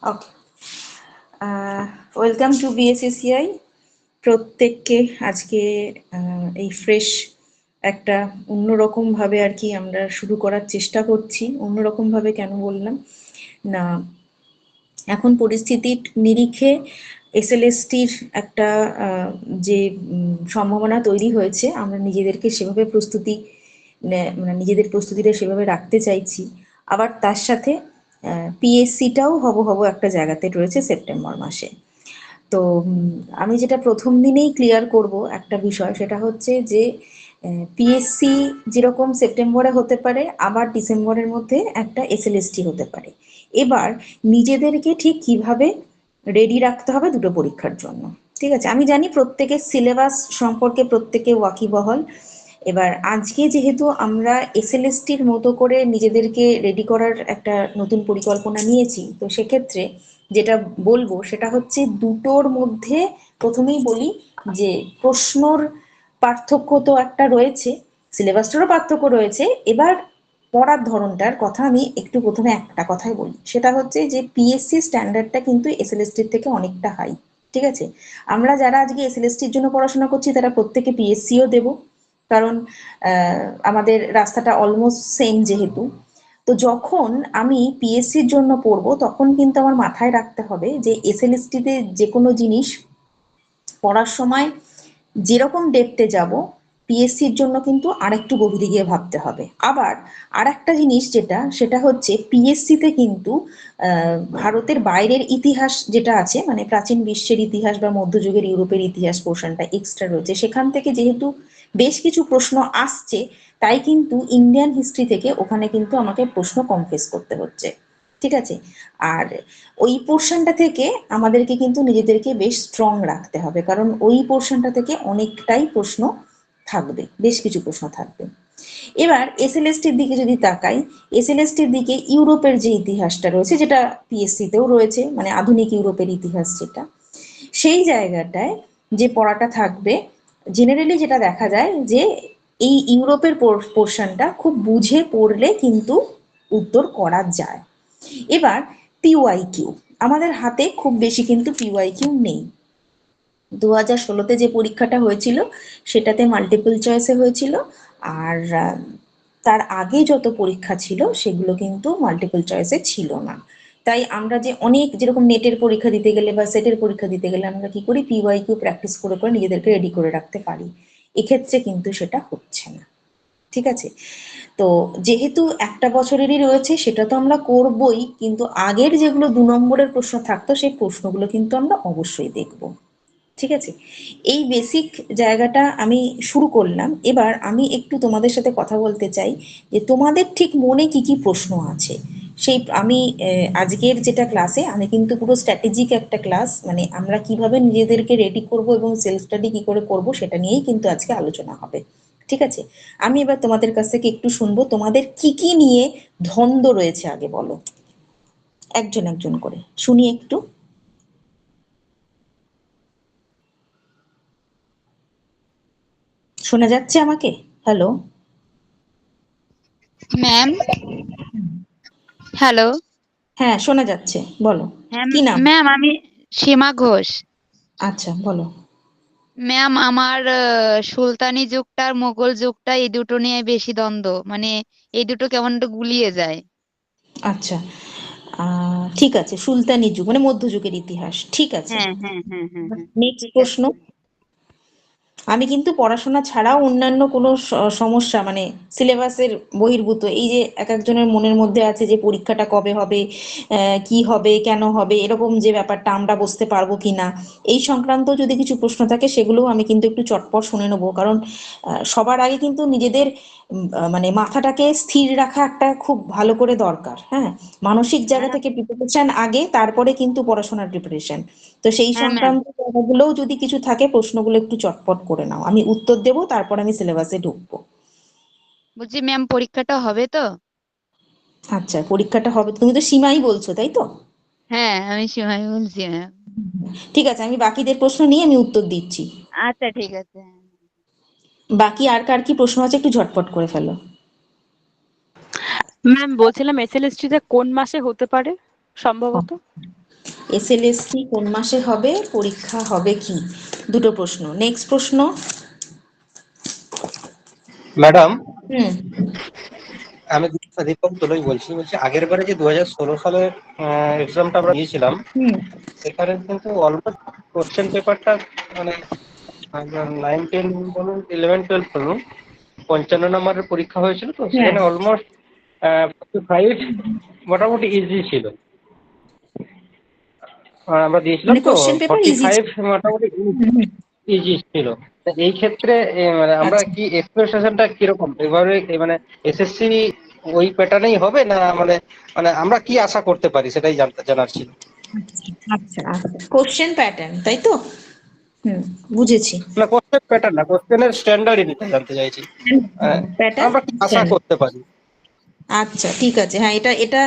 Okay, welcome to BSCCI. প্রত্যেককে আজকে এই ফ্রেশ একটা অন্যরকম ভাবে আর কি আমরা শুরু করার চেষ্টা করছি। অন্যরকম ভাবে কেন বললাম না, এখন পরিস্থিতির নিরিখে এসএলএসটির একটা যে সম্ভাবনা তৈরি হয়েছে, আমরা নিজেদেরকে সেভাবে মানে নিজেদের প্রস্তুতিটা সেভাবে রাখতে চাইছি। আবার তার সাথে পিএসসিটাও হব একটা জায়গাতে রয়েছে সেপ্টেম্বর মাসে। তো আমি যেটা প্রথম দিনেই ক্লিয়ার করব একটা বিষয়, সেটা হচ্ছে যে পিএসসি যেরকম সেপ্টেম্বরে হতে পারে, আবার ডিসেম্বরের মধ্যে একটা এসএলএসটি হতে পারে। এবার নিজেদেরকে ঠিক কিভাবে রেডি রাখতে হবে দুটো পরীক্ষার জন্য। ঠিক আছে, আমি জানি প্রত্যেকের সিলেবাস সম্পর্কে প্রত্যেকে ওয়াকিবহাল। এবার আজকে যেহেতু আমরা এসএলএসটির মতো করে নিজেদেরকে রেডি করার একটা নতুন পরিকল্পনা নিয়েছি, তো সেক্ষেত্রে যেটা বলবো সেটা হচ্ছে দুটোর মধ্যে প্রথমেই বলি যে প্রশ্নর পার্থক্য তো একটা রয়েছে, সিলেবাসটারও পার্থক্য রয়েছে। এবার পড়ার ধরনটার কথা আমি একটু প্রথমে একটা কথাই বলি, সেটা হচ্ছে যে পিএসসি স্ট্যান্ডার্ডটা কিন্তু এসএলএসটির থেকে অনেকটা হাই। ঠিক আছে, আমরা যারা আজকে এসএলএসটির জন্য পড়াশোনা করছি তারা প্রত্যেকে পিএসসিও দেব, কারণ আমাদের রাস্তাটা অলমোস্ট সেম যেহেতু। তো যখন আমি পিএসসির জন্য পড়বো তখন কিন্তু আমার মাথায় রাখতে হবে যে এসএলএসটিতে যে কোনো জিনিস পড়ার সময় যেরকম ডেপথে যাব, পিএসসির জন্য কিন্তু আরেকটু গভীরে গিয়ে ভাবতে হবে। আবার আর একটা জিনিস যেটা, সেটা হচ্ছে পিএসসিতে কিন্তু ভারতের বাইরের ইতিহাস যেটা আছে, মানে প্রাচীন বিশ্বের ইতিহাস বা মধ্যযুগের ইউরোপের ইতিহাস পোর্শনটা এক্সট্রা রয়েছে, সেখান থেকে যেহেতু বেশ কিছু প্রশ্ন আসছে, তাই কিন্তু ইন্ডিয়ান হিস্ট্রি থেকে ওখানে কিন্তু আমাকে প্রশ্ন কম ফেস করতে হচ্ছে। ঠিক আছে, আর ওই পোর্শনটা থেকে আমাদেরকে কিন্তু নিজেদেরকে বেশ স্ট্রং রাখতে হবে, কারণ ওই পোর্শনটা থেকে অনেকটাই প্রশ্ন থাকবে, বেশ কিছু প্রশ্ন থাকবে। এবার এসএলএসটির দিকে যদি তাকাই, এসএলএসটির দিকে ইউরোপের যে ইতিহাসটা রয়েছে, যেটা পিএসসিতেও রয়েছে, মানে আধুনিক ইউরোপের ইতিহাস যেটা, সেই জায়গাটায় যে পড়াটা থাকবে, জেনারেলি যেটা দেখা যায় যে এই ইউরোপের পোর্শনটা খুব বুঝে পড়লে কিন্তু উত্তর করা যায়। এবার পিওয়াইকিউ, আমাদের হাতে খুব বেশি কিন্তু পিওয়াইকিউ নেই। 2016-তে যে পরীক্ষাটা হয়েছিল সেটাতে মাল্টিপল চয়েসে হয়েছিল, আর তার আগে যত পরীক্ষা ছিল সেগুলো কিন্তু মাল্টিপল চয়েসে ছিল না। তাই আমরা যে অনেক, যেরকম নেটের পরীক্ষা দিতে গেলে বা সেটের পরীক্ষা দিতে গেলে আমরা কি করি, পিওয়াইকিউ প্র্যাকটিস করে করে নিজেদেরকে রেডি করে রাখতে পারি, এক্ষেত্রে কিন্তু সেটা হচ্ছে না। ঠিক আছে, তো যেহেতু একটা বছরেরই রয়েছে সেটা তো আমরা করবই, কিন্তু আগের যেগুলো 2 নম্বরের প্রশ্ন থাকতো সেই প্রশ্নগুলো কিন্তু আমরা অবশ্যই দেখব। ঠিক আছে, এই বেসিক জায়গাটা আমি শুরু করলাম। এবার আমি একটু তোমাদের সাথে কথা বলতে চাই যে তোমাদের ঠিক মনে কি কি প্রশ্ন আছে। সেই আমি আজকের যেটা ক্লাসে, আমি কিন্তু পুরো স্ট্র্যাটেজিক একটা ক্লাস, মানে আমরা কিভাবে নিজেদেরকে রেডি করব এবং সেলফ স্টাডি কি করে করব সেটা নিয়েই কিন্তু আজকে আলোচনা হবে। ঠিক আছে, আমি এবার তোমাদের কাছ থেকে একটু শুনবো তোমাদের কি কি নিয়ে দ্বন্দ্ব রয়েছে, আগে বলো একজন একজন করে শুনি একটু। শোনা যাচ্ছে আমাকে? হ্যালো? Ma'am, hello. হ্যাঁ, শোনা যাচ্ছে, বলো। হ্যাঁ কি নাম? ম্যাম, আমি সীমা ঘোষ। আচ্ছা, বলো। ম্যাম, আমার সুলতানি যুগটা আর মোগল যুগটা এই দুটো নিয়ে বেশি দ্বন্দ্ব, মানে এই দুটো কেমন একটু গুলিয়ে যায়। আচ্ছা, ঠিক আছে, সুলতানি যুগ মানে মধ্যযুগের ইতিহাস, ঠিক আছে। হ্যাঁ হ্যাঁ হ্যাঁ হ্যাঁ হ্যাঁ, নেক্সট ঠিক আছে প্রশ্ন। ম্যাম। আমি কিন্তু পড়াশোনা ছাড়াও অন্যান্য কোনো সমস্যা, মানে সিলেবাসের বহির্ভূত, এই যে এক একজনের মনের মধ্যে আছে যে পরীক্ষাটা কবে হবে, কি হবে, কেন হবে, এরকম যে ব্যাপারটা, আমরা বসতে পারবো কিনা, এই সংক্রান্ত যদি কিছু প্রশ্ন থাকে সেগুলোও আমি কিন্তু একটু চটপট শুনে নেবো, কারণ সবার আগে কিন্তু নিজেদের মানে মাথাটাকে স্থির রাখা একটা খুব ভালো করে দরকার। হ্যাঁ, মানসিক জায়গা হ্যাঁ থেকে প্রিপারেশন আগে, তারপরে কিন্তু পড়াশোনার প্রিপারেশন। তো সেই হ্যাঁ ম্যাম, সংক্রান্ত জায়গাগুলোও যদি কিছু থাকে, প্রশ্নগুলো একটু চটপট করে নাও, আমি উত্তর দেবো, তারপর আমি সিলেবাসে ঢুকবো। বলছি ম্যাম, পরীক্ষাটা হবে তো? আচ্ছা, পরীক্ষাটা হবে, তুমি তো সীমাই বলছো তাই তো? হ্যাঁ, আমি সীমাই বলছি ম্যাম। ঠিক আছে, আমি বাকিদের প্রশ্ন নিয়ে আমি উত্তর দিচ্ছি। আচ্ছা, ঠিক আছে। বাকি আর কার কি প্রশ্ন আছে একটু ঝটপট করে ফেলো। ম্যাম, বলছিলাম এসএলএসটি তে কোন মাসে হতে পারে সম্ভবত? এসএলএসটি কোন মাসে হবে, পরীক্ষা হবে কি? দুটো প্রশ্ন। নেক্সট প্রশ্ন। ম্যাডাম, হুম আমি দীপক দোলই বলছি। আগের বারে যে 2016 সালের এক্সামটা আমরা দিয়েছিলাম, হুম সেখানে কিন্তু অলমোস্ট কোশ্চেন পেপারটা মানে 9-10 বলুন, 11-12 বলুন, 55 নম্বরের পরীক্ষা হয়েছিল। তো হ্যাঁ, সেখানে অলমোস্ট 45 মোটামুটি ইজি ছিল। আমরা দিয়েছিলাম মানে তো কোশ্চেন পেপার ইজি 45 ছিল। মোটামুটি হুম, হুম, ইজি ছিল। তা এই ক্ষেত্রে মানে আমরা আচ্ছা কি এক্সপেকটেশনটা কিরকম এবারে, মানে এসএসসি ওই প্যাটার্নেই হবে না, মানে মানে আমরা কি আশা করতে পারি সেটাই জানার ছিল। আচ্ছা আচ্ছা, কোশ্চেন প্যাটার্ন তাই তো? হুম, বুঝেছি। না, কোশ্চেন প্যাটার্ন না, কোশ্চেনের স্ট্যান্ডার্ডই জানতে চাইছি। প্যাটার্ন। আমরা কি আশা করতে পারি। আচ্ছা ঠিক আছে, হ্যাঁ এটা এটা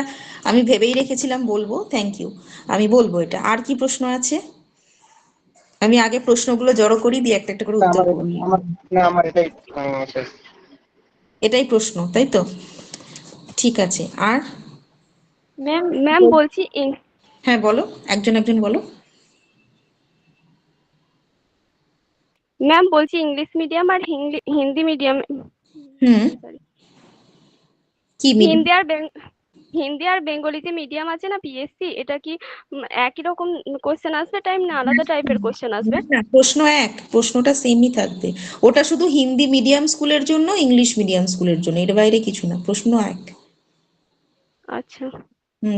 আমি ভেবেই রেখেছিলাম বলবো, থ্যাংক ইউ। আমি বলবো এটা। আর কি প্রশ্ন আছে? আমি আগে প্রশ্নগুলো জড়ো করি, দিয়ে একটা একটা করে না, উত্তর আমার করবো। আমার না, আমার এটাই শেষ। এটাই প্রশ্ন তাই তো? ঠিক আছে। আর ম্যাম ম্যাম বলছি হ্যাঁ বলো, একজন একজন বলো। ম্যাম বলছি ইংলিশ মিডিয়াম আর হিন্দি মিডিয়াম, হুম, সরি, কি মিডিয়াম? হিন্দি আর হিন্দি আর বেঙ্গলিতে মিডিয়াম আছে না পিএসসি, এটা কি একই রকম কোশ্চেন আসবে টাইম, না আলাদা টাইপের কোশ্চেন আসবে? না, প্রশ্ন এক, প্রশ্নটা সেমই থাকবে। ওটা শুধু হিন্দি মিডিয়াম স্কুলের জন্য, ইংলিশ মিডিয়াম স্কুলের জন্য, এর বাইরে কিছু না, প্রশ্ন এক। আচ্ছা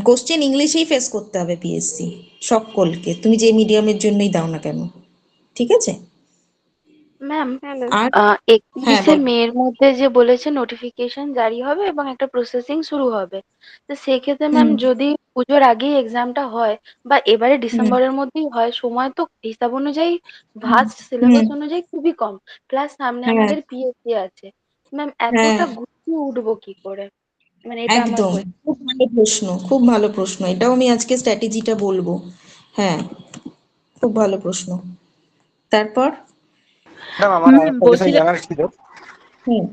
কোশ্চেন ইংলিশেই ফেস করতে হবে পিএসসি সকলকে, তুমি যে মিডিয়ামের জন্যই দাও না কেন। ঠিক আছে। ম্যাম, হ্যাঁ ম্যাম। আর হ্যাঁ 31শে বলো। মের মধ্যে যে বলেছে নোটিফিকেশন জারি হবে এবং একটা প্রসেসিং শুরু হবে, তো সেক্ষেত্রে ম্যাম হুম যদি পুজোর আগেই এক্সামটা হয় বা এবারে হুম ডিসেম্বরের মধ্যেই হয়, সময় তো হিসাব অনুযায়ী, হুম ভাস্ট হুম, সিলেবাস অনুযায়ী খুবই কম, প্লাস সামনে হ্যাঁ আমাদের পিএসসি আছে। ম্যাম হ্যাঁ, এতটা গুছিয়ে উঠবো কি করে, মানে এটা আমার একদম। কোয়েশ্চেন। খুব ভালো প্রশ্ন, খুব ভালো প্রশ্ন, এটাও আমি আজকে স্ট্র্যাটেজিটা বলবো। হ্যাঁ, খুব ভালো প্রশ্ন। তারপর ম্যাডাম, আমার হুম, আরেকটা বিষয় বলছিলাম। জানার ছিল। হুম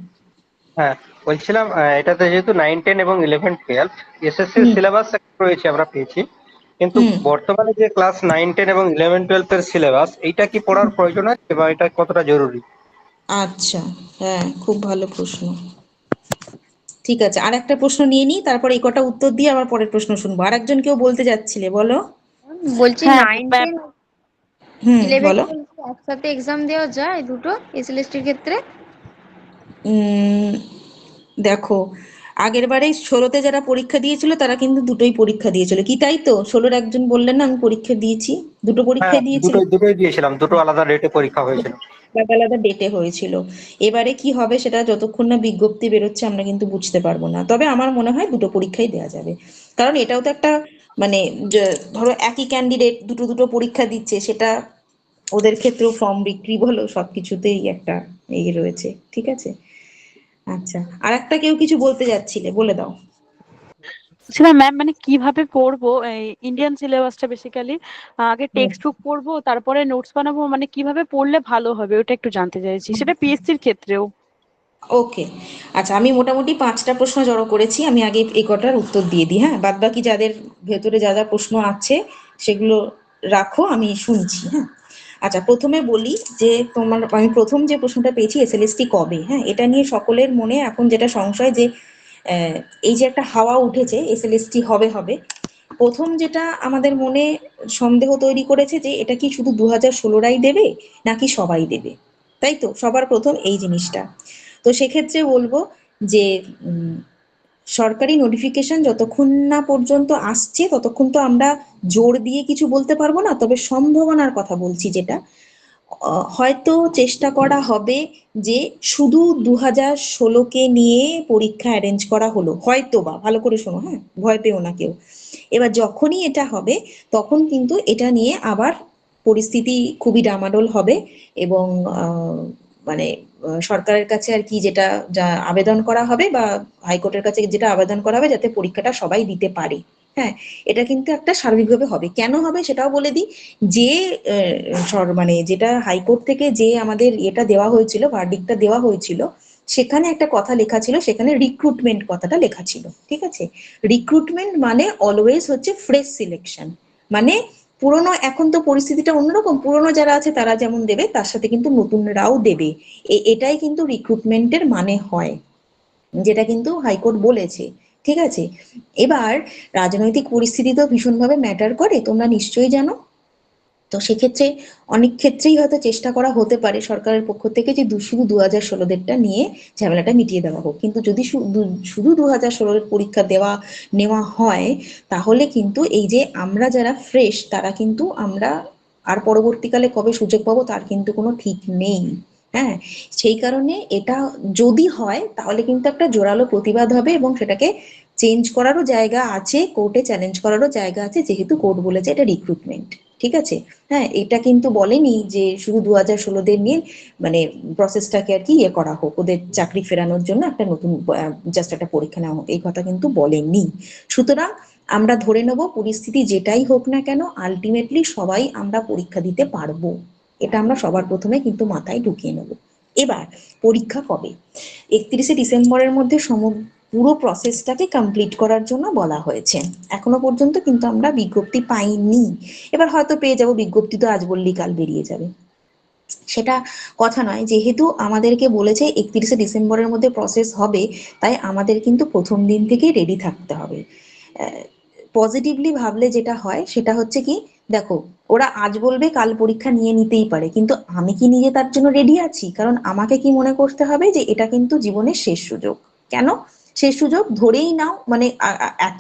হ্যাঁ, বলছিলাম এটাতে যেহেতু 9-10 এবং 11-12 এসএসসির হুম সিলেবাস রয়েছে, আমরা পেয়েছি, কিন্তু হুম বর্তমানে যে ক্লাস 9-10 এবং 11-12 এর সিলেবাস, এইটা কি পড়ার প্রয়োজন আছে বা এটা কতটা জরুরি? আচ্ছা, হ্যাঁ খুব ভালো প্রশ্ন। ঠিক আছে, আর একটা প্রশ্ন নিয়ে নিই, তারপর এই কটা উত্তর দিয়ে আবার পরের প্রশ্ন শুনবো। আর একজন কেউ বলতে যাচ্ছিলে, বলো। বলছি হ্যাঁ নাইন ম্যাম, টেন ইলেভেন বলো। টুয়েলভ একসাথে এক্সাম দেওয়া যায় দুটো এসএলএসটির ক্ষেত্রে? উম দেখো, আগের বারে 16-তে যারা পরীক্ষা দিয়েছিল তারা কিন্তু দুটোই পরীক্ষা দিয়েছিল কি, তাই তো? 16-র একজন বললেন না আমি পরীক্ষা দিয়েছি, দুটো হ্যাঁ, পরীক্ষায় দিয়েছিল। দুটোই দুটোই দিয়েছিলাম, দুটো আলাদা ডেটে পরীক্ষা হয়েছিল। আলাদা আলাদা ডেটে হয়েছিল। এবারে কি হবে সেটা যতক্ষণ না বিজ্ঞপ্তি বেরোচ্ছে আমরা কিন্তু বুঝতে পারবো না, তবে আমার মনে হয় দুটো পরীক্ষাই দেওয়া যাবে। কারণ এটাও তো একটা মানে ধরো একই ক্যান্ডিডেট দুটো দুটো পরীক্ষা দিচ্ছে, সেটা ওদের ক্ষেত্রেও ফর্ম বিক্রি বলো সবকিছুতেই একটা এই রয়েছে। ঠিক আছে। আচ্ছা, আর একটা কেউ কিছু বলতে যাচ্ছিলে, বলে দাও। বলছিলাম ম্যাম, মানে কিভাবে পড়বো এই ইন্ডিয়ান সিলেবাসটা বেসিক্যালি, আগে হুম। টেক্সট বুক পড়বো তারপরে নোটস বানাবো, মানে কিভাবে পড়লে ভালো হবে ওটা একটু জানতে চাইছি, সেটা পিএসসির ক্ষেত্রেও। ওকে, আচ্ছা আমি মোটামুটি 5টা প্রশ্ন জড়ো করেছি, আমি আগে এই কটার উত্তর দিয়ে দিই। হ্যাঁ, বাদ বাকি যাদের ভেতরে যা যা প্রশ্ন আছে সেগুলো রাখো, আমি শুনছি। হ্যাঁ, আচ্ছা প্রথমে বলি যে তোমার, আমি প্রথম যে প্রশ্নটা পেয়েছি এসএলএসটি কবে, হ্যাঁ এটা নিয়ে সকলের মনে এখন যেটা সংশয় যে এই যে একটা হাওয়া উঠেছে এসএলএসটি হবে হবে, প্রথম যেটা আমাদের মনে সন্দেহ তৈরি করেছে যে এটা কি শুধু 2016রাই দেবে নাকি সবাই দেবে, তাই তো? সবার প্রথম এই জিনিসটা। তো সেক্ষেত্রে বলবো যে সরকারি নোটিফিকেশন যতক্ষণ না পর্যন্ত আসছে ততক্ষণ তো আমরা জোর দিয়ে কিছু বলতে পারবো না, তবে সম্ভাবনার কথা বলছি যেটা, হয়তো চেষ্টা করা হবে যে শুধু 2016কে নিয়ে পরীক্ষা অ্যারেঞ্জ করা হলো, হয়তো বা, ভালো করে শোনো, হ্যাঁ ভয় পেও না কেউ। এবার যখনই এটা হবে তখন কিন্তু এটা নিয়ে আবার পরিস্থিতি খুবই ডামাডোল হবে, এবং মানে সরকারের কাছে আর কি যেটা যা আবেদন করা হবে বা হাইকোর্টের কাছে যেটা আবেদন করা হবে যাতে পরীক্ষাটা সবাই দিতে পারে। হ্যাঁ, এটা কিন্তু একটা সার্বিকভাবে হবে, কেন হবে সেটাও বলে দিই। যে মানে যেটা হাইকোর্ট থেকে যে আমাদের এটা দেওয়া হয়েছিল, ভার্ডিক্টটা দেওয়া হয়েছিল, সেখানে একটা কথা লেখা ছিল, সেখানে রিক্রুটমেন্ট কথাটা লেখা ছিল। ঠিক আছে, রিক্রুটমেন্ট মানে অলওয়েজ হচ্ছে ফ্রেশ সিলেকশন, মানে পুরনো, এখন তো পরিস্থিতিটা অন্যরকম, পুরনো যারা আছে তারা যেমন দেবে তার সাথে কিন্তু নতুনরাও দেবে, এটাই কিন্তু রিক্রুটমেন্টের মানে হয়, যেটা কিন্তু হাইকোর্ট বলেছে। ঠিক আছে, এবার রাজনৈতিক পরিস্থিতি তো ভীষণভাবে ম্যাটার করে, তোমরা নিশ্চয়ই জানো। তো সেক্ষেত্রে অনেক ক্ষেত্রেই হয়তো চেষ্টা করা হতে পারে সরকারের পক্ষ থেকে যে শুধু 2016-টা নিয়ে ঝামেলাটা মিটিয়ে দেওয়া হোক, কিন্তু যদি শুধু 2016-এর পরীক্ষা নেওয়া হয়, তাহলে কিন্তু এই যে আমরা যারা ফ্রেশ তারা কিন্তু আমরা আর পরবর্তীকালে কবে সুযোগ পাবো তার কিন্তু কোনো ঠিক নেই। হ্যাঁ, সেই কারণে এটা যদি হয় তাহলে কিন্তু একটা জোরালো প্রতিবাদ হবে এবং সেটাকে চেঞ্জ করারও জায়গা আছে, কোর্টে চ্যালেঞ্জ করারও জায়গা আছে, যেহেতু কোর্ট বলেছে এটা রিক্রুটমেন্ট। ঠিক আছে, হ্যাঁ, এটা কিন্তু বলেনি যে শুধু 2016-দের নিয়ে মানে প্রসেসটাকে আর কি করা হোক, ওদের চাকরি ফেরানোর জন্য একটা নতুন জাস্ট একটা পরীক্ষা নেওয়া হোক, এই কথা কিন্তু বলেনি। সুতরাং আমরা ধরে নেব পরিস্থিতি যেটাই হোক না কেন আলটিমেটলি সবাই আমরা পরীক্ষা দিতে পারবো, এটা আমরা সবার প্রথমে কিন্তু মাথায় ঢুকিয়ে নেব। এবার পরীক্ষা কবে? 31শে ডিসেম্বরের মধ্যে পুরো প্রসেসটাকে কমপ্লিট করার জন্য বলা হয়েছে। এখনো পর্যন্ত কিন্তু আমরা বিজ্ঞপ্তি পাইনি, এবার হয়তো পেয়ে যাব, বিজ্ঞপ্তি তো আজ বললেই কাল বেরিয়ে যাবে, সেটা কথা নয়। যেহেতু আমাদেরকে বলেছে 31শে ডিসেম্বরের মধ্যে প্রসেস হবে, তাই আমাদের কিন্তু প্রথম দিন থেকেই রেডি থাকতে হবে। পজিটিভলি ভাবলে যেটা হয় সেটা হচ্ছে কি, দেখো ওরা আজ বলবে কাল পরীক্ষা নিয়ে নিতেই পারে, কিন্তু আমি কি নিজে তার জন্য রেডি আছি? কারণ আমাকে কি মনে করতে হবে যে এটা কিন্তু জীবনের শেষ সুযোগ। কেন শেষ সুযোগ? ধরেই নাও মানে এত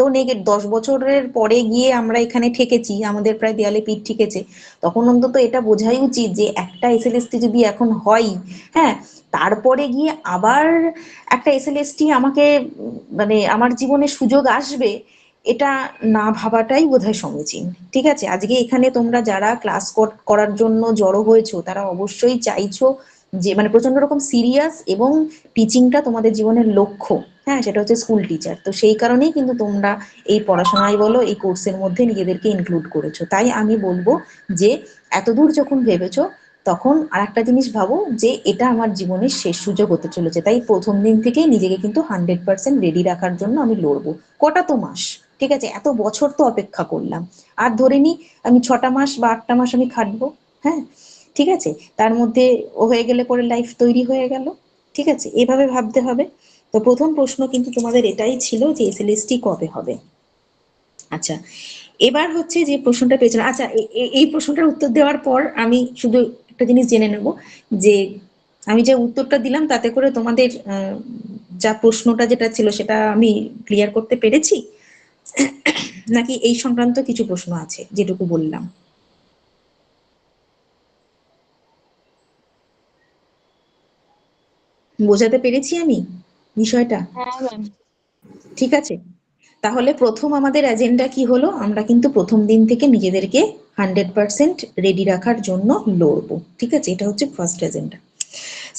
10 বছরের পরে গিয়ে আমরা এখানে ঠেকেছি, আমাদের প্রায় দেয়ালে পিঠ ঠেকেছে, তখন অন্তত এটা বোঝাই উচিত যে একটা এসএলএসটি যদি এখন হয়, হ্যাঁ, তারপরে গিয়ে আবার একটা এসএলএসটি আমাকে মানে আমার জীবনে সুযোগ আসবে, এটা না ভাবাটাই বোধহয় সমীচীন। ঠিক আছে, আজকে এখানে তোমরা যারা ক্লাস করার জন্য জড়ো হয়েছো তারা অবশ্যই চাইছো যে মানে প্রচন্ড রকম সিরিয়াস, এবং টিচিংটা তোমাদের জীবনের লক্ষ্য, হ্যাঁ, সেটা হচ্ছে স্কুল টিচার। তো সেই কারণেই কিন্তু তোমরা এই পড়াশোনায় বলো এই কোর্সের মধ্যে নিজেদেরকে ইনক্লুড করেছো। তাই আমি বলবো যে এতদূর যখন ভেবেছো তখন আর একটা জিনিস ভাবো যে এটা আমার জীবনের শেষ সুযোগ হতে চলেছে, তাই প্রথম দিন থেকেই নিজেকে কিন্তু 100% রেডি রাখার জন্য আমি লড়বো। কটা তো মাস, ঠিক আছে, এত বছর তো অপেক্ষা করলাম, আর ধরে নি আমি 6টা মাস বা 8টা মাস আমি খাটবো, হ্যাঁ, ঠিক আছে, তার মধ্যে ও হয়ে গেলে পরে লাইফ তৈরি হয়ে গেল। ঠিক আছে, এভাবে ভাবতে হবে। তো প্রথম প্রশ্ন কিন্তু তোমাদের এটাই ছিল যে এসএলএসটি কবে হবে। আচ্ছা, এবার হচ্ছে যে প্রশ্নটা পেয়েছিলাম, আচ্ছা এই প্রশ্নটার উত্তর দেওয়ার পর আমি শুধু একটা জিনিস জেনে নেব যে আমি যে উত্তরটা দিলাম তাতে করে তোমাদের যা প্রশ্নটা যেটা ছিল সেটা আমি ক্লিয়ার করতে পেরেছি, নাকি এই সংক্রান্ত কিছু প্রশ্ন আছে যেটুকু বললাম? বোঝাতে পেরেছি আমি বিষয়টা? হ্যাঁ ম্যাম। ঠিক আছে, তাহলে প্রথম আমাদের এজেন্ডা কি হলো, আমরা কিন্তু প্রথম দিন থেকে নিজেদেরকে 100% রেডি রাখার জন্য লড়বো। ঠিক আছে, এটা হচ্ছে ফার্স্ট এজেন্ডা।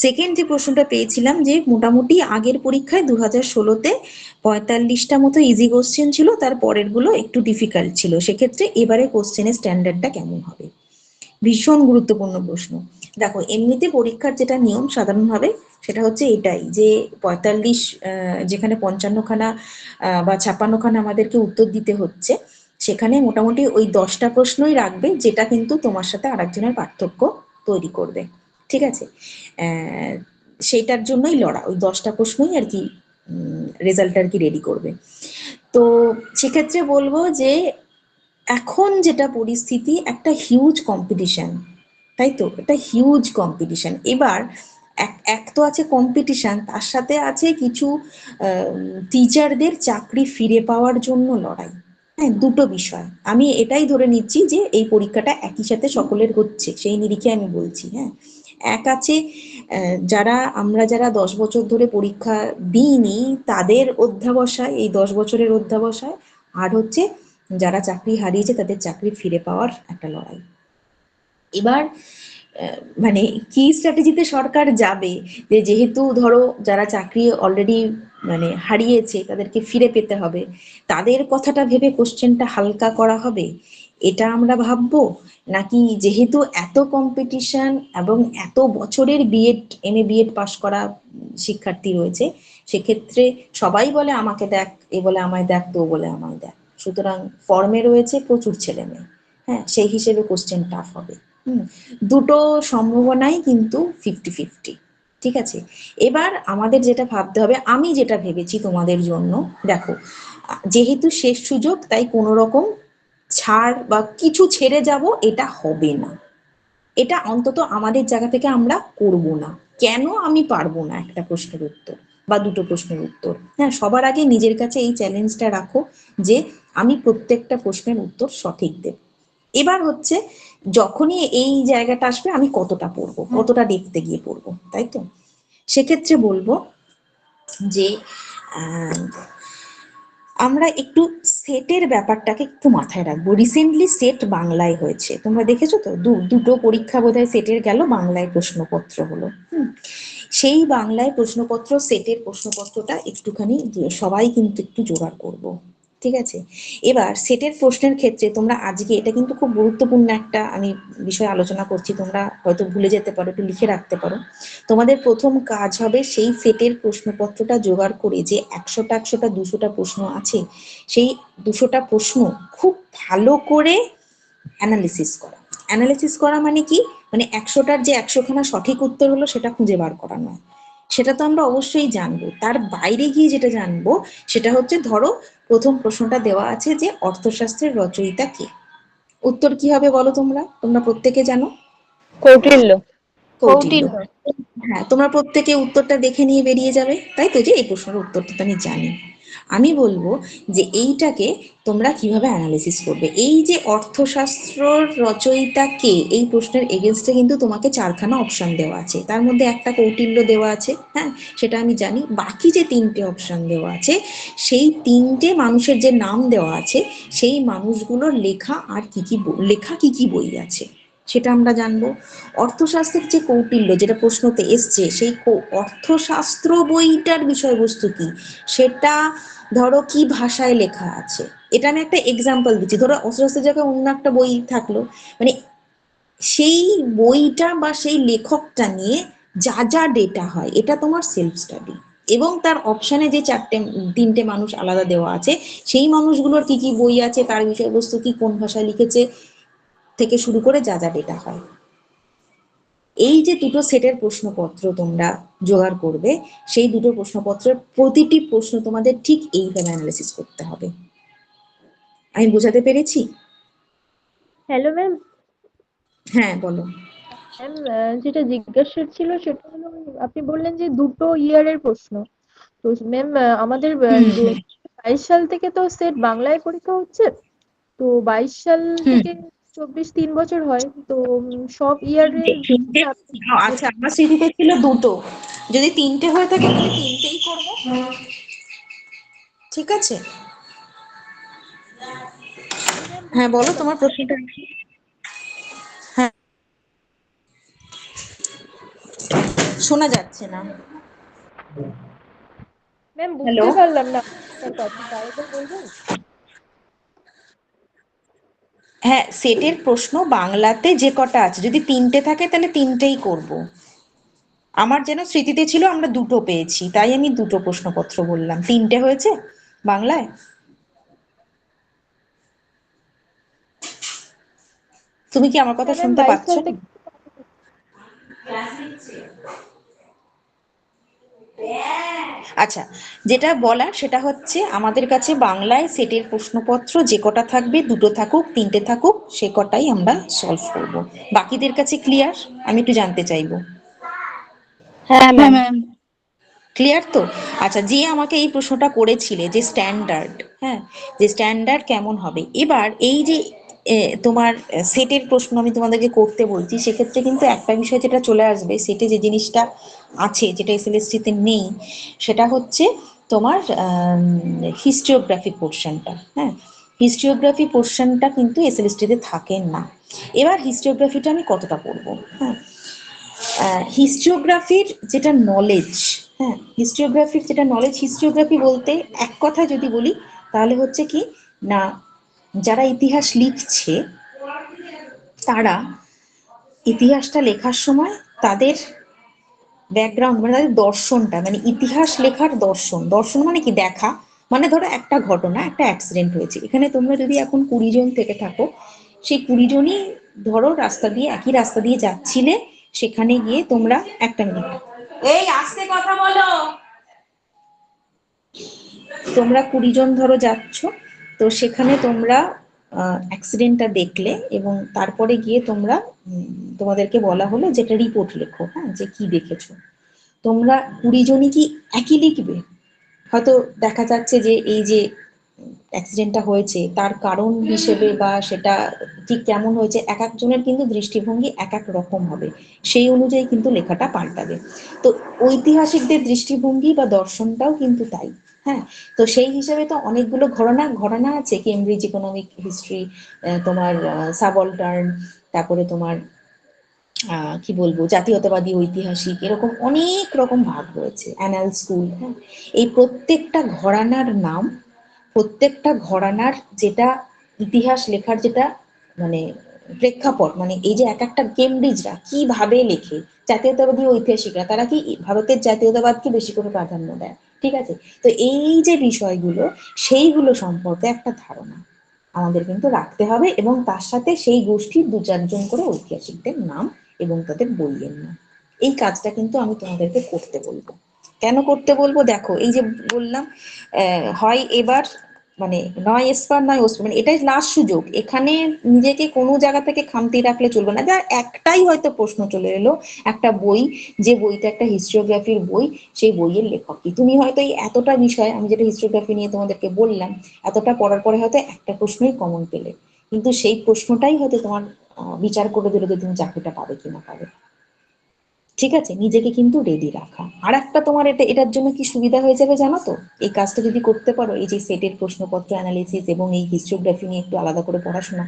সেকেন্ড যে প্রশ্নটা পেয়েছিলাম যে মোটামুটি আগের পরীক্ষায় 2016-তে 45টা মতো ইজি কোশ্চেন ছিল, তার পরের গুলো একটু ডিফিকাল্ট ছিল, সেক্ষেত্রে এবারে কোশ্চেনের স্ট্যান্ডার্ডটা কেমন হবে? ভীষণ গুরুত্বপূর্ণ প্রশ্ন। দেখো এমনিতে পরীক্ষার যেটা নিয়ম সাধারণভাবে সেটা হচ্ছে এটাই যে 45 যেখানে 55খানা বা 56খানা আমাদেরকে উত্তর দিতে হচ্ছে, সেখানে মোটামুটি ওই 10টা প্রশ্নই রাখবে যেটা কিন্তু তোমার সাথে আরেকজনের পার্থক্য তৈরি করবে। ঠিক আছে, সেইটার জন্যই লড়া, ওই 10টা প্রশ্নই আর কি রেজাল্ট আর কি রেডি করবে। তো সেক্ষেত্রে বলবো যে এখন যেটা পরিস্থিতি, একটা হিউজ কম্পিটিশন, তাই তো, একটা হিউজ কম্পিটিশন। এবার এক তো আছে কম্পিটিশন, তার সাথে আছে কিছু টিচারদের চাকরি ফিরে পাওয়ার জন্য লড়াই। হ্যাঁ, দুটো বিষয় আমি এটাই ধরে নিচ্ছি যে এই পরীক্ষাটা একই সাথে সকলের হচ্ছে, সেই নিরিখে আমি বলছি। হ্যাঁ, এক আছে আমরা যারা 10 বছর ধরে পরীক্ষা দিইনি তাদের অধ্যাবসায়, এই 10 বছরের অধ্যাবসায়, আর হচ্ছে যারা চাকরি হারিয়েছে তাদের চাকরি ফিরে পাওয়ার একটা লড়াই। এবার মানে কি স্ট্র্যাটেজিতে সরকার যাবে, যে যেহেতু ধরো যারা চাকরি অলরেডি মানে হারিয়েছে তাদেরকে ফিরে পেতে হবে, তাদের কথাটা ভেবে কোশ্চেনটা হালকা করা হবে, এটা আমরা ভাববো, নাকি যেহেতু এত কম্পিটিশন এবং এত বছরের এমএ বিএড পাশ করা শিক্ষার্থী রয়েছে, সেক্ষেত্রে সবাই বলে আমাকে দেখ, এ বলে আমায় দেখ, তো বলে আমায় দেখ, সুতরাং ফর্মে রয়েছে প্রচুর ছেলে মেয়ে, হ্যাঁ, সেই হিসেবে কোশ্চেন টাফ হবে। দুটো সম্ভাবনাই কিন্তু 50-50, ঠিক আছে। এবার আমাদের যেটা ভাবতে হবে, আমি যেটা ভেবেছি তোমাদের জন্য, দেখো যেহেতু শেষ সুযোগ, তাই কোনো রকম ছাড় বা কিছু ছেড়ে যাব এটা হবে না, এটা অন্তত আমাদের জায়গা থেকে আমরা করব না। কেন আমি পারবো না একটা প্রশ্নের উত্তর বা দুটো প্রশ্নের উত্তর? হ্যাঁ, সবার আগে নিজের কাছে এই চ্যালেঞ্জটা রাখো যে আমি প্রত্যেকটা প্রশ্নের উত্তর সঠিক দেব। এবার হচ্ছে যখনই এই জায়গাটা আসবে আমি কতটা পড়বো, কতটা দেখতে গিয়ে পড়বো, তাই তো। সেক্ষেত্রে বলবো যে আমরা একটু সেটের ব্যাপারটাকে একটু মাথায় রাখবো। রিসেন্টলি সেট বাংলায় হয়েছে, তোমরা দেখেছো তো, দুটো পরীক্ষা বোধহয় সেটের গেল, বাংলায় প্রশ্নপত্র হলো। সেই বাংলায় প্রশ্নপত্র, সেটের প্রশ্নপত্রটা একটুখানি সবাই কিন্তু একটু জোগাড় করব, ঠিক আছে। এবার সেটের প্রশ্নের ক্ষেত্রে তোমরা আজকে, এটা কিন্তু খুব গুরুত্বপূর্ণ একটা আমি বিষয় আলোচনা করছি, তোমরা হয়তো ভুলে যেতে পারো, একটু লিখে রাখতে পারো। তোমাদের প্রথম কাজ হবে সেই সেটের প্রশ্নপত্রটা জোগাড় করে, যে 100টা 200টা প্রশ্ন আছে, সেই 200টা প্রশ্ন খুব ভালো করে অ্যানালিসিস করা। অ্যানালিসিস করা মানে কি, মানে 100টার যে 100খানা সঠিক উত্তর হলো সেটা খুঁজে বার করা নয়, সেটা তো আমরা অবশ্যই জানবো। তার বাইরে গিয়ে যেটা জানবো সেটা হচ্ছে, ধরো প্রথম প্রশ্নটা দেওয়া আছে যে অর্থশাস্ত্রের রচয়িতা কে, উত্তর কি হবে বলো? তোমরা তোমরা প্রত্যেকে জানো কৌটিল্য। কৌটিল্য। হ্যাঁ, তোমরা প্রত্যেকে উত্তরটা দেখে নিয়ে বেরিয়ে যাবে, তাই তো, যে এই প্রশ্নের উত্তরটা তো আমি জানি। আমি বলবো যে এইটাকে তোমরা কিভাবে অ্যানালিসিস করবে। এই যে অর্থশাস্ত্রর রচয়িতা কে, এই প্রশ্নের এগেনস্টে কিন্তু তোমাকে 4খানা অপশন দেওয়া আছে, তার মধ্যে একটা কৌটিল্য দেওয়া আছে, হ্যাঁ সেটা আমি জানি। বাকি যে 3টে অপশন দেওয়া আছে, সেই 3টে মানুষের যে নাম দেওয়া আছে, সেই মানুষগুলোর লেখা আর কি কি বই আছে সেটা আমরা জানবো। অর্থশাস্ত্রের যে কৌটিল্য, যেটা প্রশ্নতে এসছে, সেই অর্থশাস্ত্র বইটার বিষয়বস্তু কি, সেটা ধরো কি ভাষায় লেখা আছে। এটা আমি একটা এক্সাম্পল দিচ্ছি, ধরো অর্থশাস্ত্রের জায়গায় অন্য একটা বই থাকলো, মানে সেই বইটা বা সেই লেখকটা নিয়ে যা যা ডেটা হয়, এটা তোমার সেলফ স্টাডি। এবং তার অপশানে যে 3টে মানুষ আলাদা দেওয়া আছে, সেই মানুষগুলোর কি কি বই আছে, তার বিষয়বস্তু কি, কোন ভাষায় লিখেছে, থেকে শুরু করে যা যা ডেটা হয়। এই যে দুটো সেটের প্রশ্নপত্র তোমরা জোগাড় করবে, সেই দুটো প্রশ্নপত্রের প্রতিটি প্রশ্ন তোমাদের ঠিক এইভাবে অ্যানালিসিস করতে হবে। আমি বোঝাতে পেরেছি? Hello ma'am. হ্যাঁ বলো। ম্যাম, যেটা জিজ্ঞাসা ছিল সেটা হলো, আপনি বললেন যে দুটো ইয়ারের প্রশ্ন। তো ম্যাম, আমাদের 22 সাল থেকে তো সেট বাংলায় পরীক্ষা হচ্ছে। তো 22 সাল থেকে 24 3 বছর হয়, তো সব ইয়ারের। আচ্ছা, আমার স্মৃতিতে ছিল দুটো, যদি 3টে হয়ে থাকে তাহলে 3টেই করবো, ঠিক আছে। হ্যাঁ বলো তোমার প্রশ্নটা। হ্যাঁ, শোনা যাচ্ছে না। ম্যাম, হ্যালো, বুঝতে পারলাম না আপনার কথা, আরেকবার বলবেন? হ্যাঁ সেটের প্রশ্ন বাংলাতে যে কটা আছে, যদি 3টে থাকে তাহলে 3টেই করব। আমার যেন স্মৃতিতে ছিল আমরা দুটো পেয়েছি, তাই আমি দুটো প্রশ্নপত্র বললাম। 3টে হয়েছে বাংলায়? তুমি কি আমার কথা হ্যাঁ ম্যাম, শুনতে 22 পাচ্ছ? সাল থেকে। আচ্ছা, যেটা বলার সেটা হচ্ছে, আমাদের কাছে বাংলায় সেটের প্রশ্নপত্র যে কটা থাকবে, দুটো থাকুক 3টে থাকুক, সে কটাই আমরা সলভ করব। বাকিদের কাছে ক্লিয়ার? আমি একটু জানতে চাইবো। হ্যাঁ ম্যাম। ক্লিয়ার তো? আচ্ছা, যে আমাকে এই প্রশ্নটা করেছিলে যে স্ট্যান্ডার্ড, হ্যাঁ যে স্ট্যান্ডার্ড কেমন হবে, এবার এই যে তোমার সেটের প্রশ্ন আমি তোমাদেরকে করতে বলছি, সেক্ষেত্রে কিন্তু একটা বিষয় যেটা চলে আসবে, সেটে যে জিনিসটা আছে যেটা এসএলএসটি তে নেই, সেটা হচ্ছে তোমার হিস্ট্রিওগ্রাফি পোর্শনটা। হ্যাঁ, হিস্ট্রিওগ্রাফি পোর্শনটা কিন্তু এসএলএসটি তে থাকে না। এবার হিস্ট্রিওগ্রাফিটা আমি কতটা পড়বো? হ্যাঁ, হিস্ট্রিওগ্রাফির যেটা নলেজ, হ্যাঁ হিস্ট্রিওগ্রাফির যেটা নলেজ, হিস্ট্রিওগ্রাফি বলতে এক কথা যদি বলি তাহলে হচ্ছে কি না, যারা ইতিহাস লিখছে তারা ইতিহাসটা লেখার সময় তাদের ব্যাকগ্রাউন্ড, মানে তাদের দর্শনটা, মানে ইতিহাস লেখার দর্শন, দর্শন মানে কি, দেখা, মানে ধরো একটা ঘটনা, একটা অ্যাক্সিডেন্ট হয়েছে, এখানে তোমরা যদি এখন 20 জন থেকে থাকো, সেই 20 জনই ধরো রাস্তা দিয়ে, একই রাস্তা দিয়ে যাচ্ছিলে, সেখানে গিয়ে তোমরা, একটা মিনিট, এই আস্তে কথা বলো, তোমরা 20 জন ধরো যাচ্ছ, তো সেখানে তোমরা অ্যাক্সিডেন্টটা দেখলে এবং তারপরে গিয়ে তোমরা তোমাদেরকে বলা হলো যেটা রিপোর্ট লেখো, হ্যাঁ, যে কি দেখেছো। তোমরা 20 জনই কি একই লিখবে? হয়তো দেখা যাচ্ছে যে এই যে অ্যাক্সিডেন্টটা হয়েছে তার কারণ হিসেবে বা সেটা ঠিক কেমন হয়েছে, এক একজনের কিন্তু দৃষ্টিভঙ্গি এক এক রকম হবে, সেই অনুযায়ী কিন্তু লেখাটা পাল্টাবে। তো ঐতিহাসিকদের দৃষ্টিভঙ্গি বা দর্শনটাও কিন্তু তাই। হ্যাঁ, তো সেই হিসেবে তো অনেকগুলো ঘরানা আছে, কেমব্রিজ ইকোনমিক হিস্ট্রি, তোমার সাবঅল্টার্ন, তারপরে তোমার কি বলবো, জাতীয়তাবাদী ঐতিহাসিক, এরকম অনেক রকম ভাগ রয়েছে, অ্যানাল স্কুল। হ্যাঁ, এই প্রত্যেকটা ঘরানার নাম, প্রত্যেকটা ঘরানার যেটা ইতিহাস লেখার যেটা মানে প্রেক্ষাপট, মানে এই যে এক একটা কেমব্রিজরা কিভাবে লেখে, জাতীয়তাবাদী ঐতিহাসিকরা তারা কি ভারতের জাতীয়তাবাদকে বেশি করে প্রাধান্য দেয়, ঠিক আছে? তো এই যে বিষয়গুলো, সেইগুলো সম্পর্কে একটা ধারণা আমাদের কিন্তু রাখতে হবে, এবং তার সাথে সেই গোষ্ঠীর 2-4 জন করে ঐতিহাসিকদের নাম এবং তাদের বইয়ের নাম, এই কাজটা কিন্তু আমি তোমাদেরকে করতে বলবো। কেন করতে বলবো? দেখো, এই যে বললাম, হয় এবার মানে নয় এসপার নয় ওসপার, মানে এটাই লাস্ট সুযোগ, এখানে নিজেকে কোনো জায়গা থেকে খামতি রাখলে চলবে না। যা একটাই হয়তো প্রশ্ন চলে এলো, একটা বই, যে বইটা একটা হিস্টোগ্রাফির বই, সেই বইয়ের লেখক কি? তুমি হয়তো এই এতটা বিষয়, আমি যেটা হিস্টোগ্রাফি নিয়ে তোমাদেরকে বললাম, এতটা পড়ার পরে হয়তো একটা প্রশ্নই কমন পেলে, কিন্তু সেই প্রশ্নটাই হয়তো তোমার বিচার করে দিলে যে তুমি চাকরিটা পাবে কিনা পাবে। ঠিক আছে, নিজেকে কিন্তু রেডি রাখা। আর একটা তোমার এটার জন্য কি সুবিধা হয়ে যাবে জানো তো, এই কাজটা যদি করতে পারো, এই যে সেটের প্রশ্নপত্র অ্যানালিসিস এবং এই হিস্টোগ্রাফি নিয়ে একটু আলাদা করে পড়াশোনা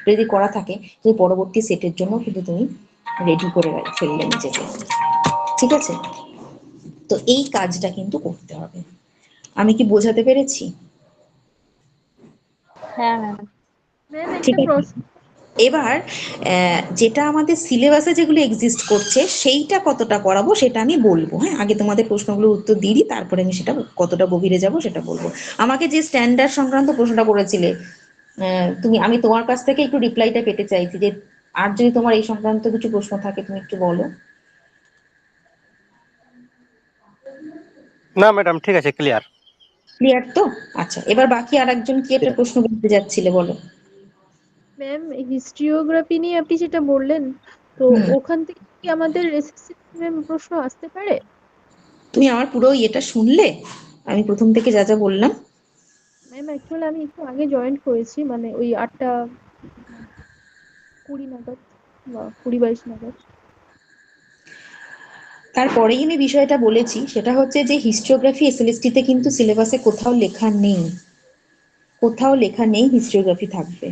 যদি করা থাকে, তুমি পরবর্তী সেটের জন্য কিন্তু তুমি রেডি করে ফেললে নিজেকে। ঠিক আছে, তো এই কাজটা কিন্তু করতে হবে। আমি কি বোঝাতে পেরেছি? হ্যাঁ ম্যাম। ম্যাম ঠিক একটা আছে, প্রশ্ন। এবার যেটা আমাদের সিলেবাসে যেগুলো এক্সিস্ট করছে সেইটা কতটা পড়াবো সেটা আমি বলবো। হ্যাঁ, আগে তোমাদের প্রশ্নগুলোর উত্তর দিয়ে দিই, তারপরে আমি সেটা কতটা গভীরে যাব সেটা বলবো। আমাকে যে স্ট্যান্ডার্ড সংক্রান্ত প্রশ্নটা করেছিলে, আমি তোমার কাছ থেকে একটু রিপ্লাইটা পেতে চাইছি, যে আর যদি তোমার এই সংক্রান্ত কিছু প্রশ্ন থাকে তুমি একটু বলো। না ম্যাডাম, ঠিক আছে, ক্লিয়ার। ক্লিয়ার তো? আচ্ছা, এবার বাকি আর একজন কি একটা প্রশ্ন বলতে যাচ্ছিলে, বলো। ম্যাম হিস্ট্রিওগ্রাফি নিয়ে আপনি যেটা বললেন, তো হুম, ওখান থেকে কি আমাদের রেসিস্টেন্স প্রশ্ন আসতে পারে? তুমি আমার পুরো ইয়েটা শুনলে? আমি প্রথম থেকে যা যা বললাম। ম্যাম অ্যাকচুয়ালি আমি একটু আগে জয়েন করেছি, মানে ওই 8টা 20 নাগাদ বা 20-22 নাগাদ। তারপরেই আমি বিষয়টা বলেছি, সেটা হচ্ছে যে হিস্টোগ্রাফি এসএলএসটি তে কিন্তু সিলেবাসে কোথাও লেখা নেই, কোথাও লেখা নেই হিস্টোগ্রাফি থাকবে।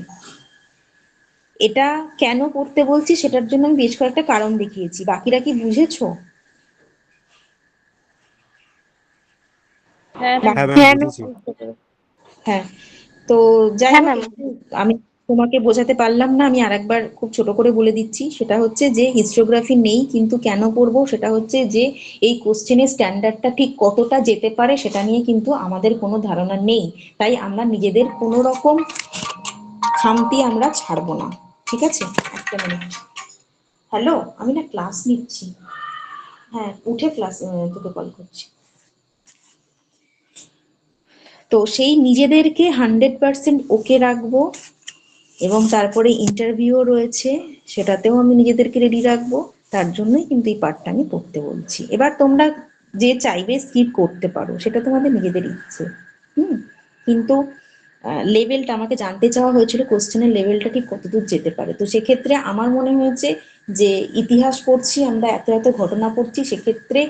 এটা কেন করতে বলছি সেটার জন্য আমি বেশ কয়েকটা কারণ দেখিয়েছি, বাকিরা কি বুঝেছো? হ্যাঁ ম্যাম। হ্যাঁ ম্যাম, হ্যাঁ ম্যাম, বুঝেছি। বুঝতে পেরেছি। হ্যাঁ, তো যাই হ্যাঁ হোক, ম্যাম। আমি তোমাকে বোঝাতে পারলাম না, আমি আরেকবার খুব ছোট করে বলে দিচ্ছি। সেটা হচ্ছে যে হিস্টোগ্রাফি নেই, কিন্তু কেন করব, সেটা হচ্ছে যে এই কোশ্চেনের স্ট্যান্ডার্ডটা ঠিক কতটা যেতে পারে সেটা নিয়ে কিন্তু আমাদের কোনো ধারণা নেই, তাই আমরা নিজেদের কোনো রকম খামতি আমরা ছাড়বো না। ঠিক আছে, একটা মিনিট। হ্যালো, আমি না ক্লাস নিচ্ছি, হ্যাঁ উঠে ক্লাস তোকে কল করছি। তো সেই নিজেদেরকে 100% ওকে রাখবো, এবং তারপরে ইন্টারভিউ রয়েছে, সেটাতেও আমি নিজেদেরকে রেডি রাখবো। তার জন্যই কিন্তু এই পার্টটা আমি পড়তে বলছি। এবার তোমরা যে চাইবে স্কিপ করতে পারো, সেটা তোমাদের নিজেদের ইচ্ছে। হুম, কিন্তু লেভেলটা আমাকে জানতে চাওয়া হয়েছিল, কোশ্চেনের লেভেলটা ঠিক কতদূর যেতে পারে। তো সেক্ষেত্রে আমার মনে হয়েছে যে ইতিহাস পড়ছি আমরা, এত এত ঘটনা পড়ছি, সেক্ষেত্রে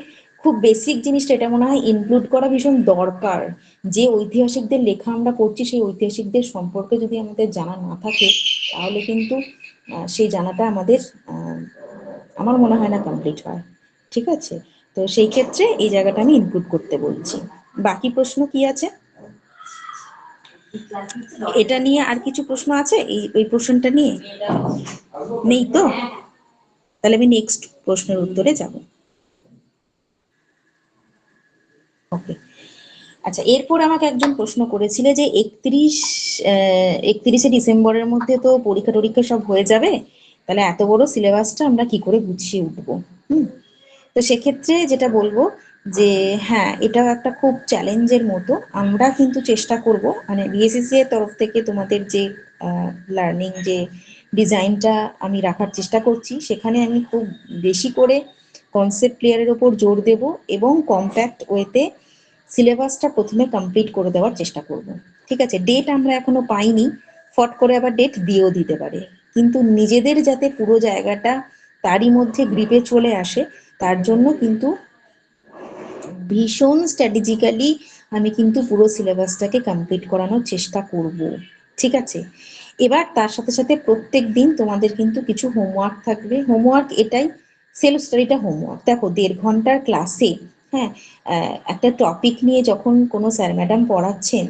খুব বেসিক জিনিসটা এটা মনে হয় ইনক্লুড করা ভীষণ দরকার। যে ঐতিহাসিকদের লেখা আমরা পড়ছি, সেই ঐতিহাসিকদের সম্পর্কে যদি আমাদের জানা না থাকে, তাহলে কিন্তু সেই জানাটা আমাদের আমার মনে হয় না কমপ্লিট হয়। ঠিক আছে, তো সেই ক্ষেত্রে এই জায়গাটা আমি ইনক্লুড করতে বলছি। বাকি প্রশ্ন কি আছে? এটা নিয়ে আর কিছু প্রশ্ন আছে? এই প্রশ্নটা নিয়ে নেই তো? তাহলে আমি নেক্সট প্রশ্নের উত্তরে যাব। ওকে, আচ্ছা, এরপর আমাকে একজন প্রশ্ন করেছিলে যে 31শে ডিসেম্বরের মধ্যে তো পরীক্ষা টরীক্ষা সব হয়ে যাবে, তাহলে এত বড় সিলেবাসটা আমরা কি করে গুছিয়ে উঠবো। তো সেক্ষেত্রে যেটা বলবো যে হ্যাঁ, এটাও একটা খুব চ্যালেঞ্জের মতো। আমরা কিন্তু চেষ্টা করব, মানে বিএসসিসি এর তরফ থেকে তোমাদের যে লার্নিং যে ডিজাইনটা আমি রাখার চেষ্টা করছি, সেখানে আমি খুব বেশি করে কনসেপ্ট ক্লিয়ারের ওপর জোর দেব এবং কম্প্যাক্ট ওয়েতে সিলেবাসটা প্রথমে কমপ্লিট করে দেওয়ার চেষ্টা করব। ঠিক আছে, ডেট আমরা এখনো পাইনি, ফট করে আবার ডেট দিয়েও দিতে পারে, কিন্তু নিজেদের যাতে পুরো জায়গাটা তারই মধ্যে গ্রিপে চলে আসে, তার জন্য কিন্তু ভীষণ স্ট্র্যাটেজিক্যালি আমি কিন্তু পুরো সিলেবাসটাকে কমপ্লিট করানোর চেষ্টা করব। ঠিক আছে, এবার তার সাথে সাথে প্রত্যেক দিন তোমাদের কিন্তু কিছু হোমওয়ার্ক থাকবে। হোমওয়ার্ক এটাই, সেলফ স্টাডিটা হোমওয়ার্ক। দেখো 1.5 ঘন্টার ক্লাসে, হ্যাঁ, একটা টপিক নিয়ে যখন কোনো স্যার ম্যাডাম পড়াচ্ছেন,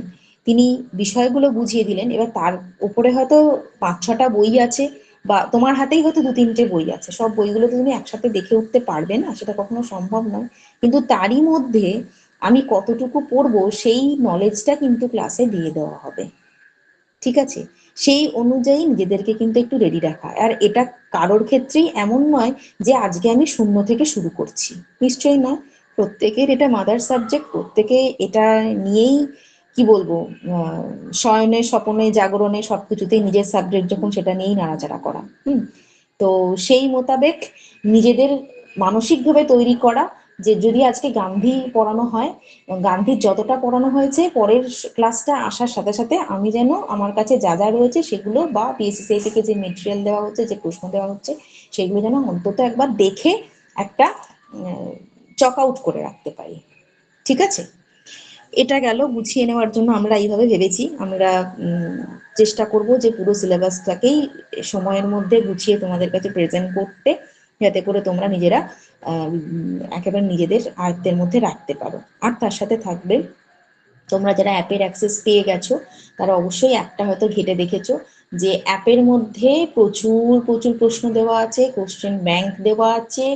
তিনি বিষয়গুলো বুঝিয়ে দিলেন, এবার তার উপরে হয়তো 5-6টা বই আছে, বা তোমার হাতেই হয়তো 2-3টে বই আছে, সব বইগুলো তো তুমি একসাথে দেখে উঠতে পারবে না, সেটা কখনো সম্ভব নয়। কিন্তু তারই মধ্যে আমি কতটুকু পড়বো সেই নলেজটা কিন্তু ক্লাসে দিয়ে দেওয়া হবে। ঠিক আছে, সেই অনুযায়ী নিজেদেরকে কিন্তু একটু রেডি রাখা। আর এটা কারোর ক্ষেত্রেই এমন নয় যে আজকে আমি শূন্য থেকে শুরু করছি, নিশ্চয়ই নয়। প্রত্যেকের এটা মাদার সাবজেক্ট, প্রত্যেকে এটা নিয়েই কি বলবো, শয়নে স্বপনে জাগরণে সবকিছুতেই নিজের সাবজেক্ট যখন, সেটা নিয়েই নাড়াচাড়া করা। তো সেই মোতাবেক নিজেদের মানসিকভাবে তৈরি করা, যে যদি আজকে গান্ধী পড়ানো হয়, গান্ধীর যতটা পড়ানো হয়েছে, পরের ক্লাসটা আসার সাথে সাথে আমি যেন আমার কাছে যা যা রয়েছে সেগুলো, বা পিএসসিসিআই থেকে যে মেটেরিয়াল দেওয়া হচ্ছে, যে প্রশ্ন দেওয়া হচ্ছে, সেগুলো যেন অন্তত একবার দেখে একটা চক আউট করে রাখতে পারি। ঠিক আছে, এটা গেল গুছিয়ে নেওয়ার জন্য আমরা এইভাবে ভেবেছি। আমরা চেষ্টা করব যে পুরো সিলেবাসটাকেই সময়ের মধ্যে গুছিয়ে তোমাদের কাছে প্রেজেন্ট করতে, যাতে করে তোমরা নিজেরা একেবারে নিজেদের আয়ত্তের মধ্যে রাখতে পারো। আর তার সাথে থাকবে, তোমরা যারা অ্যাপের অ্যাক্সেস পেয়ে গেছো, তারা অবশ্যই একটা হয়তো ঘেটে দেখেছো যে অ্যাপের মধ্যে প্রচুর প্রচুর প্রশ্ন দেওয়া আছে, কোশ্চেন ব্যাংক দেওয়া আছে,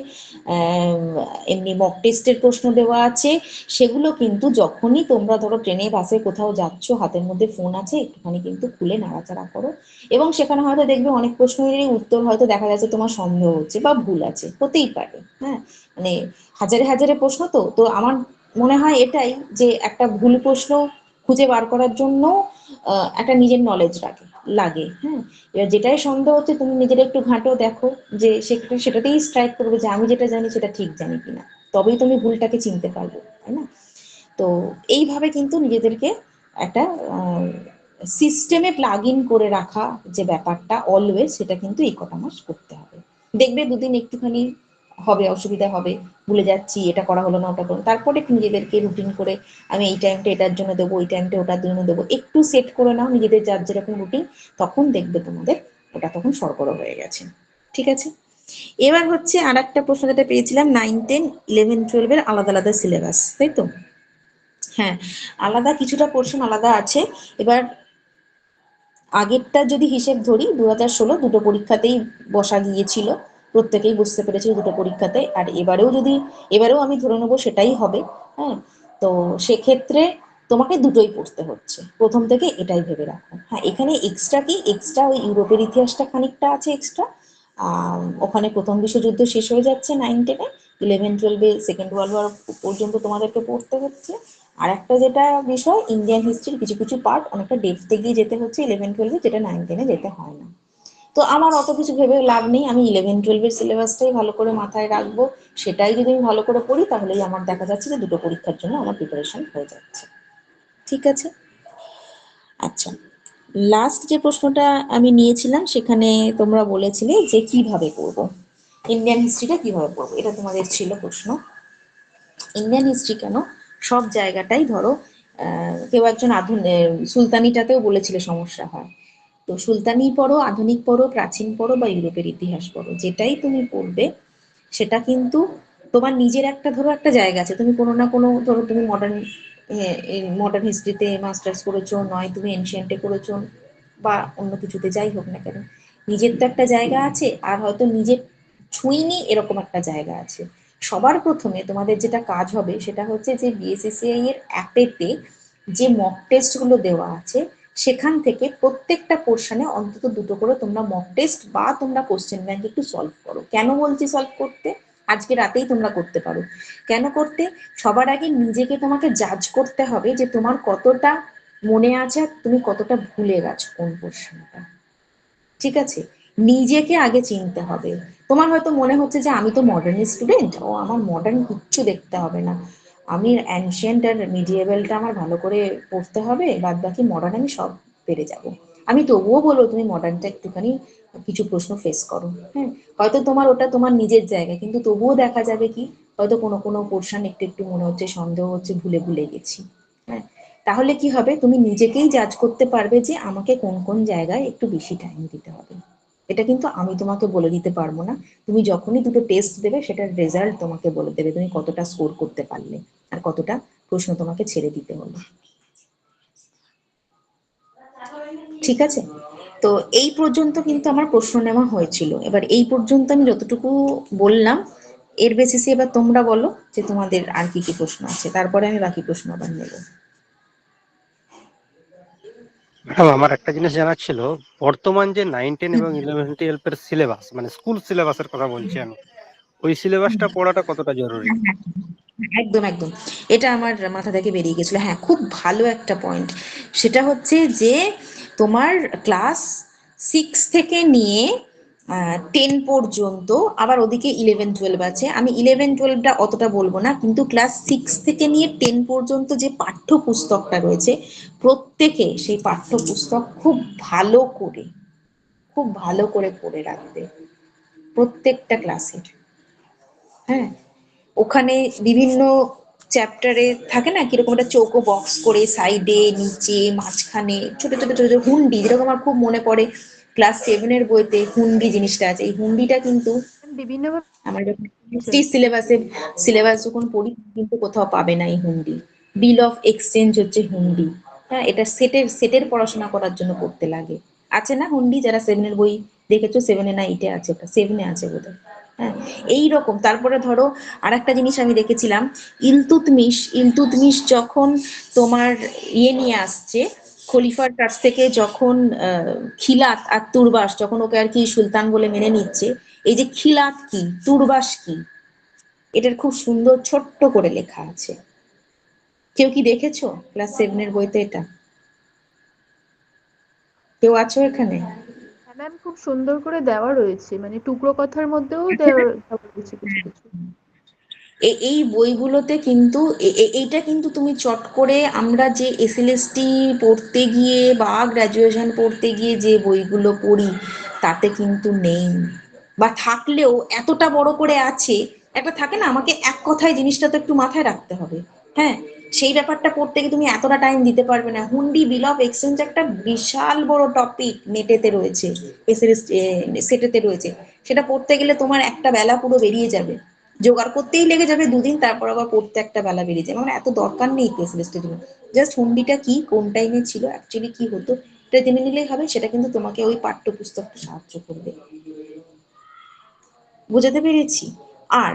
এমনি মক টেস্টের প্রশ্ন দেওয়া আছে। সেগুলো কিন্তু যখনই তোমরা ধরো ট্রেনে বাসে কোথাও যাচ্ছ, হাতের মধ্যে ফোন আছে, একটুখানি কিন্তু খুলে নাড়াচাড়া করো, এবং সেখানে হয়তো দেখবে অনেক প্রশ্নেরই উত্তর হয়তো দেখা যাচ্ছে তোমার সন্দেহ হচ্ছে বা ভুল আছে, হতেই পারে। হ্যাঁ, মানে হাজারে হাজারে প্রশ্ন, তো তো আমার মনে হয় এটাই, যে একটা ভুল প্রশ্ন খুঁজে বার করার জন্য একটা নিজের নলেজ লাগে। হ্যাঁ, এবার যেটাই সন্দেহ হচ্ছে, তুমি নিজের একটু ঘাঁটো, দেখো যে সেটাতেই স্ট্রাইক করবে যে আমি যেটা জানি সেটা ঠিক জানি কিনা, তবেই তুমি ভুলটাকে চিনতে পারবে, তাই না? তো এইভাবে কিন্তু নিজেদেরকে একটা সিস্টেমে প্লাগ ইন করে রাখা যে ব্যাপারটা অলওয়েজ, সেটা কিন্তু এই কটা মাস করতে হবে। দেখবে দুদিন একটুখানি হবে, অসুবিধা হবে, ভুলে যাচ্ছি, এটা করা হলো না, ওটা করো, তারপরে একটু নিজেদেরকে রুটিন করে আমি এই টাইমটা এটার জন্য দেবো, ওই টাইমটা ওটার জন্য দেবো, একটু সেট করে নাও নিজেদের যার যেরকম রুটিন, তখন দেখবে তোমাদের ওটা তখন সরগরম হয়ে গেছে। ঠিক আছে, এবার হচ্ছে আর একটা প্রশ্ন যেটা পেয়েছিলাম, 9, 10, 11, 12 এর আলাদা আলাদা সিলেবাস, তাই তো? হ্যাঁ, আলাদা কিছুটা পোর্শন আলাদা আছে। এবার আগেরটা যদি হিসেব ধরি, 2016 দুটো পরীক্ষাতেই বসা গিয়েছিল, প্রত্যেকেই বুঝতে পেরেছিল দুটো পরীক্ষাতে। আর এবারেও আমি ধরে নেবো সেটাই হবে। হ্যাঁ, তো সেক্ষেত্রে তোমাকে দুটোই পড়তে হচ্ছে, প্রথম থেকে এটাই ভেবে রাখো। হ্যাঁ, এখানে এক্সট্রা কি, এক্সট্রা ওই ইউরোপের ইতিহাসটা খানিকটা আছে এক্সট্রা, ওখানে প্রথম বিশ্বযুদ্ধ শেষ হয়ে যাচ্ছে 9, 10-এ, 11, 12-এ সেকেন্ড ওয়ার্ল্ড ওয়ার পর্যন্ত তোমাদেরকে পড়তে হচ্ছে। আর একটা যেটা বিষয়, ইন্ডিয়ান হিস্ট্রির কিছু কিছু পার্ট অনেকটা ডেপথে গিয়ে যেতে হচ্ছে 11, 12-এ, যেটা 9, 10-এ যেতে হয় না। তো আমার অত কিছু ভেবে লাভ নেই, আমি 11, 12-এর সিলেবাসটাই ভালো করে মাথায় রাখবো, সেটাই যদি আমি ভালো করে পড়ি, তাহলেই আমার দেখা যাচ্ছে যে দুটো পরীক্ষার জন্য আমার প্রিপারেশন হয়ে যাচ্ছে। ঠিক আছে, আচ্ছা, লাস্ট যে প্রশ্নটা আমি নিয়েছিলাম, সেখানে তোমরা বলেছিলে যে কিভাবে পড়বো, ইন্ডিয়ান হিস্ট্রিটা কিভাবে পড়বো, এটা তোমাদের ছিল প্রশ্ন। ইন্ডিয়ান হিস্ট্রি কেন, সব জায়গাটাই ধরো, কেউ একজন সুলতানিটাতেও বলেছিল সমস্যা হয়। তো সুলতানি পড়ো, আধুনিক পড়ো, প্রাচীন পড়ো, বা ইউরোপের ইতিহাস পড়ো, যেটাই তুমি পড়বে, সেটা কিন্তু তোমার নিজের একটা ধরো একটা জায়গা আছে, তুমি কোনো না কোনো, ধরো তুমি মডার্ন হিস্ট্রিতে মাস্টার্স করেছো, নয় তুমি এনশিয়েন্টে করেছো, বা অন্য কিছুতে, যাই হোক না কেন, নিজের তো একটা জায়গা আছে, আর হয়তো নিজের ছুঁইনি এরকম একটা জায়গা আছে। সবার প্রথমে তোমাদের যেটা কাজ হবে সেটা হচ্ছে যে বিএসএসসিআই এর অ্যাপেতে যে মক টেস্টগুলো দেওয়া আছে সেখান থেকে প্রত্যেকটা পোর্শনে অন্তত দুটো করে তোমরা মক টেস্ট বা তোমরা কোশ্চেন ব্যাংক একটু সলভ করো। কেন বলছি সলভ করতে? আজকে রাতেই তোমরা করতে পারো। কেন করতে? সবার আগে নিজেকে তোমাকে জাজ করতে হবে যে তোমার কতটা মনে আছে আর তুমি কতটা ভুলে গেছো কোন পোর্শনটা। ঠিক আছে, নিজেকে আগে চিনতে হবে। তোমার হয়তো মনে হচ্ছে যে আমি তো মডার্ন স্টুডেন্ট, ও আমার মডার্ন কিচ্ছু দেখতে হবে না, আমি অ্যানশিয়েন্ট আর মিডিয়েভেলটা আমার ভালো করে পড়তে হবে, বাদ বাকি মডার্ন আমি সব পেরে যাব। আমি তবুও বলবো তুমি মডার্নটা একটুখানি কিছু প্রশ্ন ফেস করো। হ্যাঁ, হয়তো তোমার ওটা তোমার নিজের জায়গা, কিন্তু তবুও দেখা যাবে কি হয়তো কোনো কোনো পোর্শন একটু একটু মনে হচ্ছে, সন্দেহ হচ্ছে, ভুলে ভুলে গেছি। হ্যাঁ, তাহলে কি হবে, তুমি নিজেকেই জাজ করতে পারবে যে আমাকে কোন কোন জায়গায় একটু বেশি টাইম দিতে হবে। এটা কিন্তু আমি তোমাকে বলে দিতে পারবো না, তুমি যখনই দুটো টেস্ট দেবে সেটার রেজাল্ট তোমাকে বলে দেবে তুমি কতটা স্কোর করতে পারলে আর কতটা প্রশ্ন তোমাকে ছেড়ে দিতে হলো। ঠিক আছে, তো এই পর্যন্ত কিন্তু আমার প্রশ্ন নেওয়া হয়েছিল। এবার এই পর্যন্ত আমি যতটুকু বললাম এর বেসিসে এবার তোমরা বলো যে তোমাদের আর কি কি প্রশ্ন আছে, তারপরে আমি বাকি প্রশ্ন আবার নেবো। ম্যাডাম, আমার একটা জিনিস জানার ছিল, বর্তমান যে 9, 10 এবং 11, 12 এর সিলেবাস, মানে স্কুল সিলেবাসের কথা বলছি আমি, ওই সিলেবাসটা পড়াটা কতটা জরুরি? একদম একদম, এটা আমার মাথা থেকে বেরিয়ে গেছিল। হ্যাঁ, খুব ভালো একটা পয়েন্ট। সেটা হচ্ছে যে তোমার ক্লাস 6 থেকে নিয়ে 10 পর্যন্ত, আবার ওদিকে 11, 12 আছে, আমি 11, 12টা অতটা বলবো না, কিন্তু ক্লাস 6 থেকে নিয়ে 10 পর্যন্ত যে পাঠ্য পুস্তকটা রয়েছে প্রত্যেকে সেই পাঠ্য পুস্তক খুব ভালো করে পড়ে রাখবে প্রত্যেকটা ক্লাসের। হ্যাঁ, ওখানে বিভিন্ন চ্যাপ্টারে থাকে না কিরকম একটা চৌকো বক্স করে সাইডে, নিচে, মাঝখানে ছোট ছোট ছোট ছোট হুন্ডি, যেরকম আমার খুব মনে পড়ে ক্লাস 7-এর বইতে হুন্ডি জিনিসটা আছে। এই হুন্ডিটা কিন্তু বিভিন্ন আমার যখন সিলেবাস যখন পড়ি কিন্তু কোথাও পাবে না এই হুন্ডি। বিল অফ এক্সচেঞ্জ হচ্ছে হুন্ডি। হ্যাঁ, এটা সেটের পড়াশোনা করার জন্য পড়তে লাগে। আছে না হুন্ডি? যারা 7-এর বই দেখেছো, 7-এ না 8-এ আছে, ওটা 7-এ আছে বোধহয়। হ্যাঁ, এইরকম। তারপরে ধরো আর একটা জিনিস আমি দেখেছিলাম, ইলতুৎমিশ যখন তোমার নিয়ে আসছে খলিফার কাছ থেকে, যখন খিলাত আর তুরবাস যখন ওকে আর কি সুলতান বলে মেনে নিচ্ছে, এই যে খিলাত কি, তুরবাস কি, এটার খুব সুন্দর ছোট্ট করে লেখা আছে। কেউ কি দেখেছো ক্লাস 7-এর বইতে? এটা কেউ আছো এখানে? হ্যাঁ ম্যাম, খুব সুন্দর করে দেওয়া রয়েছে, মানে টুকরো কথার মধ্যেও দেওয়া রয়েছে কিছু কিছু। এই বইগুলোতে কিন্তু এইটা কিন্তু তুমি চট করে, আমরা যে এসএলএসটি পড়তে গিয়ে বা গ্রাজুয়েশন পড়তে গিয়ে যে বইগুলো পড়ি তাতে কিন্তু নেই, বা থাকলেও এতটা বড় করে আছে। একটা থাকে না, আমাকে এক কথায় জিনিসটা তো একটু মাথায় রাখতে হবে। হ্যাঁ, সেই ব্যাপারটা পড়তে গিয়ে তুমি এতটা টাইম দিতে পারবে না। হুন্ডি, বিল অফ এক্সচেঞ্জ একটা বিশাল বড় টপিক, নেটেতে রয়েছে, এসএলএস সেটেতে রয়েছে। সেটা পড়তে গেলে তোমার একটা বেলা পুরো বেরিয়ে যাবে, জোগাড় করতেই লেগে যাবে 2 দিন, তারপর আবার পড়তে একটা বেলা বেরিয়ে যাবে। আমার এত দরকার নেই টেস্ট লিস্টের জন্য। জাস্ট হুন্ডিটা কি, কোন টাইমে ছিল, অ্যাকচুয়ালি কি হতো, এটা জেনে নিলেই হবে। সেটা কিন্তু তোমাকে ওই পাঠ্য পুস্তকটা সাহায্য করবে। বোঝাতে পেরেছি? আর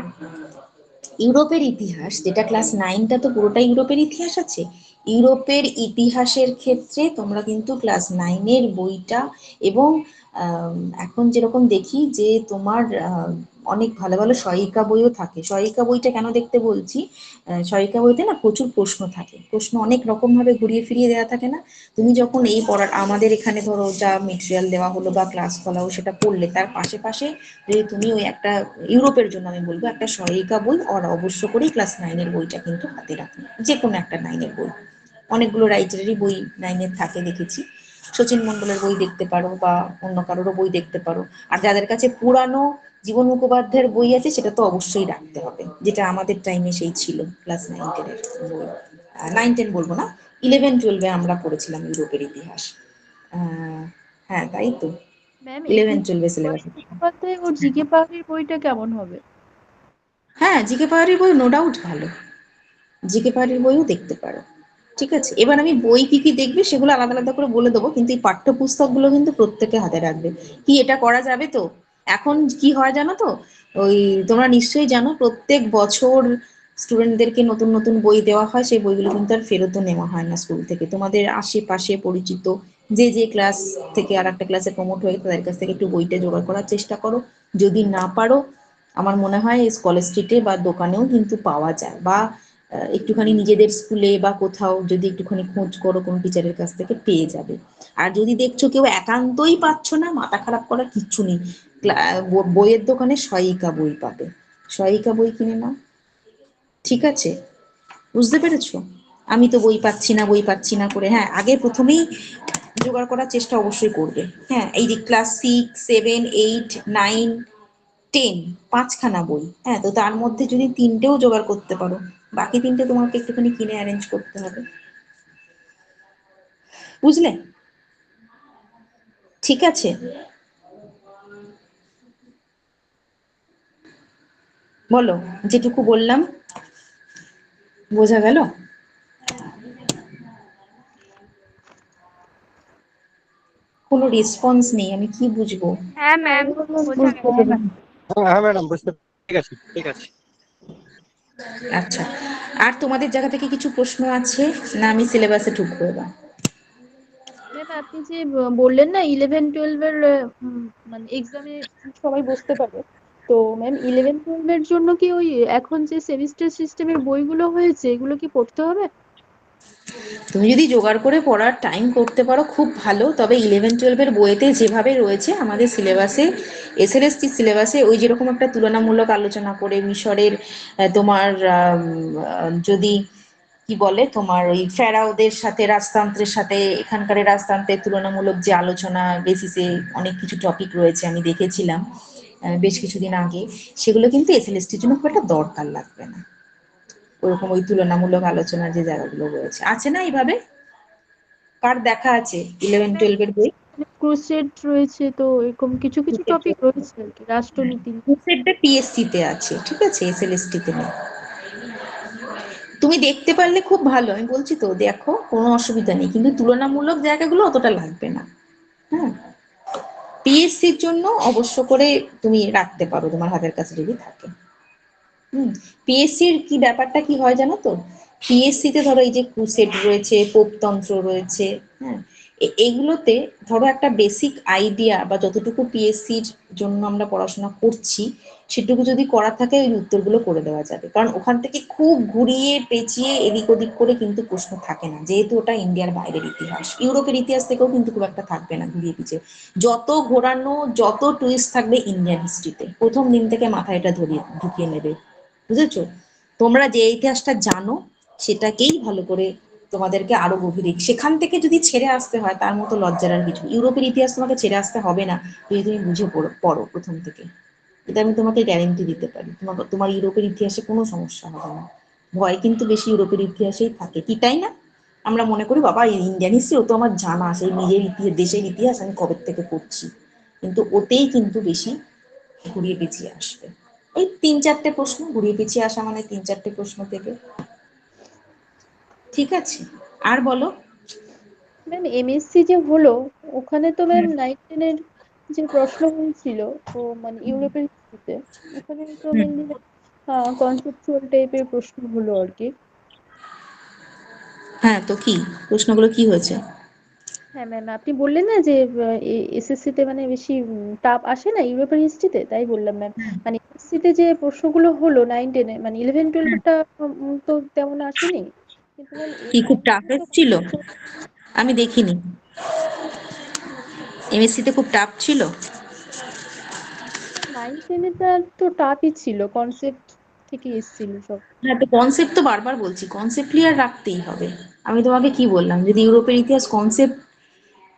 ইউরোপের ইতিহাস, যেটা ক্লাস 9টা তো পুরোটাই ইউরোপের ইতিহাস আছে, ইউরোপের ইতিহাসের ক্ষেত্রে তোমরা কিন্তু ক্লাস 9-এর বইটা, এবং এখন যেরকম দেখি যে তোমার অনেক ভালো ভালো সহায়িকা বইও থাকে। সহায়িকা বইটা কেন দেখতে বলছি, সহায়িকা বইতে না প্রচুর প্রশ্ন থাকে, প্রশ্ন অনেক রকম ভাবে ঘুরিয়ে ফিরিয়ে দেওয়া থাকে না। তুমি যখন এই পড়ার, আমাদের এখানে ধরো যা মেটেরিয়াল দেওয়া হলো বা ক্লাস ফলাও সেটা পড়লে, তার পাশে পাশে যদি তুমি ওই একটা ইউরোপের জন্য আমি বলবো একটা সহায়িকা বই আর অবশ্য করেই ক্লাস 9-এর বইটা কিন্তু হাতে রাখবে, যে কোনো একটা 9-এর বই। অনেকগুলো রাইটারেরই বই 9-এর থাকে দেখেছি, শচীন মন্ডলের বই দেখতে পারো বা অন্য কারোরও বই দেখতে পারো। আর যাদের কাছে পুরানো জীবন মুখোপাধ্যায়ের বই আছে সেটা তো অবশ্যই রাখতে হবে, যেটা আমাদের টাইমে সেই ছিল ক্লাস 9-10-এর বই। 9-10 বলবো না, 11-12-এ আমরা পড়েছিলাম ইউরোপের ইতিহাস। হ্যাঁ, তাই তো, ম্যাম, 11-12 সিলেবাস। মুখোপাধ্যায় ও জিকে পাহাড়ির বইটা কেমন হবে? হ্যাঁ, জিকে পাহাড়ির বই নো ডাউট ভালো, জিকে পাহাড়ির বইও দেখতে পারো। ঠিক আছে, এবার আমি বই কি কি দেখবে সেগুলো আলাদা আলাদা করে বলে দেবো, কিন্তু এই পাঠ্যপুস্তকগুলো কিন্তু প্রত্যেকে হাতে রাখবে। কি এটা করা যাবে তো? এখন কি হয় জানো তো, ওই তোমরা নিশ্চয়ই জানো প্রত্যেক বছর স্টুডেন্টদেরকে নতুন নতুন বই দেওয়া হয়, সেই বইগুলো কিন্তু আর ফেরতও নেওয়া হয় না স্কুল থেকে। তোমাদের আশেপাশে পরিচিত যে ক্লাস থেকে আর একটা ক্লাসে প্রমোট হয়ে তাদের কাছ থেকে একটু বইটা জোগাড় করার চেষ্টা করো। যদি না পারো, আমার মনে হয় স্কলার স্ট্রিটে বা দোকানেও কিন্তু পাওয়া যায়, বা একটুখানি নিজেদের স্কুলে বা কোথাও যদি একটুখানি খোঁজ করো কোন টিচারের কাছ থেকে পেয়ে যাবে। আর যদি দেখছো কেউ একান্তই পাচ্ছ না, মাথা খারাপ করার কিচ্ছু নেই, বইয়ের দোকানে সহায়িকা বই পাবে, সহায়িকা বই কিনে নাও। ঠিক আছে, বুঝতে পেরেছো? আমি তো বই পাচ্ছি না বই পাচ্ছি না করে, হ্যাঁ আগে প্রথমেই জোগাড় করার চেষ্টা অবশ্যই করবে। হ্যাঁ, এই যে ক্লাস 6, 7, 8, 9, 10, 5খানা বই, হ্যাঁ তো তার মধ্যে যদি 3টেও জোগাড় করতে পারো, বাকি 3টে তোমাকে একটুখানি কিনে অ্যারেঞ্জ করতে হবে। বুঝলে? ঠিক আছে, বলো যেটুকু বললাম বোঝা গেল? কোনো রেসপন্স নেই, আমি কি বুঝবো? হ্যাঁ না ম্যাম, এগুলো বোঝা বুঝতে গেছে। পেরেছি। হ্যাঁ হ্যাঁ ম্যাডাম, বুঝতে ঠিক আছে ঠিক আছে। আচ্ছা, আর তোমাদের জায়গা থেকে কিছু প্রশ্ন আছে না আমি সিলেবাসে ঢুকবো এবার? ম্যাম আপনি যে বললেন না 11-12 এর মানে এক্সামে সবাই বসতে পারে, তো ম্যাম 11-12 এর জন্য কি ওই এখন যে সেমিস্টার সিস্টেমের বইগুলো হয়েছে এগুলো কি পড়তে হবে? তুমি যদি জোগাড় করে পড়ার টাইম করতে পারো খুব ভালো, তবে 11-12 বইতে যেভাবে রয়েছে আমাদের সিলেবাসে, এসএলএসটি সিলেবাসে, ওই যেরকম একটা তুলনামূলক আলোচনা করে মিশরের তোমার যদি কি বলে তোমার ওই ফেরাওদের সাথে রাজতন্ত্রের সাথে এখানকার রাজতন্ত্রের তুলনামূলক যে আলোচনা বেসিসে অনেক কিছু টপিক রয়েছে আমি দেখেছিলাম বেশ কিছুদিন আগে, সেগুলো কিন্তু এসএলএসটির জন্য খুব একটা দরকার লাগবে না। ওরকম ওই তুলনামূলক আলোচনার যে জায়গাগুলো রয়েছে আছে না এইভাবে, কার দেখা আছে 11-12 বই? ক্রুসেড রয়েছে, তো এরকম কিছু কিছু টপিক রয়েছে আর কি, রাষ্ট্রনীতি। সেটটা পিএসসি তে আছে, ঠিক আছে, এসএলএসটি তে নেই। তুমি দেখতে পারলে খুব ভালো, আমি বলছি তো দেখো, কোনো অসুবিধা নেই, কিন্তু তুলনামূলক জায়গাগুলো অতটা লাগবে না। হ্যাঁ, পিএসসির জন্য অবশ্য করে তুমি রাখতে পারো তোমার হাতের কাছে যদি থাকে। পিএসসির কি ব্যাপারটা কি হয় জানো তো, পিএসসি তে ধরো এই যে ক্রুসেড রয়েছে, পোপতন্ত্র রয়েছে, হ্যাঁ এগুলোতে ধরো একটা বেসিক আইডিয়া বা যতটুকু পিএসসির জন্য আমরা পড়াশোনা করছি সেটুকু যদি করা থাকে ওই উত্তরগুলো করে দেওয়া যাবে, কারণ ওখান থেকে খুব ঘুরিয়ে পেঁচিয়ে এদিক ওদিক করে কিন্তু প্রশ্ন থাকে না, যেহেতু ওটা ইন্ডিয়ার বাইরের ইতিহাস। ইউরোপের ইতিহাস থেকেও কিন্তু খুব একটা থাকবে না ঘুরিয়ে পিছিয়ে, যত ঘোরানো যত টুইস্ট থাকবে ইন্ডিয়ান হিস্ট্রিতে, প্রথম দিন থেকে মাথায় এটা ধরিয়ে ঢুকিয়ে নেবে। বুঝেছো? তোমরা যে ইতিহাসটা জানো সেটাকেই ভালো করে তোমাদেরকে আরো গভীরে, সেখান থেকে যদি ছেড়ে আসতে হয় তার মতো লজ্জার আর কিছু, ইউরোপের ইতিহাস তোমাকে ছেড়ে আসতে হবে না যদি তুমি বুঝে পড়ো প্রথম থেকে। এটা আমি তোমাকে গ্যারেন্টি দিতে পারি, তোমার ইউরোপের ইতিহাসে কোনো সমস্যা হবে না। ভয় কিন্তু বেশি ইউরোপের ইতিহাসেই থাকে, কি তাই না? আমরা মনে করি বাবা ইন্ডিয়ান হিস্ট্রি ও তো আমার জানা, সেই নিজের ইতিহাস দেশের ইতিহাস আমি কবে থেকে পড়ছি, কিন্তু ওতেই কিন্তু বেশি ঘুরিয়ে পেঁচিয়ে আসবে। ওই 3-4টে প্রশ্ন ঘুরিয়ে পিছিয়ে আসা মানে 3-4টে প্রশ্ন থেকে। ঠিক আছে, আর বলো। ম্যাম এমএসসি যে হলো, ওখানে তো ম্যাম 9-10 এর যে প্রশ্ন হয়েছিল, তো মানে ইউরোপের হিস্ট্রিতে, ওখানে তো মেনলি কনসেপচুয়াল টাইপের প্রশ্ন হলো আর কি। হ্যাঁ তো কি প্রশ্নগুলো কি হয়েছে? হ্যাঁ ম্যাম আপনি বললেন না যে এসএসসি তে মানে বেশি টাফ আসে না ইউরোপের হিস্ট্রিতে, তাই বললাম ম্যাম। মানে এসএসসি তে যে প্রশ্নগুলো হলো 9-10 এ, মানে 11-12টা তো তেমন আসেনি, কিন্তু ম্যাম কি খুব টাফ 9-10 ছিল? আমি দেখিনি, এমএসসি তে খুব টাফ ছিল? 9-10 তো টাফই ছিল, কনসেপ্ট থেকে এসেছিল সব। হ্যাঁ তো কনসেপ্ট তো বারবার বলছি, কনসেপ্ট ক্লিয়ার রাখতেই হবে। আমি তোমাকে কি বললাম, যদি ইউরোপের ইতিহাস কনসেপ্ট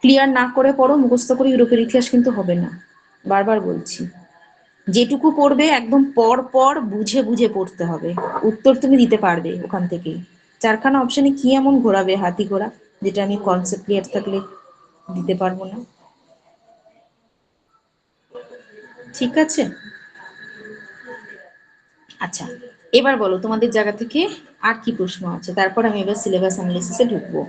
ক্লিয়ার না করে পড়ো, মুখস্থ করে ইউরোপের ইতিহাস কিন্তু হবে না, বারবার বলছি। যেটুকু পড়বে একদম পর পর বুঝে বুঝে পড়তে হবে, উত্তর তুমি দিতে পারবে ওখান থেকেই। 4খানা অপশনে কি এমন ঘোরাবে হাতি ঘোড়া যেটা আমি কনসেপ্ট ক্লিয়ার থাকলে দিতে পারবো না? ঠিক আছে, আচ্ছা এবার বলো তোমাদের জায়গা থেকে আর কি প্রশ্ন আছে, তারপর আমি এবার সিলেবাস অ্যানালিসিসে ঢুকবো।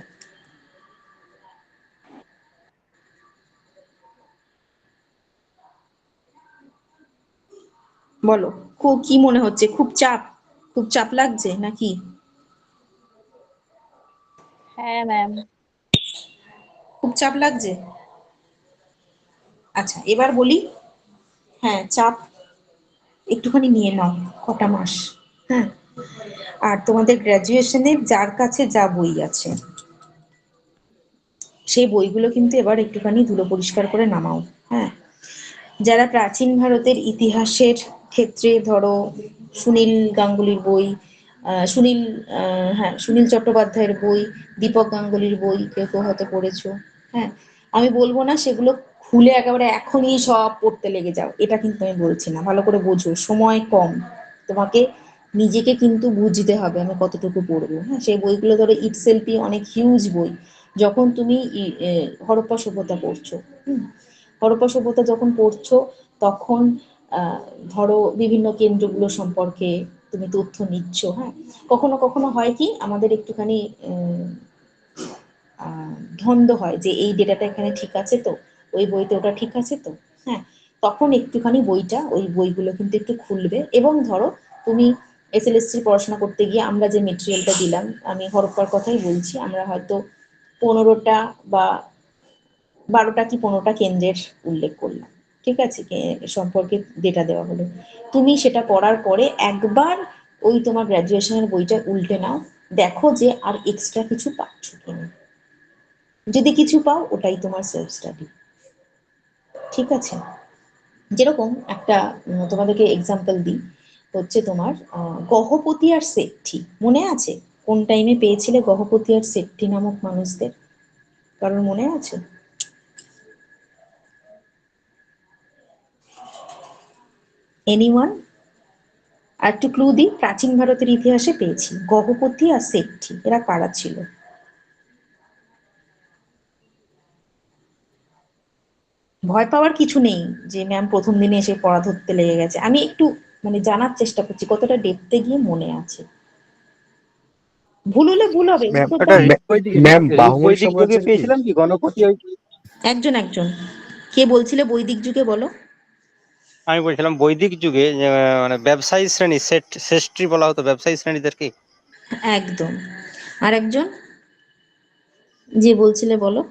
বলো, খুব কি মনে হচ্ছে? খুব চাপ লাগছে নাকি? হ্যাঁ ম্যাম। খুব চাপ লাগছে? আচ্ছা, এবার বলি। হ্যাঁ, চাপ একটুখানি নিয়ে নাও, কটা মাস। হ্যাঁ, আর তোমাদের গ্র্যাজুয়েশনের যার কাছে যা বই আছে সেই বইগুলো কিন্তু এবার একটুখানি ধুলো পরিষ্কার করে নামাও। হ্যাঁ, যারা প্রাচীন ভারতের ইতিহাসের ক্ষেত্রে ধরো সুনীল গাঙ্গুলির বই, সুনীল হ্যাঁ সুনীল চট্টোপাধ্যায়ের বই, দীপক গাঙ্গুলির বই কেউ কেউ হয়তো পড়েছো। হ্যাঁ, আমি বলবো না সেগুলো খুলে একেবারে এখনই সব পড়তে লেগে যাও, এটা কিন্তু আমি বলছি না। ভালো করে বোঝো, সময় কম, তোমাকে নিজেকে কিন্তু বুঝতে হবে আমি কতটুকু পড়বো। হ্যাঁ, সেই বইগুলো ধরো ইটসেলফই অনেক হিউজ বই। যখন তুমি হরপ্পা সভ্যতা পড়ছো, হরপ্পা সভ্যতা যখন পড়ছো তখন ধরো বিভিন্ন কেন্দ্রগুলো সম্পর্কে তুমি তথ্য নিচ্ছ। হ্যাঁ, কখনো কখনো হয় কি আমাদের একটুখানি ধন্দ হয় যে এই ডেটাটা এখানে ঠিক আছে তো, ওই বইতে ওটা ঠিক আছে তো। হ্যাঁ, তখন একটুখানি ওই বইগুলো কিন্তু একটু খুলবে। এবং ধরো তুমি এসএলএসসি পড়াশোনা করতে গিয়ে আমরা যে মেটেরিয়ালটা দিলাম, আমি হরপ্পার কথাই বলছি, আমরা হয়তো 15টা বা 12টা কি 15টা কেন্দ্রের উল্লেখ করলাম, ঠিক আছে, সম্পর্কে ডেটা দেওয়া হলো। তুমি সেটা পড়ার পরে একবার ওই তোমার গ্র্যাজুয়েশনের বইটা উল্টে নাও, দেখো যে আর এক্সট্রা কিছু পাচ্ছ কিনা। যদি কিছু পাও ওটাই তোমার সেলফ স্টাডি। ঠিক আছে, যেরকম একটা তোমাদেরকে এক্সাম্পল দিই, হচ্ছে তোমার গহপতি আর সেট্টি মনে আছে? কোন টাইমে পেয়েছিলে গহপতি আর সেট্টি নামক মানুষদের? কারণ মনে আছে? এনিওয়ান? আর একটু ক্লু দিই, প্রাচীন ভারতের ইতিহাসে পেয়েছি গহপতি আর সেট্টি, এরা কারা ছিল? ভয় পাওয়ার কিছু নেই যে ম্যাম প্রথম দিনে এসে পড়া ধরতে লেগে গেছে। আমি একটু মানে জানার চেষ্টা করছি কতটা ডেপথে গিয়ে মনে আছে। ভুল হলে ভুল হবে, ম্যাম উত্তরটা এটা ম্যাম বাহুময় বৈদিক যুগে সাম্রাজ্যের কি? পেয়েছিলাম কি গণপতি ওই? একজন একজন। কে বলছিলে বৈদিক যুগে? বলো। আমি বলছিলাম বৈদিক যুগে যে, মানে ব্যবসায়ী শ্রেণী শ্রেষ্ঠী বলা হতো ব্যবসায়ী শ্রেণীদেরকে। একদম। আর একজন যে বলছিলে, বলো।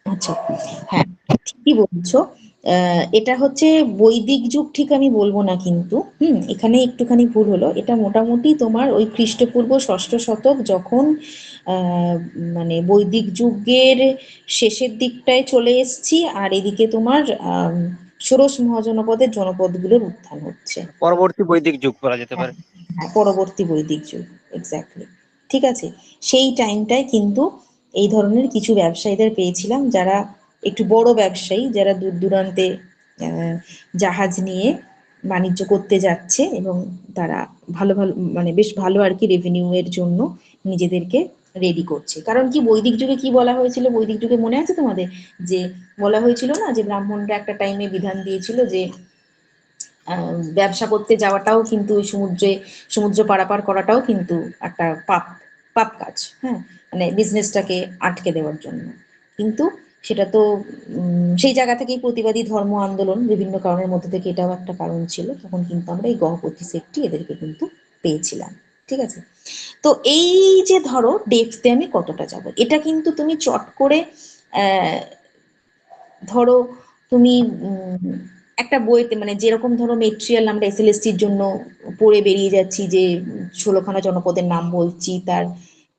আচ্ছা, হ্যাঁ, ঠিকই বলছো। এটা হচ্ছে বৈদিক যুগ, ঠিক আমি বলবো না কিন্তু এখানে একটুখানি ভুল হলো। এটা মোটামুটি তোমার ওই খ্রিস্টপূর্ব 6ষ্ঠ শতক, যখন আহ মানে বৈদিক যুগের শেষের দিকটায় চলে এসেছি, আর এদিকে তোমার ষোড়শ মহাজনপদের জনপদগুলোর উত্থান হচ্ছে। পরবর্তী বৈদিক যুগ বলা যেতে হ্যাঁ, পারে। হ্যাঁ, পরবর্তী বৈদিক যুগ, এক্স্যাক্টলি। ঠিক আছে, সেই টাইমটায় কিন্তু এই ধরনের কিছু ব্যবসায়ীদের পেয়েছিলাম, যারা একটু বড় ব্যবসায়ী, যারা দূর দূরান্তে জাহাজ নিয়ে বাণিজ্য করতে যাচ্ছে, এবং তারা ভালো ভালো মানে বেশ ভালো আর কি রেভিনিউ এর জন্য নিজেদেরকে রেডি করছে। কারণ কি বৈদিক যুগে কি বলা হয়েছিল? বৈদিক যুগে মনে আছে তোমাদের যে বলা হয়েছিল না যে ব্রাহ্মণরা একটা টাইমে বিধান দিয়েছিল যে ব্যবসা করতে যাওয়াটাও কিন্তু ওই সমুদ্র পারাপার করাটাও কিন্তু একটা পাপ পাপ কাজ। হ্যাঁ, মানে বিজনেসটাকে আটকে দেওয়ার জন্য। কিন্তু সেটা তো সেই জায়গা থেকেই প্রতিবাদী ধর্ম আন্দোলন, বিভিন্ন কারণের মধ্যে থেকে এটাও একটা কারণ ছিল। তখন কিন্তু আমরা এই গহপতি সেটটি এদেরকে কিন্তু পেয়েছিলাম। ঠিক আছে, তো এই যে ধরো ডেপথে আমি কতটা যাব, এটা কিন্তু তুমি চট করে আহ ধরো তুমি একটা বইতে মানে যেরকম ধরো মেটেরিয়াল আমরা এসএলএসটির জন্য পড়ে বেরিয়ে যাচ্ছি যে 16খানা জনপদের নাম বলছি, তার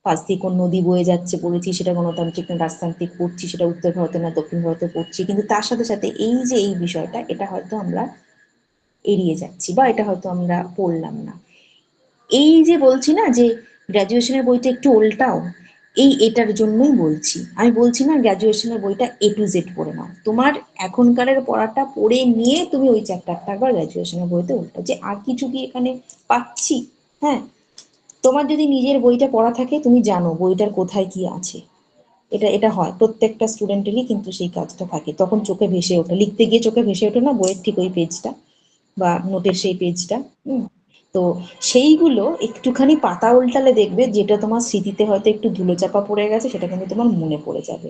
পাশ দিয়ে কোন নদী বয়ে যাচ্ছে পড়েছি, সেটা গণতান্ত্রিক না রাজতান্ত্রিক পড়ছি, সেটা উত্তর ভারতে না দক্ষিণ ভারতে পড়ছি, কিন্তু তার সাথে সাথে এই যে এই বিষয়টা, এটা হয়তো আমরা এড়িয়ে যাচ্ছি বা এটা হয়তো আমরা পড়লাম না। এই যে বলছি না যে গ্র্যাজুয়েশনের বইটা একটু উল্টাও, এটার জন্যই বলছি। আমি বলছি না গ্র্যাজুয়েশনের বইটা A to Z পড়ে নাও, তোমার এখনকারের পড়াটা পড়ে নিয়ে তুমি ওই চ্যাপ্টারটা একবার গ্র্যাজুয়েশনের বইতে উল্টাও, যে আর কিছু কি এখানে পাচ্ছি। হ্যাঁ, তোমার যদি নিজের বইটা পড়া থাকে, তুমি জানো বইটার কোথায় কি আছে। এটা এটা হয় প্রত্যেকটা স্টুডেন্টেরই, কিন্তু সেই কাজটা থাকে, তখন চোখে ভেসে ওঠে, লিখতে গিয়ে চোখে ভেসে ওঠে না বইয়ের ঠিক ওই পেজটা বা নোটের সেই পেজটা। তো সেইগুলো একটুখানি পাতা উল্টালে দেখবে যেটা তোমার স্মৃতিতে হয়তো একটু ধুলোচাপা পড়ে গেছে, সেটা কিন্তু তোমার মনে পড়ে যাবে।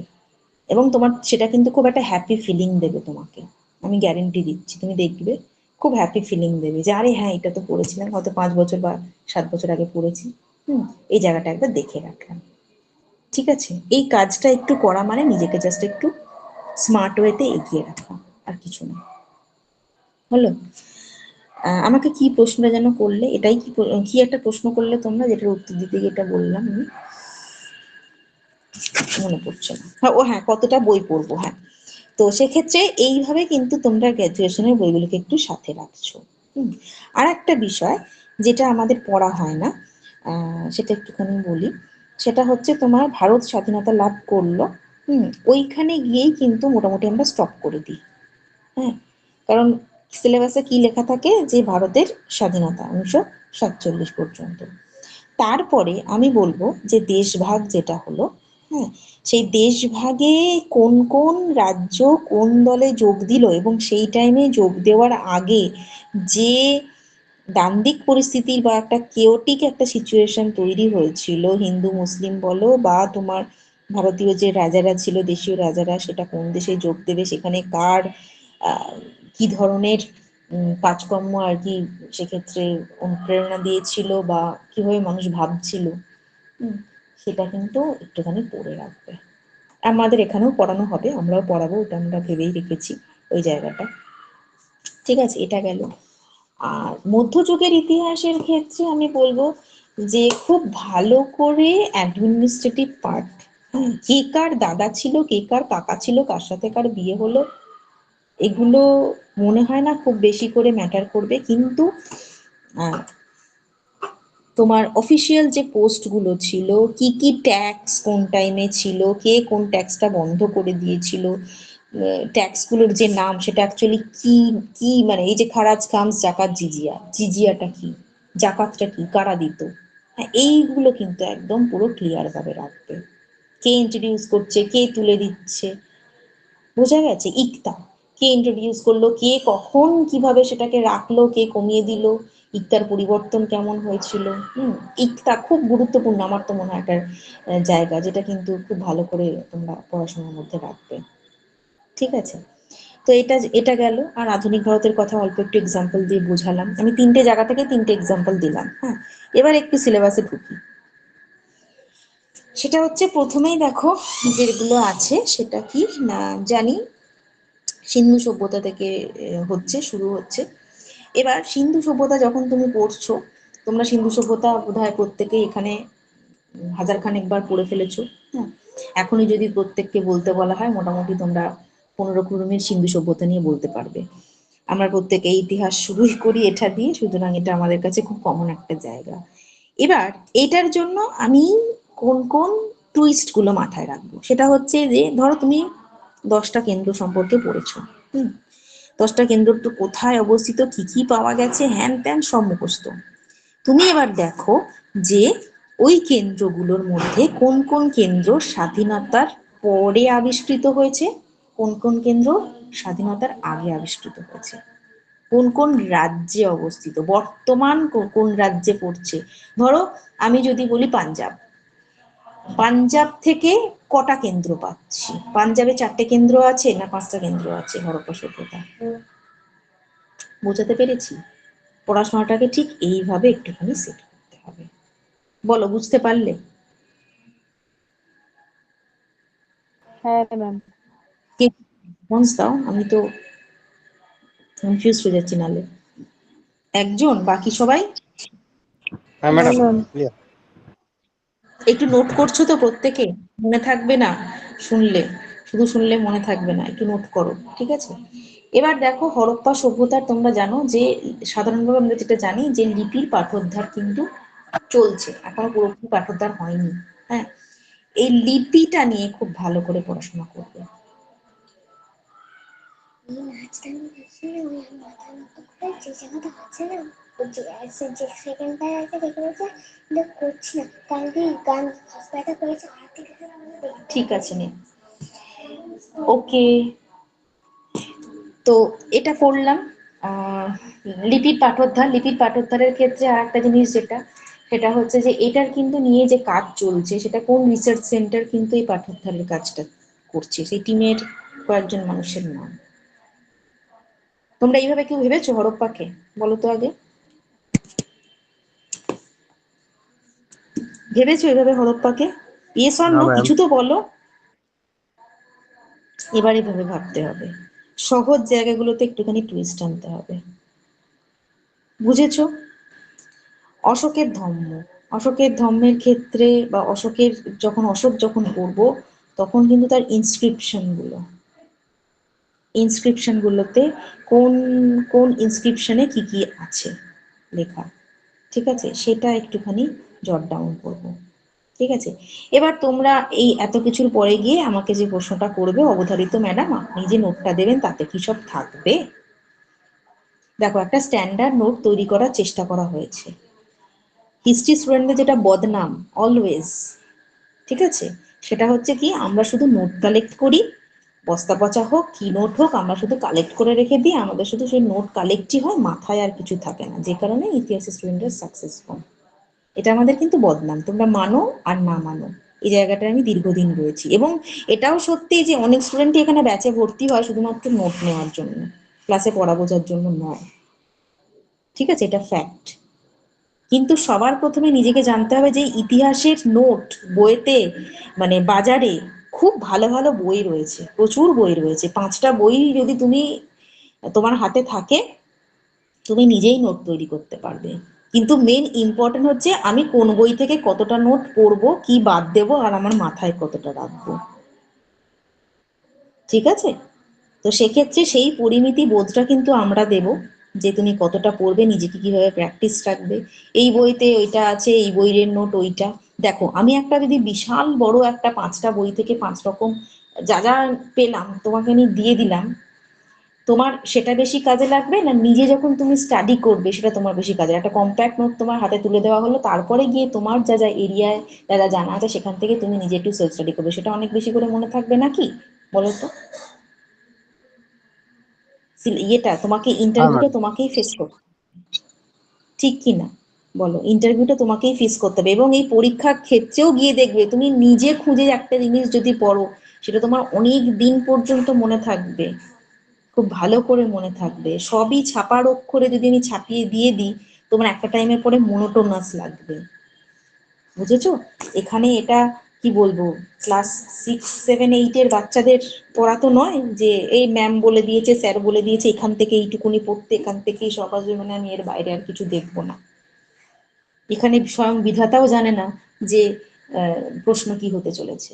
এবং তোমার সেটা কিন্তু খুব একটা হ্যাপি ফিলিং দেবে তোমাকে, আমি গ্যারেন্টি দিচ্ছি। তুমি দেখবে খুব হ্যাপি ফিলিং দেবে যে আরে হ্যাঁ এটা তো পড়েছিলাম, হয়তো 5 বছর বা 7 বছর আগে পড়েছি, এই জায়গাটা একবার দেখে রাখলাম। ঠিক আছে, এই কাজটা একটু করা মানে নিজেকে জাস্ট একটু স্মার্ট ওয়েতে এগিয়ে রাখা, আর কিছু না। হলো? আমাকে কি প্রশ্নটা যেন করলে, এটাই কি একটা প্রশ্ন করলে তোমরা, যেটার উত্তর দিতে গিয়ে এটা বললাম আমি, মনে পড়ছে না। ও হ্যাঁ, কতটা বই পড়বো। হ্যাঁ, তো সেক্ষেত্রে এইভাবে কিন্তু তোমরা গ্র্যাজুয়েশনের বইগুলোকে একটু সাথে রাখছো। আর একটা বিষয় যেটা আমাদের পড়া হয় না, সেটা একটুখানি বলি। সেটা হচ্ছে তোমার ভারত স্বাধীনতা লাভ করলো, ওইখানে গিয়েই কিন্তু মোটামুটি আমরা স্টপ করে দিই। হ্যাঁ, কারণ সিলেবাসে কি লেখা থাকে যে ভারতের স্বাধীনতা 1947 পর্যন্ত। তারপরে আমি বলবো যে দেশভাগ যেটা হলো, হ্যাঁ, সেই দেশভাগে কোন কোন রাজ্য কোন দলে যোগ দিল এবং সেই টাইমে যোগ দেওয়ার আগে যে দ্বান্দ্বিক পরিস্থিতির বা একটা কেওটিক একটা সিচুয়েশন তৈরি হয়েছিল, হিন্দু মুসলিম বলো বা তোমার ভারতীয় যে রাজারা ছিল, দেশীয় রাজারা, সেটা কোন দেশে যোগ দেবে, সেখানে কার কি ধরনের কাজকর্ম আর কি সেক্ষেত্রে অনুপ্রেরণা দিয়েছিল বা কিভাবে মানুষ ভাবছিল, সেটা কিন্তু একটুখানি পড়ে রাখবে। আমাদের এখানেও পড়ানো হবে, আমরাও পড়াবো, ওটা আমরা ভেবেই রেখেছি ওই জায়গাটা। ঠিক আছে, এটা গেল। আর মধ্যযুগের ইতিহাসের ক্ষেত্রে আমি বলবো যে খুব ভালো করে অ্যাডমিনিস্ট্রেটিভ পার্ট, কে কার দাদা ছিল, কে কার কাকা ছিল, কার সাথে কার বিয়ে হলো, এগুলো মনে হয় না খুব বেশি করে ম্যাটার করবে। কিন্তু তোমার অফিসিয়াল যে পোস্টগুলো ছিল, কি কি ট্যাক্স কোন টাইমে ছিল, কে কোন ট্যাক্সটা বন্ধ করে দিয়েছিল, ট্যাক্সগুলোর যে নাম সেটা অ্যাকচুয়ালি কি কি, মানে এই যে খারাজ, খামস, জাকাত, জিজিয়া, জিজিয়াটা কি, জাকাতটা কি, কারা দিত, হ্যাঁ, এইগুলো কিন্তু একদম পুরো ক্লিয়ার ভাবে রাখবে। কে ইন্ট্রোডিউস করছে, কে তুলে দিচ্ছে, বোঝা গেছে? ইকতা কে ইন্ট্রোডিউস করলো, কে কখন কিভাবে সেটাকে রাখলো, কে কমিয়ে দিল, ইকতার পরিবর্তন কেমন হয়েছিল। ইকতা খুব গুরুত্বপূর্ণ, আমার তো মনে হয় একটা জায়গা যেটা কিন্তু খুব ভালো করে তোমরা পড়াশোনার মধ্যে রাখবে। ঠিক আছে, তো এটা এটা গেল। আর আধুনিক ভারতের কথা অল্প একটু এক্সাম্পল দিয়ে বোঝালাম আমি, 3টে জায়গা থেকে 3টে এক্সাম্পল দিলাম। হ্যাঁ, এবার একটু সিলেবাসে ঢুকি। সেটা হচ্ছে প্রথমেই দেখো যেগুলো আছে সেটা কি না জানি, সিন্ধু সভ্যতা থেকে শুরু হচ্ছে। এবার সিন্ধু সভ্যতা যখন তুমি পড়ছো, তোমরা সিন্ধু সভ্যতা বোধহয় প্রত্যেকেই এখানে হাজারখানেক বার পড়ে ফেলেছো। হ্যাঁ, এখনই যদি প্রত্যেককে বলতে বলা হয়, মোটামুটি তোমরা 15 সিন্ধু সভ্যতা নিয়ে বলতে পারবে। আমরা প্রত্যেকে ইতিহাস শুরুই করি এটা দিয়ে, সুতরাং এটা আমাদের কাছে খুব কমন একটা জায়গা। এবার এটার জন্য আমি কোন কোন টুইস্ট গুলো মাথায় রাখবো, সেটা হচ্ছে যে ধরো তুমি 10টা কেন্দ্র সম্পর্কে পড়েছো। 10টা কেন্দ্র তো কোথায় অবস্থিত, কি কি পাওয়া গেছে, হ্যান ত্যান সব মুখস্থ। তুমি এবার দেখো যে ওই কেন্দ্রগুলোর মধ্যে কোন কোন কেন্দ্র স্বাধীনতার পরে আবিষ্কৃত হয়েছে, কোন কোন কেন্দ্র স্বাধীনতার আগে আবিষ্কৃত হয়েছে, কোন কোন রাজ্যে অবস্থিত, বর্তমান কোন রাজ্যে পড়ছে। ধরো আমি যদি বলি পাঞ্জাব, পাঞ্জাব থেকে কটা কেন্দ্র পাচ্ছি, পাঞ্জাবে 4টে কেন্দ্র আছে না 5টা কেন্দ্র আছে হরপ্পা সভ্যতা, বোঝাতে পেরেছি? পড়াশোনাটাকে ঠিক এইভাবে একটুখানি সেট করতে হবে। বলো, বুঝতে পারলে? হ্যাঁ ম্যাম। কে রেসপন্স দাও, আমি তো কনফিউজ হয়ে যাচ্ছি নালে। একজন, বাকি সবাই হ্যাঁ হ্যাঁ ম্যাডাম, ম্যাম। ক্লিয়ার। একটু নোট করছো তো প্রত্যেকে? মনে থাকবে না শুনলে, শুধু শুনলে মনে থাকবে না, একটু নোট করো। ঠিক আছে, এবার দেখো হরপ্পা সভ্যতার তোমরা জানো যে সাধারণভাবে আমরা যেটা জানি যে লিপির পাঠোদ্ধার কিন্তু চলছে, এখনো পুরোপুরি পাঠোদ্ধার হয়নি। হ্যাঁ, এই লিপিটা নিয়ে খুব ভালো করে পড়াশোনা করবে। ঠিক আছে, নে, ওকে। তো এটা করলাম লিপির পাঠোদ্ধার। লিপির পাঠোদ্ধারের ক্ষেত্রে আর একটা জিনিস যেটা, সেটা হচ্ছে যে এটার কিন্তু নিয়ে যে কাজ চলছে, সেটা কোন রিসার্চ সেন্টার কিন্তু এই পাঠোদ্ধারের কাজটা করছে, সেই টিমের কয়েকজন মানুষের নাম। তোমরা এইভাবে কেউ ভেবেছো হরপ্পাকে? বলো তো আগে, ভেবেছো এভাবে হরপ্পাকে? ইয়েস অর না নো, ম্যাম। কিছু তো বলো। এবার এভাবে ভাবতে হবে, সহজ জায়গাগুলোতে একটুখানি টুইস্ট আনতে হবে। বুঝেছো? অশোকের ধম্ম, অশোকের ধম্মের ক্ষেত্রে বা অশোক যখন পড়বো তখন কিন্তু তার ইনস্ক্রিপশন গুলোতে কোন কোন ইনস্ক্রিপশনে কি কি আছে লেখা, ঠিক আছে, সেটা একটুখানি জট ডাউন করবো। ঠিক আছে, এবার তোমরা এই এত কিছুর পরে গিয়ে আমাকে যে প্রশ্নটা করবে, অবধারিত ম্যাডাম আপনি যে নোটটা দেবেন তাতে কি সব থাকবে? দেখো, একটা স্ট্যান্ডার্ড নোট তৈরি করার চেষ্টা করা হয়েছে। হিস্ট্রি স্টুডেন্টদের যেটা বদনাম অলওয়েজ, ঠিক আছে, সেটা হচ্ছে কি, আমরা শুধু নোট কালেক্ট করি, বস্তা পচা হোক কি নোট হোক, আমরা শুধু কালেক্ট করে রেখে দিই, আমাদের শুধু সেই নোট কালেক্টই হয়, মাথায় আর কিছু থাকে না, যে কারণে ইতিহাসের স্টুডেন্টরা সাকসেসফুল। এটা আমাদের কিন্তু বদনাম, তোমরা মানো আর না মানো, এই জায়গাটায় আমি দীর্ঘদিন রয়েছি। এবং এটাও সত্যি যে অনেক স্টুডেন্টই এখানে ব্যাচে ভর্তি হয় শুধুমাত্র নোট নেওয়ার জন্য, ক্লাসে পড়া বোঝার জন্য নয়, ঠিক আছে, এটা ফ্যাক্ট। কিন্তু সবার প্রথমে নিজেকে জানতে হবে যে ইতিহাসের নোট বইতে, মানে বাজারে খুব ভালো ভালো বই রয়েছে, প্রচুর বই রয়েছে। 5টা বই যদি তোমার হাতে থাকে, তুমি নিজেই নোট তৈরি করতে পারবে। কিন্তু মেন ইম্পর্টেন্ট হচ্ছে আমি কোন বই থেকে কতটা নোট পড়বো, কি বাদ দেবো, আর আমার মাথায় কতটা রাখবো, ঠিক আছে? তো সেক্ষেত্রে সেই পরিমিতি বোধটা কিন্তু আমরা দেব, যে তুমি কতটা পড়বে, নিজেকে কিভাবে প্র্যাকটিস রাখবে। এই বইতে ওইটা আছে, এই বইয়ের নোট ওইটা। দেখো, আমি একটা যদি বিশাল বড় একটা 5টা বই থেকে 5 রকম যা যা পেলাম তোমাকে আমি দিয়ে দিলাম, তোমার সেটা বেশি কাজে লাগবে না নিজে যখন তুমি স্টাডি করবে সেটা তোমার বেশি কাজে? একটা কম্প্যাক্ট নোট তোমার হাতে তুলে দেওয়া হলো, তারপরে গিয়ে তোমার যা যা এরিয়ায় যা যা জানা আছে সেখান থেকে তুমি নিজে একটু সেলফ স্টাডি করবে, সেটা অনেক বেশি করে মনে থাকবে নাকি? বলো তো। তোমাকে হ্যাঁ ইন্টারভিউটা ম্যাম। তোমাকেই ফেস করতে, ঠিক কি না? বলো, ইন্টারভিউটা তোমাকেই ফেস করতে হবে। এবং এই পরীক্ষার ক্ষেত্রেও গিয়ে দেখবে তুমি নিজে খুঁজে একটা জিনিস যদি পড়ো, সেটা তোমার অনেক দিন পর্যন্ত মনে থাকবে, খুব ভালো করে মনে থাকবে। সবই ছাপার অক্ষরে যদি আমি ছাপিয়ে দিয়ে দিই, তোমার একটা টাইমে পরে মোনোটোনাস লাগবে। বুঝেছো? এখানে এটা কি বলবো, ক্লাস 6, 7, 8 বাচ্চাদের পড়া তো নয় যে এই ম্যাম বলে দিয়েছে, স্যার বলে দিয়েছে, এখান থেকে এইটুকুনি পড়তে, এখান থেকেই সহজে, মানে আমি এর বাইরে আর কিছু দেখবো না। এখানে স্বয়ং বিধাতাও জানে না যে প্রশ্ন কি হতে চলেছে।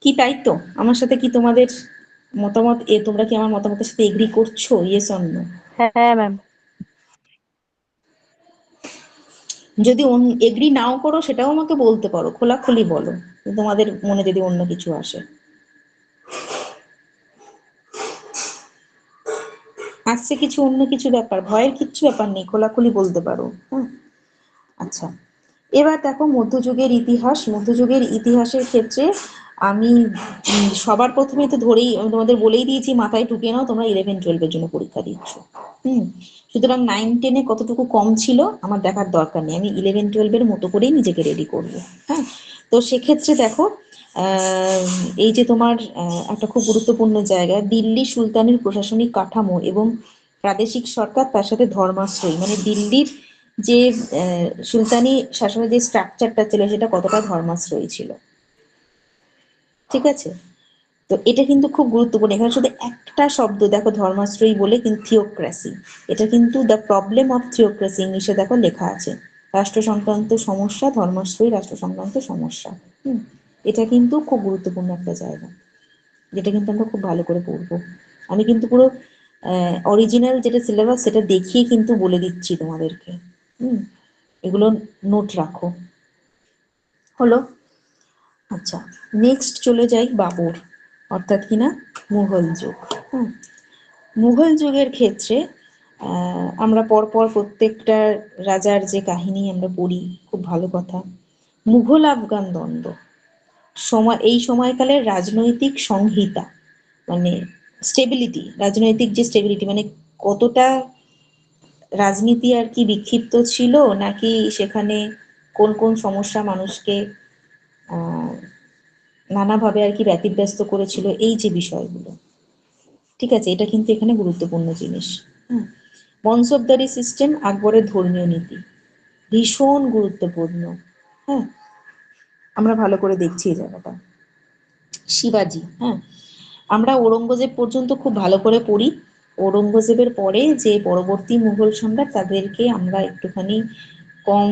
কি তাই তো? আমার সাথে কি তোমাদের মতামত, তোমরা কি আমার মতামতের সাথে এগ্রি করছো? Yes or no? হ্যাঁ ম্যাম। যদি এগ্রি নাও করো সেটাও আমাকে বলতে পারো, খোলাখুলি বলো, তোমাদের মনে যদি অন্য কিছু আসে। আসছে কিছু অন্য কিছু ব্যাপার, ভয়ের কিচ্ছু ব্যাপার নেই, খোলাখুলি বলতে পারো। হ্যাঁ, আচ্ছা, এবার দেখো মধ্যযুগের ইতিহাস। মধ্যযুগের ইতিহাসের ক্ষেত্রে আমি সবার প্রথমে তো ধরেই আমি তোমাদের বলেই দিয়েছি, মাথায় ঢুকিয়ে নাও, তোমরা 11, 12 জন্য পরীক্ষা দিচ্ছ। সুতরাং 9, 10 কতটুকু কম ছিল আমার দেখার দরকার নেই, আমি 11, 12 মতো করেই নিজেকে রেডি করবো। হ্যাঁ, তো সেক্ষেত্রে দেখো, এই যে তোমার একটা খুব গুরুত্বপূর্ণ জায়গা, দিল্লি সুলতানের প্রশাসনিক কাঠামো এবং প্রাদেশিক সরকার, তার সাথে ধর্মাশ্রয়, মানে দিল্লির যে সুলতানি শাসনের যে স্ট্রাকচারটা ছিল সেটা কতটা ধর্মাশ্রয়ী ছিল, ঠিক আছে? তো এটা কিন্তু খুব গুরুত্বপূর্ণ। এখানে শুধু একটা শব্দ দেখো ধর্মাশ্রয়ী বলে, কিন্তু থিওক্রেসি, এটা কিন্তু দ্য প্রবলেম অফ থিওক্রেসি ইংলিশে দেখো লেখা আছে, রাষ্ট্র সংক্রান্ত সমস্যা, ধর্মাশ্রয়ী রাষ্ট্র সংক্রান্ত সমস্যা। এটা কিন্তু খুব গুরুত্বপূর্ণ একটা জায়গা, যেটা কিন্তু আমরা খুব ভালো করে পড়বো। আমি কিন্তু পুরো অরিজিনাল যেটা সিলেবাস সেটা দেখিয়ে কিন্তু বলে দিচ্ছি তোমাদেরকে। এগুলো নোট রাখো, হলো? আচ্ছা, নেক্সট চলে যাই বাবর, অর্থাৎ কিনা মুঘল যুগ। মুঘল যুগের ক্ষেত্রে আমরা পরপর প্রত্যেকটা রাজার যে কাহিনী আমরা পড়ি, খুব ভালো কথা। মুঘল আফগান দ্বন্দ্ব, এই সময়কালের রাজনৈতিক সংহিতা, মানে স্টেবিলিটি, রাজনৈতিক যে স্টেবিলিটি, মানে কতটা রাজনীতি আর কি বিক্ষিপ্ত ছিল, নাকি সেখানে কোন কোন সমস্যা মানুষকে নানাভাবে আর কি ব্যতিব্যস্ত করেছিল, এই যে বিষয়গুলো, ঠিক আছে, এটা কিন্তু এখানে গুরুত্বপূর্ণ জিনিস। হ্যাঁ, বংশবদারি সিস্টেম, আকবরের ধর্মীয় নীতি ভীষণ গুরুত্বপূর্ণ। হ্যাঁ, আমরা ভালো করে দেখছি এই জায়গাটা। শিবাজি, হ্যাঁ, আমরা ঔরঙ্গজেব পর্যন্ত খুব ভালো করে পড়ি, ঔরঙ্গজেবের পরে যে পরবর্তী মুঘল সম্রাট তাদেরকে আমরা একটুখানি কম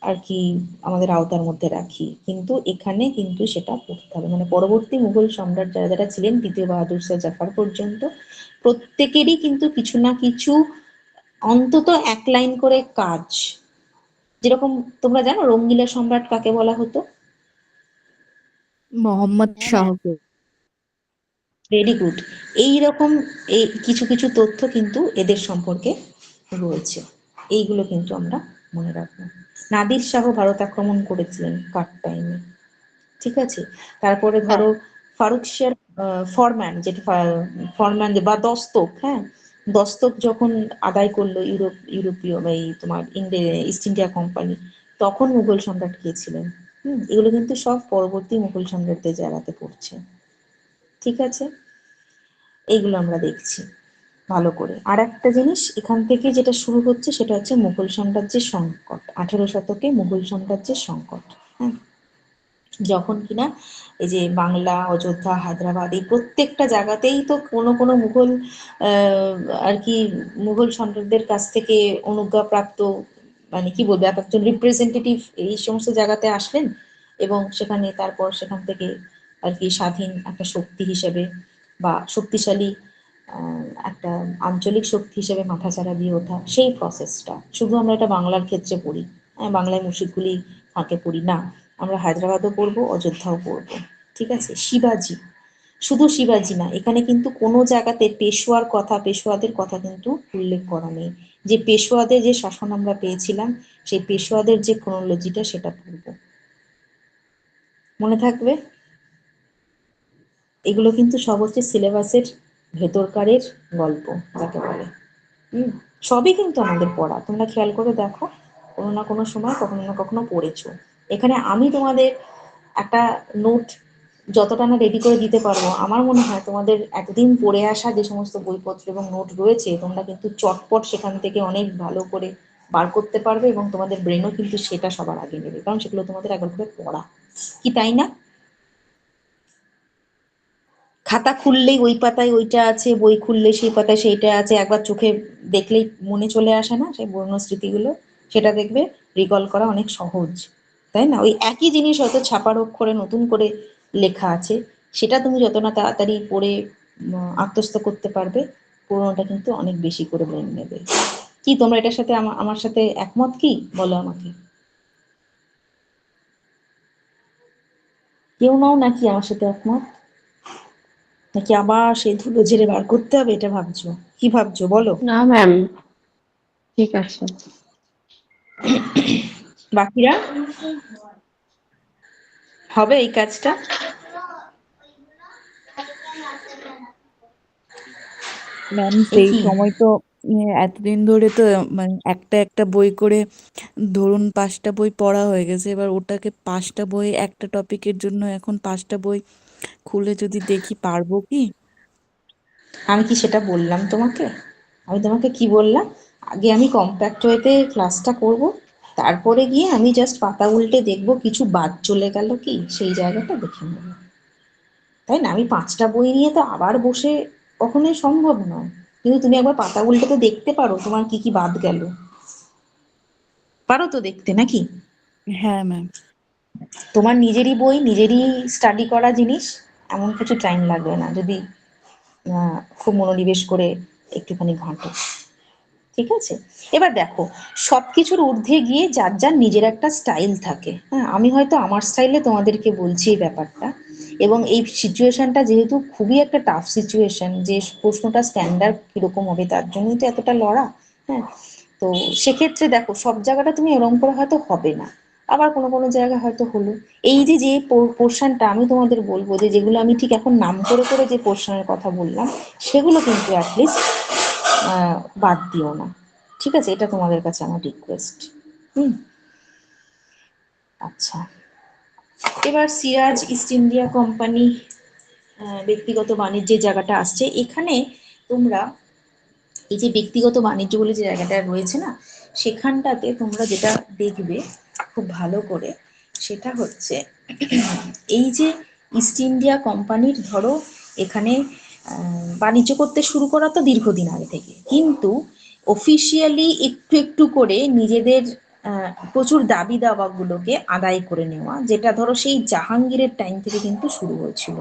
আর কি আমাদের আওতার মধ্যে রাখি, কিন্তু এখানে কিন্তু সেটা পড়তে হবে। মানে পরবর্তী মুঘল সম্রাট যারা যারা ছিলেন, দ্বিতীয় বাহাদুর শাহ জাফর পর্যন্ত, প্রত্যেকেরই কিন্তু কিছু না কিছু অন্তত এক লাইন করে কাজ। যেরকম তোমরা জানো রঙ্গিলা সম্রাট কাকে বলা হতো? মোহাম্মদ হ্যাঁ ম্যাম। শাহকে। Very good. এইরকম এই কিছু কিছু তথ্য কিন্তু এদের সম্পর্কে রয়েছে, এইগুলো কিন্তু আমরা মনে রাখবো। নাদির শাহ ভারত আক্রমণ করেছিলেন কার টাইমে, ঠিক আছে। তারপরে হ্যাঁ ধরো ফারুক শের ফরম্যান, যেটা ফরম্যান বা দস্তক, হ্যাঁ, দস্তক যখন আদায় করলো ইউরোপীয় বা এই তোমার ইস্ট ইন্ডিয়া কোম্পানি, তখন মুঘল সম্রাট কে ছিলেন? এগুলো কিন্তু সব পরবর্তী মুঘল সম্রাটদের জায়গাতে পড়ছে, ঠিক আছে। এইগুলো আমরা দেখছি ভালো করে। আর একটা জিনিস এখান থেকে যেটা শুরু হচ্ছে সেটা হচ্ছে মুঘল সাম্রাজ্যের সংকট, 18 শতকে মুঘল সাম্রাজ্যের সংকট। হ্যাঁ, যখন কিনা এই যে বাংলা, অযোধ্যা, হায়দ্রাবাদ, এই প্রত্যেকটা জায়গাতেই তো কোনো কোনো মুঘল আর কি মুঘল সম্রাটদের কাছ থেকে অনুজ্ঞাপ্রাপ্ত, মানে কি বলবো, এক একজন রিপ্রেজেন্টেটিভ এই সমস্ত জায়গাতে আসলেন, এবং সেখানে তারপর সেখান থেকে আর কি স্বাধীন একটা শক্তি হিসেবে বা শক্তিশালী একটা আঞ্চলিক শক্তি হিসেবে মাথাচাড়া দিয়ে ওঠা, সেই প্রসেসটা শুধু আমরা এটা বাংলার ক্ষেত্রে পড়ি, হ্যাঁ, বাংলায় মুর্শিদকুলি ফাঁকে পড়ি না, আমরা হায়দ্রাবাদও পড়বো, অযোধ্যাও পড়বো, ঠিক আছে। শিবাজি, শুধু শিবাজি না, এখানে কিন্তু কোনো জায়গাতে পেশোয়ার কথা, পেশোয়াদের কথা কিন্তু উল্লেখ করা নেই। যে পেশোয়াদের যে শাসন আমরা পেয়েছিলাম, সেই পেশোয়াদের যে ক্রোনোলজিটা সেটা পড়বো, মনে থাকবে। এগুলো কিন্তু সব হচ্ছে সিলেবাসের ভেতরকারের গল্প যাকে বলে। সবই কিন্তু আমাদের পড়া, তোমরা খেয়াল করে দেখো, কোনো না কোনো সময় কখনো না কখনো পড়েছো। এখানে আমি তোমাদের একটা নোট যতটা না রেডি করে দিতে পারবো, আমার মনে হয় তোমাদের একদিন পড়ে আসা যে সমস্ত বইপত্র এবং নোট রয়েছে, তোমরা কিন্তু চটপট সেখান থেকে অনেক ভালো করে বার করতে পারবে, এবং তোমাদের ব্রেনও কিন্তু সেটা সবার আগে নেবে, কারণ সেগুলো তোমাদের একবার করে পড়া, কি তাই না? খাতা খুললেই ওই পাতায় ওইটা আছে, বই খুললে সেই পাতায় সেইটা আছে, একবার চোখে দেখলেই মনে চলে আসে না সেই পুরনো স্মৃতিগুলো? সেটা দেখবে রিকল করা অনেক সহজ, তাই না? ওই একই জিনিস হয়তো ছাপার অক্ষরে নতুন করে লেখা আছে, সেটা তুমি যত না তাড়াতাড়ি পড়ে আত্মস্থ করতে পারবে, পুরোনোটা কিন্তু অনেক বেশি করে ব্রেন নেবে। কি তোমরা এটার সাথে আমার সাথে একমত? কি বলো আমাকে, কেউ নাও নাকি আমার সাথে একমত? নাকি আবার সেই ধুলো ঝেড়ে বার করতে হবে, এটা ভাবছো? কি ভাবছো বলো? না ম্যাম, ঠিক আছে। বাকিরা হবে এই কাজটা? ম্যাম এ সেই কি সময় তো এতদিন ধরে তো মানে একটা একটা বই করে ধরুন 5টা বই পড়া হয়ে গেছে, এবার ওটাকে 5টা বই একটা টপিকের জন্য এখন 5টা বই খুলে যদি দেখি পারবো কি? আমি কি সেটা বললাম তোমাকে? আমি তোমাকে কি বললাম? আগে আমি কম্প্যাক্ট ওয়েতে ক্লাসটা করব, তারপরে গিয়ে আমি জাস্ট পাতা উল্টে দেখবো কিছু বাদ চলে গেল কি, সেই জায়গাটা দেখে নেবো, তাই না? আমি 5টা বই নিয়ে তো আবার বসে কখনোই সম্ভব নয়, কিন্তু তুমি একবার পাতা উল্টে তো দেখতে পারো তোমার কি কি বাদ গেল, পারো তো দেখতে নাকি? হ্যাঁ ম্যাম। তোমার নিজেরই বই, নিজেরই স্টাডি করা জিনিস, এমন কিছু টাইম লাগবে না যদি খুব মনোনিবেশ করে একটুখানি ঘাঁটো, ঠিক আছে। এবার দেখো, সবকিছুর ঊর্ধ্বে গিয়ে যার যার নিজের একটা স্টাইল থাকে, হ্যাঁ, আমি হয়তো আমার স্টাইলে তোমাদেরকে বলছি এই ব্যাপারটা, এবং এই সিচুয়েশনটা যেহেতু খুবই একটা টাফ সিচুয়েশন, যে প্রশ্নটা স্ট্যান্ডার্ড কিরকম হবে তার জন্যই তো এতটা লড়া, হ্যাঁ। তো সেক্ষেত্রে দেখো, সব জায়গাটা তুমি ওরম করে হয়তো হবে না, আবার কোনো কোনো জায়গা হয়তো হলো। এই যে যে পোর্শনটা আমি তোমাদের বলবো, যে যেগুলো আমি ঠিক এখন নাম করে করে যে পোর্শনের কথা বললাম, সেগুলো কিন্তু অ্যাটলিস্ট বাদ দিও না, ঠিক আছে? এটা তোমাদের কাছে আমার রিকোয়েস্ট। হুম, আচ্ছা। এবার সিরাজ ইস্ট ইন্ডিয়া কোম্পানি ব্যক্তিগত বাণিজ্যের জায়গাটা আসছে। এখানে তোমরা এই যে ব্যক্তিগত বাণিজ্য বলে যে জায়গাটা রয়েছে না, সেখানটাতে তোমরা যেটা দেখবে খুব ভালো করে, সেটা হচ্ছে এই যে ইস্ট ইন্ডিয়া কোম্পানির ধরো এখানে বাণিজ্য করতে শুরু করা তো দীর্ঘদিন আগে থেকে, কিন্তু অফিসিয়ালি একটু একটু করে নিজেদের প্রচুর দাবি দাওয়াগুলোকে আদায় করে নেওয়া, যেটা ধরো সেই জাহাঙ্গীরের টাইম থেকে কিন্তু শুরু হয়েছিল,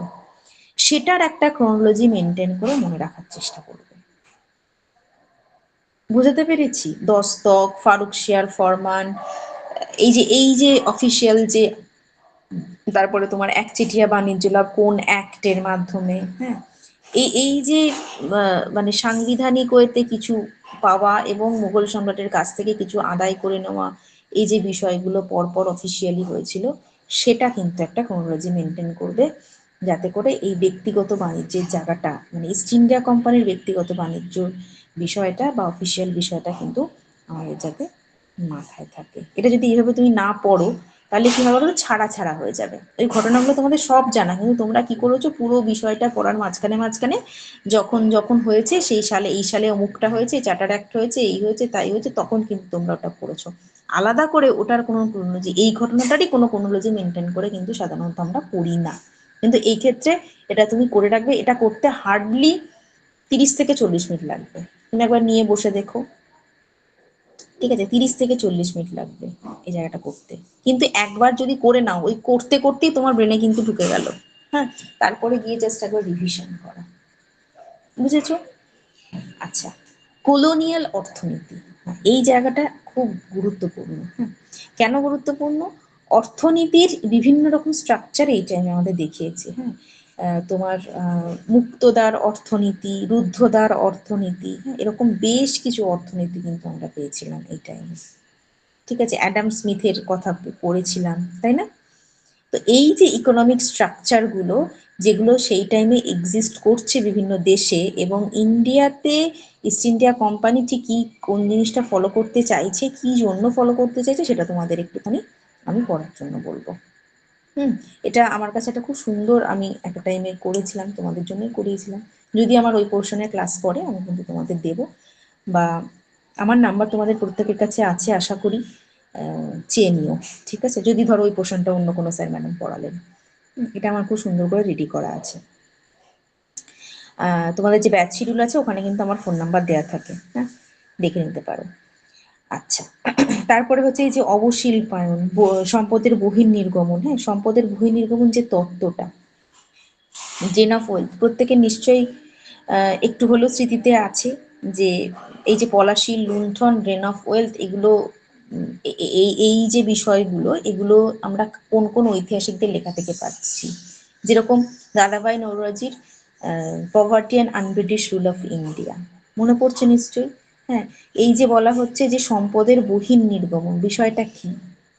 সেটার একটা ক্রোনোলজি মেনটেন করে মনে রাখার চেষ্টা করবে। বুঝতে পেরেছি? দস্তক, ফারুকশিয়ার ফরমান, এই যে অফিসিয়াল যে, তারপরে তোমার একচেটিয়া বাণিজ্য লাভ কোন অ্যাক্টের মাধ্যমে, হ্যাঁ, এই যে মানে সাংবিধানিক ওয়েতে কিছু পাওয়া এবং মুঘল সম্রাটের কাছ থেকে কিছু আদায় করে নেওয়া, এই যে বিষয়গুলো পরপর অফিসিয়ালি হয়েছিল, সেটা কিন্তু একটা ক্রোনোলজি মেনটেন করবে, যাতে করে এই ব্যক্তিগত বাণিজ্যের জায়গাটা, মানে ইস্ট ইন্ডিয়া কোম্পানির ব্যক্তিগত বাণিজ্য বিষয়টা বা অফিসিয়াল বিষয়টা কিন্তু আমাদের যাতে মাথায় থাকে। এটা যদি এইভাবে তুমি না পড়ো, তাহলে কি হবে বলো, ছাড়া ছাড়া হয়ে যাবে। এই ঘটনাগুলো তোমাদের সব জানা, কিন্তু তোমরা কি করেছো, পুরো বিষয়টা পড়ার মাঝখানে মাঝখানে যখন যখন হয়েছে, সেই সালে এই সালে অমুকটা হয়েছে, চার্টার অ্যাক্ট হয়েছে, এই হয়েছে তাই হয়েছে, তখন কিন্তু তোমরা ওটা পড়েছো। আলাদা করে ওটার কোনো ক্রোনোলজি, এই ঘটনাটারই কোনো ক্রোনোলজি মেনটেন করে কিন্তু সাধারণত আমরা পড়ি না। কিন্তু এই ক্ষেত্রে এটা তুমি করে রাখবে। এটা করতে হার্ডলি 30 থেকে 40 মিনিট লাগবে। তুমি একবার নিয়ে বসে দেখো, ঠিক আছে? 30 থেকে 40 মিনিট লাগবে এই জায়গাটা করতে। কিন্তু একবার যদি করে নাও, ওই করতে করতেই তোমার ব্রেনে কিন্তু ঢুকে গেল। হ্যাঁ, তারপরে গিয়ে জাস্ট একবার রিভিশন করা। বুঝেছো? আচ্ছা, কলোনিয়াল অর্থনীতি, এই জায়গাটা খুব গুরুত্বপূর্ণ। হ্যাঁ, কেন গুরুত্বপূর্ণ? অর্থনীতির বিভিন্ন রকম স্ট্রাকচার এই টাইমে আমাদের দেখিয়েছে। হ্যাঁ, তোমার মুক্তদার অর্থনীতি, রুদ্ধদ্বার অর্থনীতি, হ্যাঁ, এরকম বেশ কিছু অর্থনীতি কিন্তু আমরা পেয়েছিলাম এই টাইমে। ঠিক আছে, অ্যাডাম স্মিথের কথা পড়েছিলাম, তাই না? তো এই যে ইকোনমিক স্ট্রাকচার গুলো, যেগুলো সেই টাইমে এক্সিস্ট করছে বিভিন্ন দেশে, এবং ইন্ডিয়াতে ইস্ট ইন্ডিয়া কোম্পানি ঠিক কি কোন জিনিসটা ফলো করতে চাইছে, কি জন্য ফলো করতে চাইছে, সেটা তোমাদের একটুখানি আমি পড়ার জন্য বলবো। এটা আমার কাছে একটা খুব সুন্দর, আমি একটা টাইমে করেছিলাম, তোমাদের জন্যই করিয়েছিলাম। যদি আমার ওই পোর্শনের ক্লাস পড়ে, আমি কিন্তু তোমাদের দেব, বা আমার নাম্বার তোমাদের প্রত্যেকের কাছে আছে আশা করি, চেয়ে নিও। ঠিক আছে, যদি ধরো ওই পোর্শনটা অন্য কোনো স্যার ম্যাডাম পড়ালেন। এটা আমার খুব সুন্দর করে রেডি করা আছে। তোমাদের যে ব্যাচ শিডিউল আছে, ওখানে কিন্তু আমার ফোন নাম্বার দেওয়া থাকে, হ্যাঁ, দেখে নিতে পারো। আচ্ছা, তারপরে হচ্ছে এই যে অবশিল্পায়ন, সম্পদের বহির্নির্গমন। হ্যাঁ, সম্পদের বহির্নির্গমন যে তত্ত্বটা, ড্রেন অফ ওয়েলথ, প্রত্যেকের নিশ্চয়ই একটু হলেও স্মৃতিতে আছে যে এই যে পলাশী, লুণ্ঠন, ড্রেন অফ ওয়েলথ, এগুলো এই যে বিষয়গুলো, এগুলো আমরা কোন কোন ঐতিহাসিকদের লেখা থেকে পাচ্ছি। যেরকম দাদাভাই নওরোজির poverty and unBritish rule of India, মনে পড়ছে নিশ্চয়ই? হ্যাঁ, এই যে বলা হচ্ছে যে সম্পদের বহির্নির্গমন বিষয়টা কি,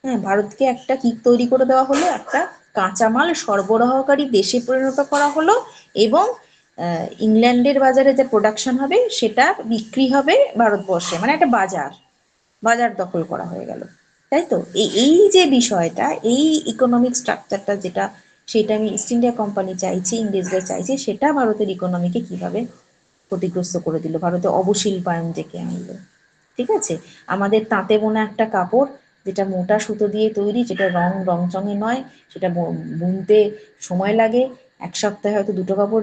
হ্যাঁ, ভারতকে একটা কি তৈরি করে দেওয়া হলো, একটা কাঁচামাল সরবরাহকারী দেশে পরিণত করা হলো, এবং ইংল্যান্ডের বাজারে যে প্রোডাকশন হবে সেটা বিক্রি হবে ভারতবর্ষে, মানে একটা বাজার দখল করা হয়ে গেল, তাই তো? এই যে বিষয়টা, এই ইকোনমিক স্ট্রাকচারটা, যেটা সেটা আমি ইস্ট ইন্ডিয়া কোম্পানি চাইছি, ইংরেজরা চাইছে, সেটা ভারতের ইকোনমিকে কিভাবে ক্ষতিগ্রস্ত করে দিল, ভারতে অবশিল্পায়ন ডেকে আনলো। ঠিক আছে, আমাদের তাঁতে বোনা একটা কাপড়, যেটা মোটা সুতো দিয়ে তৈরি, যেটা রংচঙে নয়, সেটা বুনতে সময় লাগে, 1 সপ্তাহে হয়তো 2টো কাপড়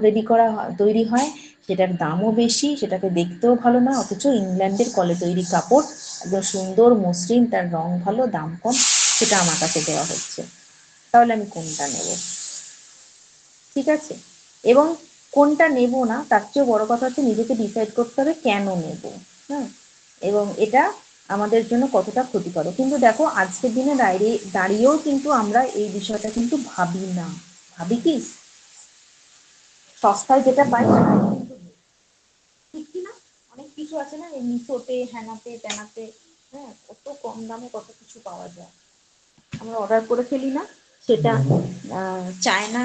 তৈরি হয়, সেটার দামও বেশি, সেটাকে দেখতেও ভালো না, অথচ ইংল্যান্ডের কলে তৈরি কাপড় একদম সুন্দর মসৃণ, তার রং ভালো, দাম কম, সেটা আমার কাছে দেওয়া হচ্ছে। তাহলে আমি কোনটা নেব? ঠিক আছে, এবং কোনটা নেব না, তার চেয়েও বড় কথা হচ্ছে নিজেকে ডিসাইড করতে হবে কেন নেব। হ্যাঁ, এবং এটা আমাদের জন্য কতটা ক্ষতিকারক। কিন্তু দেখো, আজকের দিনে দাঁড়িয়েও কিন্তু আমরা এই বিষয়টা কিন্তু ভাবি না। ভাবি কি, সস্তায় যেটা পাই সেটাই কিন্তু নেই। ঠিক কি না? অনেক কিছু আছে না, এই মিশোতে, হ্যানাতে ত্যানাতে, হ্যাঁ, কত কম দামে কত কিছু পাওয়া যায়, আমরা অর্ডার করে ফেলি না। সেটা চায়না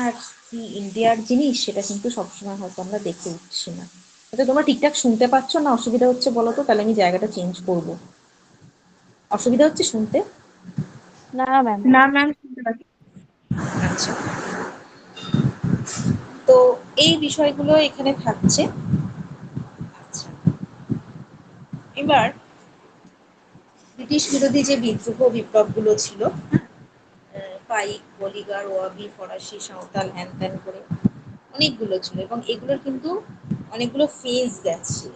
কি ইন্ডিয়ার জিনিস, সেটা কিন্তু সবসময় হয়তো আমরা দেখে উঠছি না। আচ্ছা, তোমরা ঠিকঠাক শুনতে পাচ্ছ না অসুবিধা হচ্ছে বলো তো? তাহলে আমি জায়গাটা চেঞ্জ করব। অসুবিধা হচ্ছে শুনতে? না ম্যাম। না ম্যাম, শুনতে পাচ্ছি। আচ্ছা, তো এই বিষয়গুলো এখানে থাকছে। আচ্ছা, এবার ব্রিটিশ বিরোধী যে বিদ্রোহ বিপ্লবগুলো ছিল, পাইক, বলিগার, ওয়াবি, ফরাসি, সাঁওতাল, হ্যান ত্যান করে অনেকগুলো ছিল, এবং এগুলোর কিন্তু অনেকগুলো ফেজ গেছে।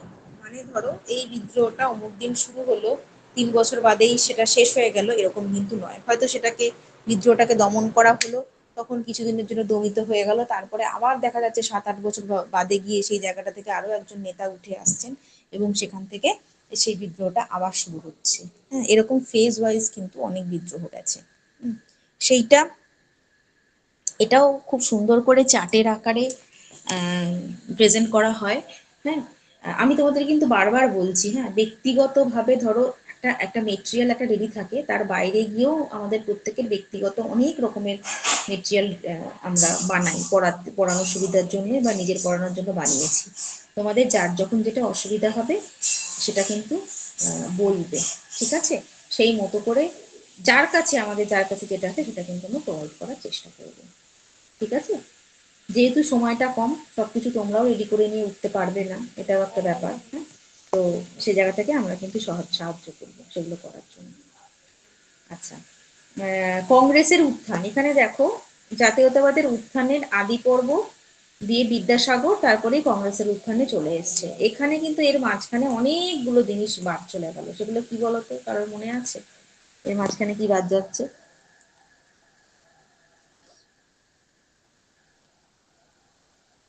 মানে ধরো এই বিদ্রোহটা অমুক দিন শুরু হলো, 3 বছর বাদেই সেটা শেষ হয়ে গেল, এরকম কিন্তু নয়। হয়তো সেটাকে বিদ্রোহটাকে দমন করা হলো, তখন কিছুদিনের জন্য দমিত হয়ে গেল, তারপরে আবার দেখা যাচ্ছে 7-8 বছর বাদে গিয়ে সেই জায়গাটা থেকে আরো একজন নেতা উঠে আসছেন, এবং সেখান থেকে সেই বিদ্রোহটা আবার শুরু হচ্ছে। হ্যাঁ, এরকম ফেজ ওয়াইজ কিন্তু অনেক বিদ্রোহ গেছে। সেইটা, এটাও খুব সুন্দর করে চার্টের আকারে প্রেজেন্ট করা হয়। হ্যাঁ, আমি তোমাদের কিন্তু বারবার বলছি, হ্যাঁ, ব্যক্তিগতভাবে ধরো একটা একটা মেটেরিয়াল একটা রেডি থাকে, তার বাইরে গিয়েও আমাদের প্রত্যেকের ব্যক্তিগত অনেক রকমের মেটেরিয়াল আমরা বানাই, পড়ানোর সুবিধার জন্য বা নিজের পড়ানোর জন্য বানিয়েছি। তোমাদের যার যখন যেটা অসুবিধা হবে সেটা কিন্তু বলবে, ঠিক আছে? সেই মতো করে যার কাছে যেটা আছে সেটা কিন্তু আমরা প্রোভাইড করার চেষ্টা করবো, ঠিক আছে? যেহেতু সময়টা কম, সবকিছু তোমরাও রেডি করে নিয়ে উঠতে পারবে না, এটাও একটা ব্যাপার। হ্যাঁ, তো সে জায়গা থেকে আমরা কিন্তু সাহায্য করবো সেগুলো করার জন্য। আচ্ছা, কংগ্রেসের উত্থান, এখানে দেখো জাতীয়তাবাদের উত্থানের আদি পর্ব দিয়ে বিদ্যাসাগর, তারপরেই কংগ্রেসের উত্থানে চলে এসছে। এখানে কিন্তু এর মাঝখানে অনেকগুলো জিনিস বাদ চলে গেল, সেগুলো কি বলতো, কারোর মনে আছে এর মাঝখানে কি বাদ যাচ্ছে?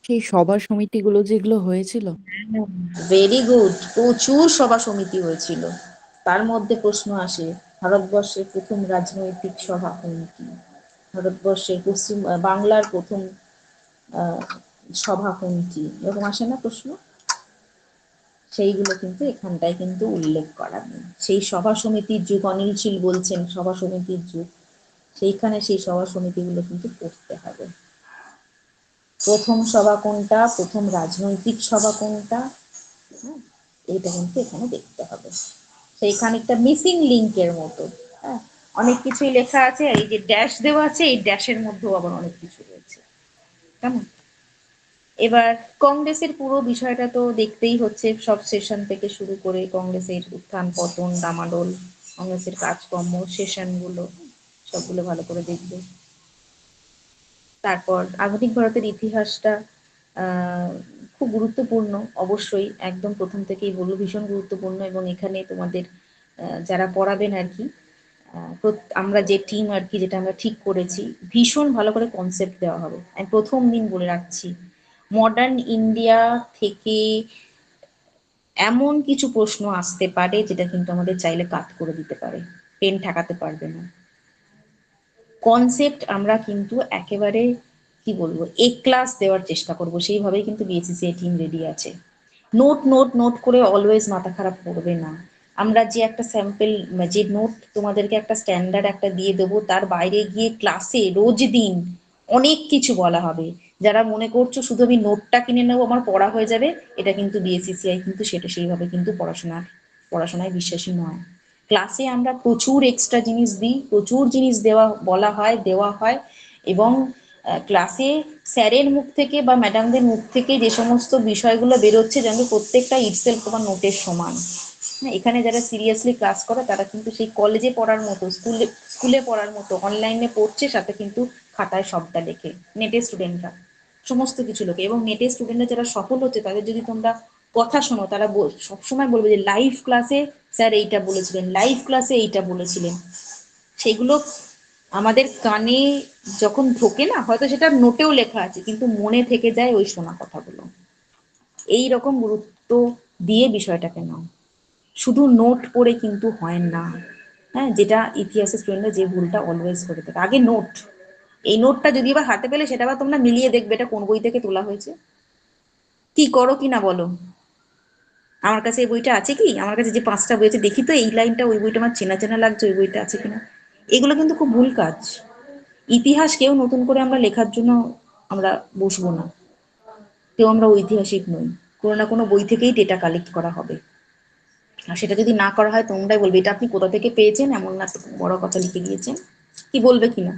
সেই সভা সমিতিগুলো যেগুলো হয়েছিল। ভেরি গুড, প্রচুর সভা সমিতি হয়েছিল। তার মধ্যে প্রশ্ন আসে, ভারতবর্ষের প্রথম রাজনৈতিক সভা কোনটি? ভারতবর্ষের বাংলার প্রথম সভা কোনটি? এরকম আসে না প্রশ্ন? সেইগুলো কিন্তু এখানটায় কিন্তু উল্লেখ করা নেই। সেই সভা সমিতির যুগ, অনিল শীল বলছেন সভা সমিতির যুগ, সেইখানে সেই সভা সমিতিগুলো কিন্তু পড়তে হবে। প্রথম সভা কোনটা, প্রথম রাজনৈতিক সভা কোনটা, হ্যাঁ, এইটা কিন্তু এখানে দেখতে হবে। সেই খানিকটা মিসিং লিঙ্কের মতো। হ্যাঁ, অনেক কিছুই লেখা আছে, এই যে ড্যাশ দেওয়া আছে, এই ড্যাশের মধ্যেও আবার অনেক কিছু রয়েছে, কেমন? এবার কংগ্রেসের পুরো বিষয়টা তো দেখতেই হচ্ছে, সব সেশন থেকে শুরু করে কংগ্রেসের উত্থান পতন, ডামাডোল, কংগ্রেসের কাজকর্ম, সেশনগুলো সবগুলো ভালো করে দেখবে। তারপর আধুনিক ভারতের ইতিহাসটা খুব গুরুত্বপূর্ণ, অবশ্যই একদম প্রথম থেকেই বলবো ভীষণ গুরুত্বপূর্ণ। এবং এখানে তোমাদের যারা পড়াবেন আর কি, আমরা যে টিম আর কি, যেটা আমরা ঠিক করেছি, ভীষণ ভালো করে কনসেপ্ট দেওয়া হবে। আমি প্রথম দিন বলে রাখছি, মডার্ন ইন্ডিয়া থেকে এমন কিছু প্রশ্ন আসতে পারে যেটা কিন্তু আমাদের চাইলে কাট করে দিতে পারে, পেন ঠেকাতে পারবে না। কনসেপ্ট আমরা কিন্তু একেবারে কি বলবো, এ ক্লাস দেওয়ার চেষ্টা করব, সেইভাবেই কিন্তু বিএসসিসিআই টিম রেডি আছে। নোট নোট নোট করে অলওয়েজ মাথা খারাপ করবে না। আমরা যে একটা স্যাম্পল, যে নোট তোমাদেরকে একটা স্ট্যান্ডার্ড একটা দিয়ে দেবো, তার বাইরে গিয়ে ক্লাসে রোজ দিন অনেক কিছু বলা হবে। যারা মনে করছো শুধু আমি নোটটা কিনে নেবো আমার পড়া হয়ে যাবে, এটা কিন্তু বিএসসিসিআই কিন্তু সেটা সেইভাবে কিন্তু পড়াশোনায় বিশ্বাসী নয়। ক্লাসে আমরা প্রচুর এক্সট্রা জিনিস দিই, প্রচুর জিনিস বলা হয়, দেওয়া হয়। এবং ক্লাসে স্যারের মুখ থেকে বা ম্যাডামদের মুখ থেকে যে সমস্ত বিষয়গুলো বেরোচ্ছে, যেন প্রত্যেকটা ইটসেলফ তোমার নোটের সমান। হ্যাঁ, এখানে যারা সিরিয়াসলি ক্লাস করে তারা কিন্তু সেই কলেজে পড়ার মতো, স্কুলে পড়ার মতো অনলাইনে পড়ছে, সাথে কিন্তু খাতায় সবটা লেখে। নেটের স্টুডেন্টরা সমস্ত কিছু লোকে, এবং নেটের স্টুডেন্টরা যারা সফল হচ্ছে তাদের যদি তোমরা কথা শোনো, তারা সবসময় বলবে যে লাইভ ক্লাসে স্যার এইটা বলেছিলেন, লাইভ ক্লাসে এইটা বলেছিলেন। সেগুলো আমাদের কানে যখন ঢোকে না, হয়তো সেটা নোটেও লেখা আছে, কিন্তু মনে থেকে যায় ওই শোনা কথাগুলো। এই রকম গুরুত্ব দিয়ে বিষয়টাকে নাও, শুধু নোট পড়ে কিন্তু হয় না। হ্যাঁ, যেটা ইতিহাসের স্টুডেন্টরা যে ভুলটা অলওয়েজ করে থাকে, আগে নোট, এই নোটটা যদি আবার হাতে পেলে সেটা আবার তোমরা মিলিয়ে দেখবে এটা কোন বই থেকে তোলা হয়েছে। কি করো কি না বলো, আমার কাছে এই বইটা আছে কি, আমার কাছে যে 5টা বই আছে, দেখি তো এই লাইনটা ওই বইটা আমার চেনা চেনা লাগছে, ওই বইটা আছে কিনা। এগুলো কিন্তু খুব ভুল কাজ। ইতিহাস কেউ নতুন করে আমরা লেখার জন্য আমরা বসবো না, কেউ আমরা ঐতিহাসিক নই। কোনো না কোনো বই থেকেই ডেটা কালেক্ট করা হবে, আর সেটা যদি না করা হয় তোমরাই বলবে এটা আপনি কোথা থেকে পেয়েছেন, এমন না বড় কথা লিখে দিয়েছেন, কি বলবে কিনা।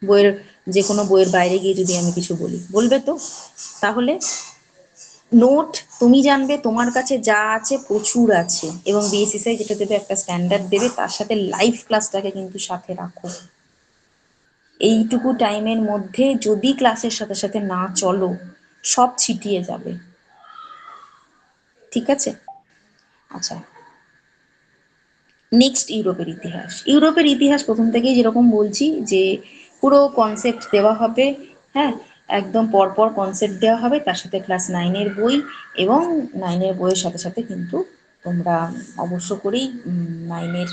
বইয়ের যে কোনো বইয়ের বাইরে গিয়ে যদি আমি কিছু বলি, বলবে তো? তাহলে নোট তুমি জানবে তোমার কাছে যা আছে প্রচুর আছে, এবং বিএসসিসিআই যেটা দেবে একটা স্ট্যান্ডার্ড দেবে, তার সাথে লাইভ ক্লাসটাকে কিন্তু সাথে রাখো। এইটুকু টাইমের মধ্যে যদি ক্লাসের সাথে সাথে না চলো, সব ছিটিয়ে যাবে। ঠিক আছে? আচ্ছা, নেক্সট ইউরোপের ইতিহাস। ইউরোপের ইতিহাস প্রথম থেকেই যেরকম বলছি যে পুরো কনসেপ্ট দেওয়া হবে, হ্যাঁ, একদম পরপর কনসেপ্ট দেওয়া হবে, তার সাথে ক্লাস 9-এর বই, এবং 9-এর বইয়ের সাথে সাথে কিন্তু তোমরা অবশ্য করেই 9-এর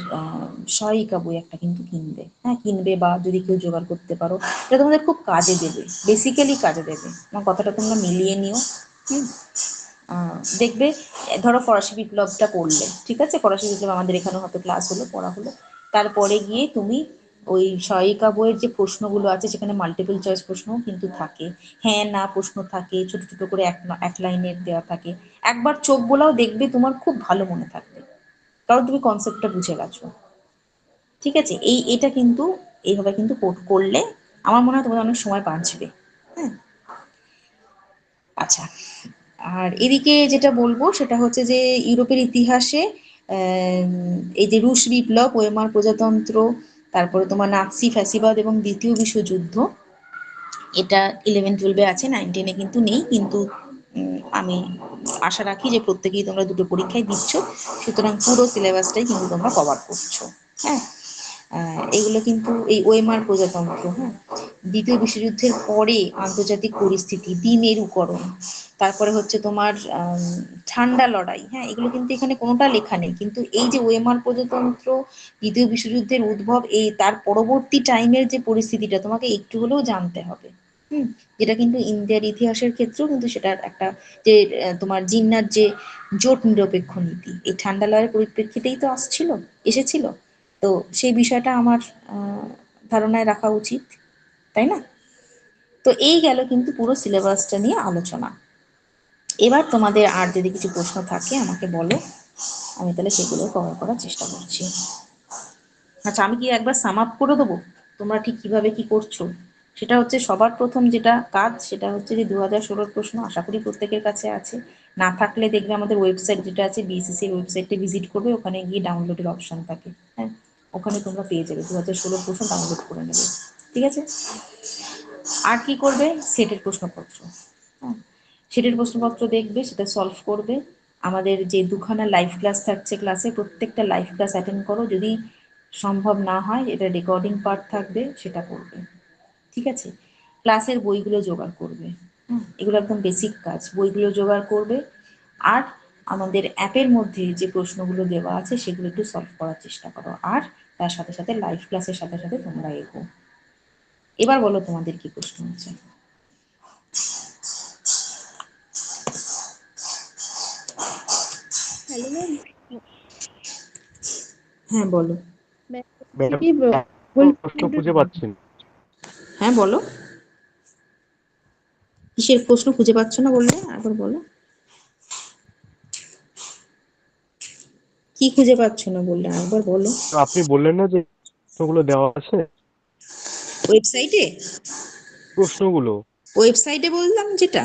সহায়িকা বই একটা কিন্তু কিনবে, হ্যাঁ, কিনবে, বা যদি কেউ জোগাড় করতে পারো, এটা তোমাদের খুব কাজে দেবে, বেসিক্যালি কাজে দেবে। আমার কথাটা তোমরা মিলিয়ে নিও। দেখবে, ধরো ফরাসি বিপ্লবটা পড়লে, ঠিক আছে, ফরাসি বিপ্লব আমাদের এখানে হয়তো ক্লাস হলো, পড়া হলো, তারপরে গিয়ে তুমি ওই সহায়িকা বইয়ের যে প্রশ্নগুলো আছে, সেখানে মাল্টিপল চয়েস প্রশ্নও কিন্তু থাকে, হ্যাঁ না প্রশ্ন থাকে, ছোট ছোট করে এক লাইনের দেওয়া থাকে। একবার চোখ বোলাও, দেখবে তোমার খুব ভালো মনে থাকবে, কারণ তুমি কনসেপ্টটা বুঝে গেছো। ঠিক আছে, এটা কিন্তু এইভাবে কিন্তু করলে আমার মনে হয় তোমাদের অনেক সময় বাঁচবে। হ্যাঁ, আচ্ছা, আর এদিকে যেটা বলবো সেটা হচ্ছে যে ইউরোপের ইতিহাসে এই যে রুশ বিপ্লব, ওয়েমার প্রজাতন্ত্র, তারপরে তোমার নাৎসি ফ্যাসিবাদ এবং দ্বিতীয় বিশ্বযুদ্ধ, এটা 11-12-এ আছে, 9-10-এ কিন্তু নেই। কিন্তু আমি আশা রাখি যে প্রত্যেকেই তোমরা দুটো পরীক্ষায় দিচ্ছ, সুতরাং পুরো সিলেবাসটাই কিন্তু তোমরা কভার করছো। হ্যাঁ, এগুলো কিন্তু এই ওয়েমার প্রজাতন্ত্র, হ্যাঁ, দ্বিতীয় বিশ্বযুদ্ধের পরে আন্তর্জাতিক পরিস্থিতি, দ্বিমেরুকরণ, তারপরে হচ্ছে তোমার ঠান্ডা লড়াই, হ্যাঁ, এগুলো কিন্তু এখানে কোনোটা লেখা নেই, কিন্তু এই যে ওয়েমার প্রজাতন্ত্র, দ্বিতীয় বিশ্বযুদ্ধের উদ্ভব, এই তার পরবর্তী টাইমের যে পরিস্থিতিটা তোমাকে একটু হলেও জানতে হবে। যেটা কিন্তু ইন্ডিয়ার ইতিহাসের ক্ষেত্রেও কিন্তু সেটার একটা যে তোমার জিন্নার যে জোট নিরপেক্ষ নীতি, এই ঠান্ডা লড়াইয়ের পরিপ্রেক্ষিতেই তো এসেছিল। তো সেই বিষয়টা আমার ধারণায় রাখা উচিত, তাই না? তো এই গেল কিন্তু পুরো সিলেবাসটা নিয়ে আলোচনা। এবার তোমাদের আর যদি কিছু প্রশ্ন থাকে আমাকে বলো, আমি তাহলে সেগুলো কভার করার চেষ্টা করছি। আচ্ছা, আমি কি একবার সাম আপ করে দেবো তোমরা ঠিক কিভাবে কি করছো? সেটা হচ্ছে সবার প্রথম যেটা কাজ, সেটা হচ্ছে যে 2016-র প্রশ্ন আশা করি প্রত্যেকের কাছে আছে, না থাকলে দেখবে আমাদের ওয়েবসাইট যেটা আছে, বিএসসিসির ওয়েবসাইটে ভিজিট করবে, ওখানে গিয়ে ডাউনলোডের অপশন থাকে, হ্যাঁ, ওখানে তোমরা পেয়ে যাবে 2016 প্রশ্ন, ডাউনলোড করে নেবে। ঠিক আছে? আর কি করবে? সেটের প্রশ্নপত্র, হ্যাঁ, সেটের প্রশ্নপত্র দেখবে, সেটা সলভ করবে। আমাদের যে দুখানা লাইভ ক্লাস থাকছে ক্লাসে, প্রত্যেকটা লাইভ ক্লাস অ্যাটেন্ড করো, যদি সম্ভব না হয় এটা রেকর্ডিং পার্ট থাকবে, সেটা করবে। ঠিক আছে? ক্লাসের বইগুলো জোগাড় করবে, হ্যাঁ, এগুলো একদম বেসিক কাজ, বইগুলো জোগাড় করবে। আর আমাদের অ্যাপের মধ্যে যে প্রশ্নগুলো দেওয়া আছে সেগুলো একটু সলভ করার চেষ্টা করো, আর তার সাথে সাথে লাইভ ক্লাসের সাথে সাথে তোমরা এগো। এবার বলো তোমাদের কি প্রশ্ন আছে? Hello ma'am. হ্যাঁ বলো। ম্যাডাম কি প্রশ্ন খুঁজে পাচ্ছেন? হ্যাঁ বলো, কিসের প্রশ্ন খুঁজে পাচ্ছ না বললে? একবার বলো, কি খুঁজে পাচ্ছ না বললে, একবার বলো। আপনি বললেন না যে প্রশ্নগুলো দেওয়া আছে, ওয়েবসাইটে? প্রশ্নগুলো ওয়েবসাইটে বললাম যেটা,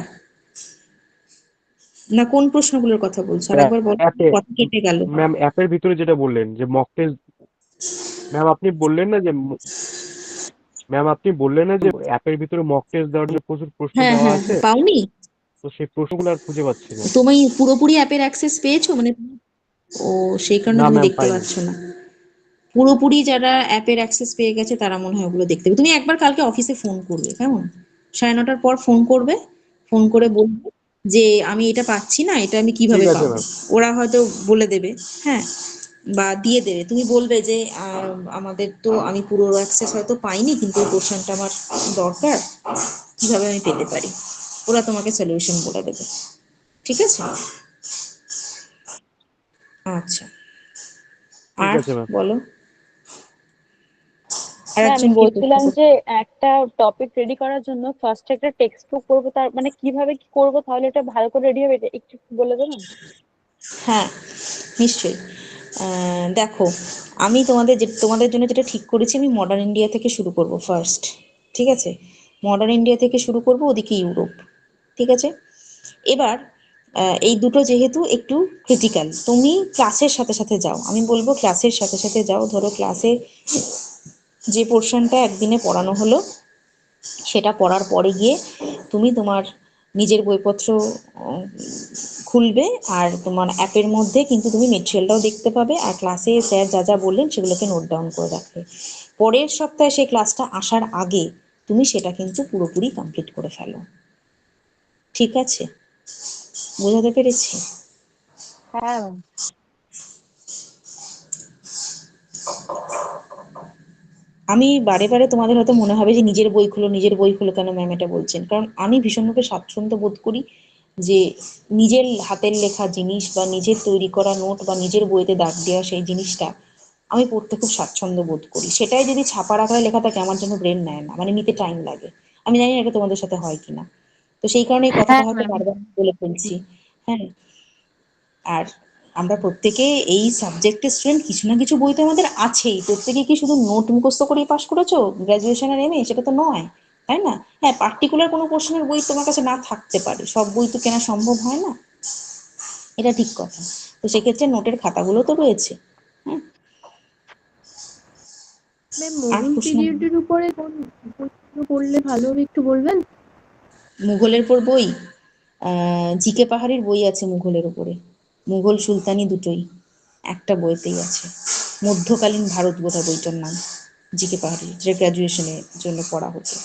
না কোন প্রশ্নগুলোর কথা বলছো আর একবার বলো, অ্যাপে, কথা কেটে গেল। ম্যাম অ্যাপের ভিতরে যেটা বললেন যে মক টেস্ট, ম্যাম আপনি বললেন না যে অ্যাপের ভিতরে মক টেস্ট দেওয়ার জন্য প্রচুর প্রশ্ন হ্যাঁ দেওয়া হ্যাঁ, আছে, পাওনি? তো সেই প্রশ্নগুলো আর খুঁজে পাচ্ছি না। তুমি পুরোপুরি অ্যাপের অ্যাক্সেস পেয়েছো মানে? ও, সেই কারণে না তুমি ম্যাম, দেখতে পাইনি। পাচ্ছ না। পুরোপুরি যারা অ্যাপের অ্যাক্সেস পেয়ে গেছে তারা মনে হয় ওগুলো দেখতে পাবে। তুমি একবার কালকে অফিসে ফোন করবে, কেমন? 9:30-র পর ফোন করবে, ফোন করে বলবে যে আমি এটা পাচ্ছি না, এটা আমি কিভাবে ঠিক আছে পাবো। ম্যাম। ওরা হয়তো বলে দেবে, হ্যাঁ, বা দিয়ে দেবে। তুমি বলবে যে আমাদের তো, আমি পুরো অ্যাক্সেস হয়তো পাইনি, কিন্তু এই পোর্শনটা আমার দরকার, কিভাবে আমি পেতে পারি। ওরা তোমাকে সলিউশন বলে দেবে। ঠিক আছে? আচ্ছা, ঠিক আর আছে ম্যাম। বলো, আর ম্যাম একজন কি প্রশ্ন বলছিলাম যে একটা টপিক রেডি করার জন্য ফার্স্ট একটা টেক্সট বুক করবো, তার মানে কিভাবে কি করবো তাহলে এটা ভালো করে রেডি হবে, এটা একটু বলে দেবেন? হ্যাঁ, নিশ্চয়ই। দেখো, আমি তোমাদের জন্য যেটা ঠিক করেছি, আমি মডার্ন ইন্ডিয়া থেকে শুরু করব ফার্স্ট। ঠিক আছে? মডার্ন ইন্ডিয়া থেকে শুরু করব, ওদিকে ইউরোপ। ঠিক আছে? এবার এই দুটো যেহেতু একটু ক্রিটিক্যাল, তুমি ক্লাসের সাথে সাথে যাও, আমি বলবো ক্লাসের সাথে সাথে যাও। ধরো ক্লাসে যে পোর্শনটা একদিনে পড়ানো হলো সেটা পড়ার পরে গিয়ে তুমি তোমার নিজের বইপত্র খুলবে, আর তোমার অ্যাপের মধ্যে কিন্তু তুমি মেটেরিয়ালটাও দেখতে পাবে, আর ক্লাসে স্যার যা যা বললেন সেগুলোকে নোট ডাউন করে রাখবে। পরের সপ্তাহে সেই ক্লাসটা আসার আগে তুমি সেটা কিন্তু পুরোপুরি কমপ্লিট করে ফেলো। ঠিক আছে? বোঝাতে পেরেছি? হ্যাঁ আমি বারে বারে, তোমাদের হয়তো মনে হবে যে নিজের বই খুলো, নিজের বই খুলো, কেন ম্যাম এটা বলছেন? কারণ আমি ভীষণভাবে স্বাচ্ছন্দ্য বোধ করি যে নিজের হাতের লেখা জিনিস বা নিজের তৈরি করা নোট বা নিজের বইতে দাগ দেওয়া সেই জিনিসটা আমি পড়তে খুব স্বাচ্ছন্দ্য বোধ করি। সেটাই যদি ছাপার আকারে লেখা থাকে আমার জন্য ব্রেন নেয় না, মানে নিতে টাইম লাগে। আমি জানি না এটা তোমাদের সাথে হয় কিনা। তো সেই কারণে এই কথাটা হ্যাঁ হয়তো ম্যাম। বারবার বলে ফেলছি। হ্যাঁ, আর আমরা প্রত্যেকে এই সাবজেক্টের স্টুডেন্ট, কিছু না কিছু বই তো আমাদের আছেই। প্রত্যেকে কি শুধু নোট মুখস্থ করেই পাশ করেছো গ্রাজুয়েশনের এমএ? সেটা তো নয়, তাই না? হ্যাঁ, পার্টিকুলার কোনো কোশ্চেনের বই তোমার কাছে না থাকতে পারে, সব বই তো কেনা সম্ভব হয় না, এটা ঠিক কথা। তো সেক্ষেত্রে নোটের খাতাগুলো তো রয়েছে। হ্যাঁ, ম্যাম আর মুঘল প্রশ্ন? পিরিয়ডের উপরে কোন বইগুলো পড়লে ভালো হবে একটু বলবেন? মুঘলের পর বই, জিকে পাহাড়ির বই আছে মুঘলের উপরে, মুঘল সুলতানি দুটোই একটা বইতেই আছে। মধ্যকালীন ভারত বোধ হয় বইটার নাম, জিকে পাহাড়ি, যে গ্রাজুয়েশনের জন্য পড়া হতো।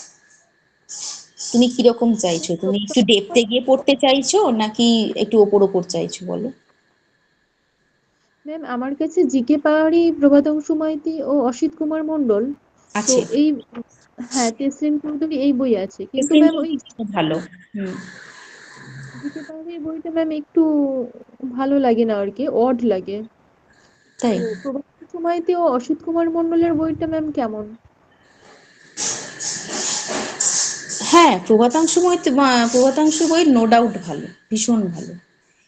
তুমি কিরকম চাইছো? তুমি একটু ডেপথে গিয়ে পড়তে চাইছো নাকি একটু ওপর ওপর চাইছো, বলো? ম্যাম আমার কাছে জিকে পাহাড়ি, প্রভাতাংশু মাইতি ও অসিত কুমার মন্ডল, তো আছে, এই, হ্যাঁ তেসলিম চৌধুরী এই বই আছে, কিন্তু তসলিম ম্যাম ওই চৌধুরী ভালো। হুম। জিকে পাহাড়ির বইটা ম্যাম একটু ভালো লাগে না আর কি, অড লাগে। তো তাই? প্রভাতাংশু মাইতি ও অসিত কুমার মন্ডলের বইটা ম্যাম কেমন? হ্যাঁ, প্রভাতাংশু বই নো ডাউট ভালো, ভীষণ ভালো।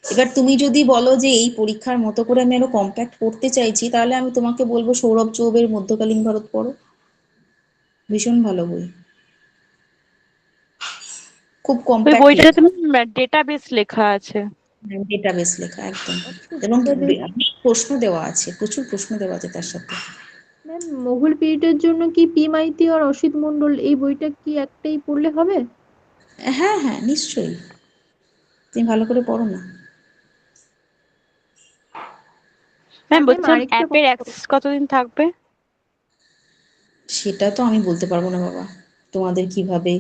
এবার তুমি যদি বলো যে এই পরীক্ষার মতো করে আমি আরো কম্প্যাক্ট করতে চাইছি, তাহলে আমি তোমাকে বলবো সৌরভ চৌবের মধ্যকালীন ভারত পড়ো, ভীষণ ভালো বই, খুব ওই কম্প্যাক্ট বইটাতে লেখা, তুমি ডেটাবেস লেখা আছে। ডেটাবেস লেখা একদম। আচ্ছা এবং database। অনেক প্রশ্ন দেওয়া আছে, প্রচুর প্রশ্ন দেওয়া আছে তার সাথে। ম্যাম মুঘল পিরিয়ডের জন্য কি পি মাইতি আর অসিত মন্ডল এই বইটা কি একটাই পড়লে হবে? হ্যাঁ হ্যাঁ, নিশ্চয়ই, তুমি ভালো করে পড়ো না। আর ম্যাম ম্যাম বলছিলাম আরেকটা অ্যাপের কথা, অ্যাক্সেস কতদিন থাকবে? সেটা তো আমি বলতে পারবো না বাবা, তোমাদের কিভাবে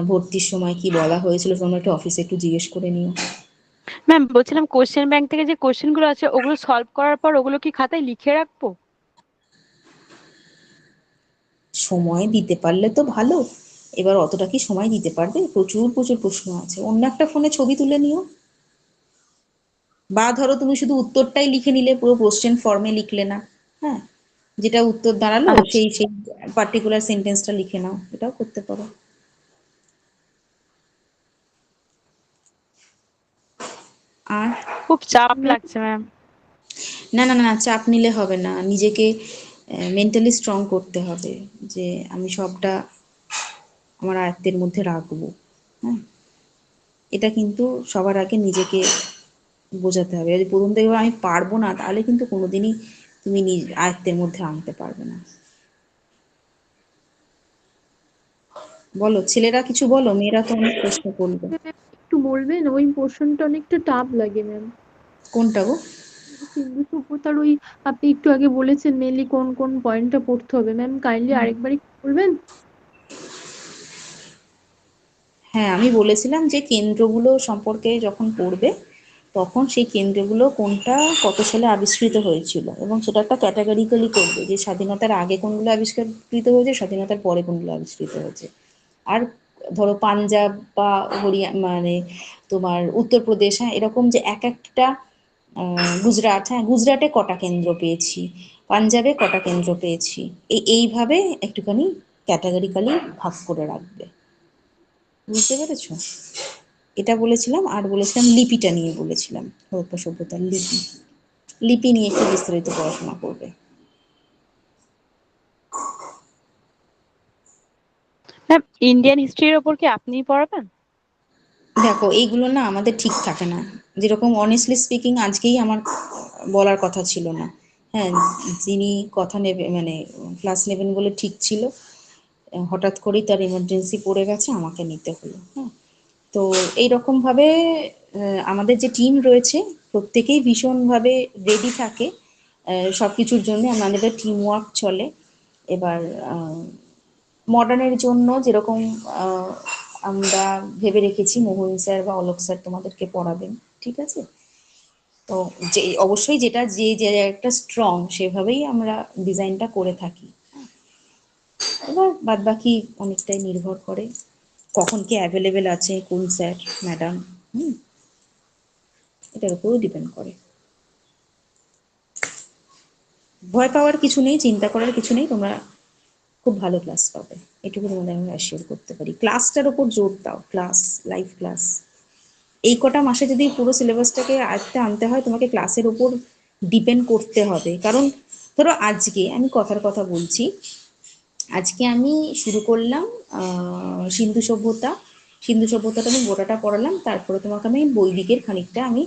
ভর্তির সময় কি বলা হয়েছিল, তোমরা একটু অফিসে একটু জিজ্ঞেস করে নিও। ম্যাম বলছিলাম কোশ্চেন ব্যাংক থেকে যে কোশ্চেন গুলো আছে ওগুলো সলভ করার পর ওগুলো কি খাতায় লিখে রাখবো? সময় দিতে পারলে তো ভালো। এবার অতটা কি সময় দিতে পারবে? প্রচুর প্রচুর প্রশ্ন আছে, অন্য একটা ফোনে ছবি তুলে নিও, বা ধরো তুমি শুধু উত্তরটাই লিখে নিলে, পুরো কোশ্চেন ফর্মে লিখলে না। হ্যাঁ, যেটা উত্তর দাঁড়ালো আচ্ছা, সেই সেই পার্টিকুলার সেন্টেন্সটা লিখে নাও, এটাও করতে পারো। আর খুব চাপ লাগছে ম্যাম। না না না, চাপ নিলে হবে না, নিজেকে মেন্টালি স্ট্রং করতে হবে যে আমি সবটা আমার আয়ত্তের মধ্যে রাখবো। হ্যাঁ, এটা কিন্তু সবার আগে নিজেকে বোঝাতে হবে। যদি প্রথম থেকে আমি পারবো না, তাহলে কিন্তু কোনোদিনই তুমি নিজ আয়ত্তের মধ্যে আনতে পারবে না। বলো, ছেলেরা কিছু বলো, মেয়েরা তো অনেক প্রশ্ন করবে। একটু বলবেন? ওই পোর্শনটা অনেকটা টাফ লাগে ম্যাম। কোনটা গো? সিন্ধু সভ্যতার ওই, আপনি একটু আগে বলেছেন মেনলি কোন কোন পয়েন্টটা পড়তে হবে, ম্যাম কাইন্ডলি আরেকবার একটু বলবেন? হ্যাঁ, আমি বলেছিলাম যে কেন্দ্রগুলো সম্পর্কে যখন পড়বে তখন সেই কেন্দ্রগুলো কোনটা কত সালে আবিষ্কৃত হয়েছিল, এবং সেটা একটা ক্যাটাগরিক্যালি করবে যে স্বাধীনতার আগে কোনগুলো আবিষ্কৃত হয়েছে, স্বাধীনতার পরে কোনগুলো আবিষ্কৃত হয়েছে। আর ধরো পাঞ্জাব বা হরিয়ানা, মানে তোমার উত্তরপ্রদেশ, হ্যাঁ, এরকম যে এক একটা, গুজরাট, হ্যাঁ গুজরাটে কটা কেন্দ্র পেয়েছি, পাঞ্জাবে কটা কেন্দ্র পেয়েছি, এইভাবে একটুখানি ক্যাটাগরিক্যালি ভাগ করে রাখবে। বুঝতে পেরেছো? এটা বলেছিলাম, আর বলেছিলাম লিপিটা নিয়ে বলেছিলাম, হরপ্পা সভ্যতার লিপি, লিপি নিয়ে একটু বিস্তারিত পড়াশোনা করবে। ম্যাম ইন্ডিয়ান হিস্ট্রির ওপর কি আপনিই পড়াবেন? দেখো এইগুলো না আমাদের ঠিক থাকে না। যেরকম অনেস্টলি স্পিকিং আজকেই আমার বলার কথা ছিল না। হ্যাঁ, যিনি কথা নেবে মানে ক্লাস নেবেন বলে ঠিক ছিল, হঠাৎ করেই তার এমার্জেন্সি পড়ে গেছে, আমাকে নিতে হলো। হ্যাঁ, তো এইরকম ভাবে আমাদের যে টিম রয়েছে প্রত্যেকেই ভীষণভাবে রেডি থাকে সবকিছুর জন্য, আমাদের টিম ওয়ার্ক চলে। এবার মডার্নের জন্য যেরকম আহ, আমরা ভেবে রেখেছি মোহন স্যার বা অলোক স্যার তোমাদেরকে পড়াবেন, ঠিক আছে? তো যে অবশ্যই যেটা যে যে একটা স্ট্রং সেভাবেই আমরা ডিজাইনটা করে থাকি। এবার বাদ বাকি অনেকটাই নির্ভর করে কখন কে অ্যাভেলেবেল আছে, কোন স্যার ম্যাডাম, এটার উপরও ডিপেন্ড করে। ভয় পাওয়ার কিছু নেই, চিন্তা করার কিছু নেই, তোমরা খুব ভালো ক্লাস পাবে, এটুকু তোমাদের আমি অ্যাসিওর করতে পারি। ক্লাসটার উপর জোর দাও, ক্লাস, লাইভ ক্লাস। এই কটা মাসে যদি পুরো সিলেবাসটাকে আয়ত্তে আনতে হয়, তোমাকে ক্লাসের উপর ডিপেন্ড করতে হবে। কারণ ধরো আজকে আমি কথার কথা বলছি, আজকে আমি শুরু করলাম সিন্ধু সভ্যতা। সিন্ধু সভ্যতাটা আমি গোটাটা পড়ালাম, তারপরে তোমাকে আমি বৈদিকের খানিকটা আমি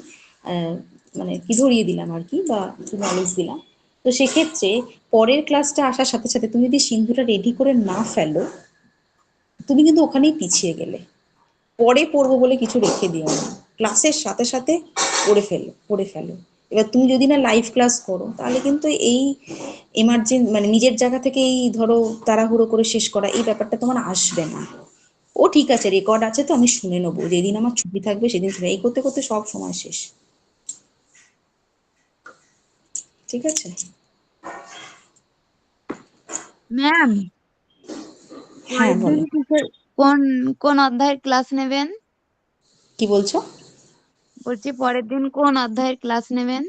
মানে কি ধরিয়ে দিলাম আর কি, বা নলেজ দিলাম। তো সেক্ষেত্রে পরের ক্লাসটা আসার সাথে সাথে তুমি যদি সিন্ধুটা রেডি করে না ফেলো, তুমি কিন্তু ওখানেই পিছিয়ে গেলে। পরে পড়বো বলে কিছু রেখে দিও না, ক্লাসের সাথে সাথে পড়ে ফেলো। এবার তুমি যদি না লাইভ ক্লাস করো, তাহলে কিন্তু এই মানে নিজের জায়গা থেকে এই ধরো তাড়াহুড়ো করে শেষ করা এই ব্যাপারটা তোমার আসবে না। ও ঠিক আছে, রেকর্ড আছে তো আমি শুনে নেবো, যেদিন আমার ছুটি থাকবে সেদিন শুনে, এই করতে করতে সব সময় শেষ। ঠিক আছে ম্যাম, হ্যাঁ পরের দিন বলো, কোন কোন অধ্যায়ের ক্লাস নেবেন? কি বলছো? বলছি পরের দিন কোন অধ্যায়ের ক্লাস নেবেন?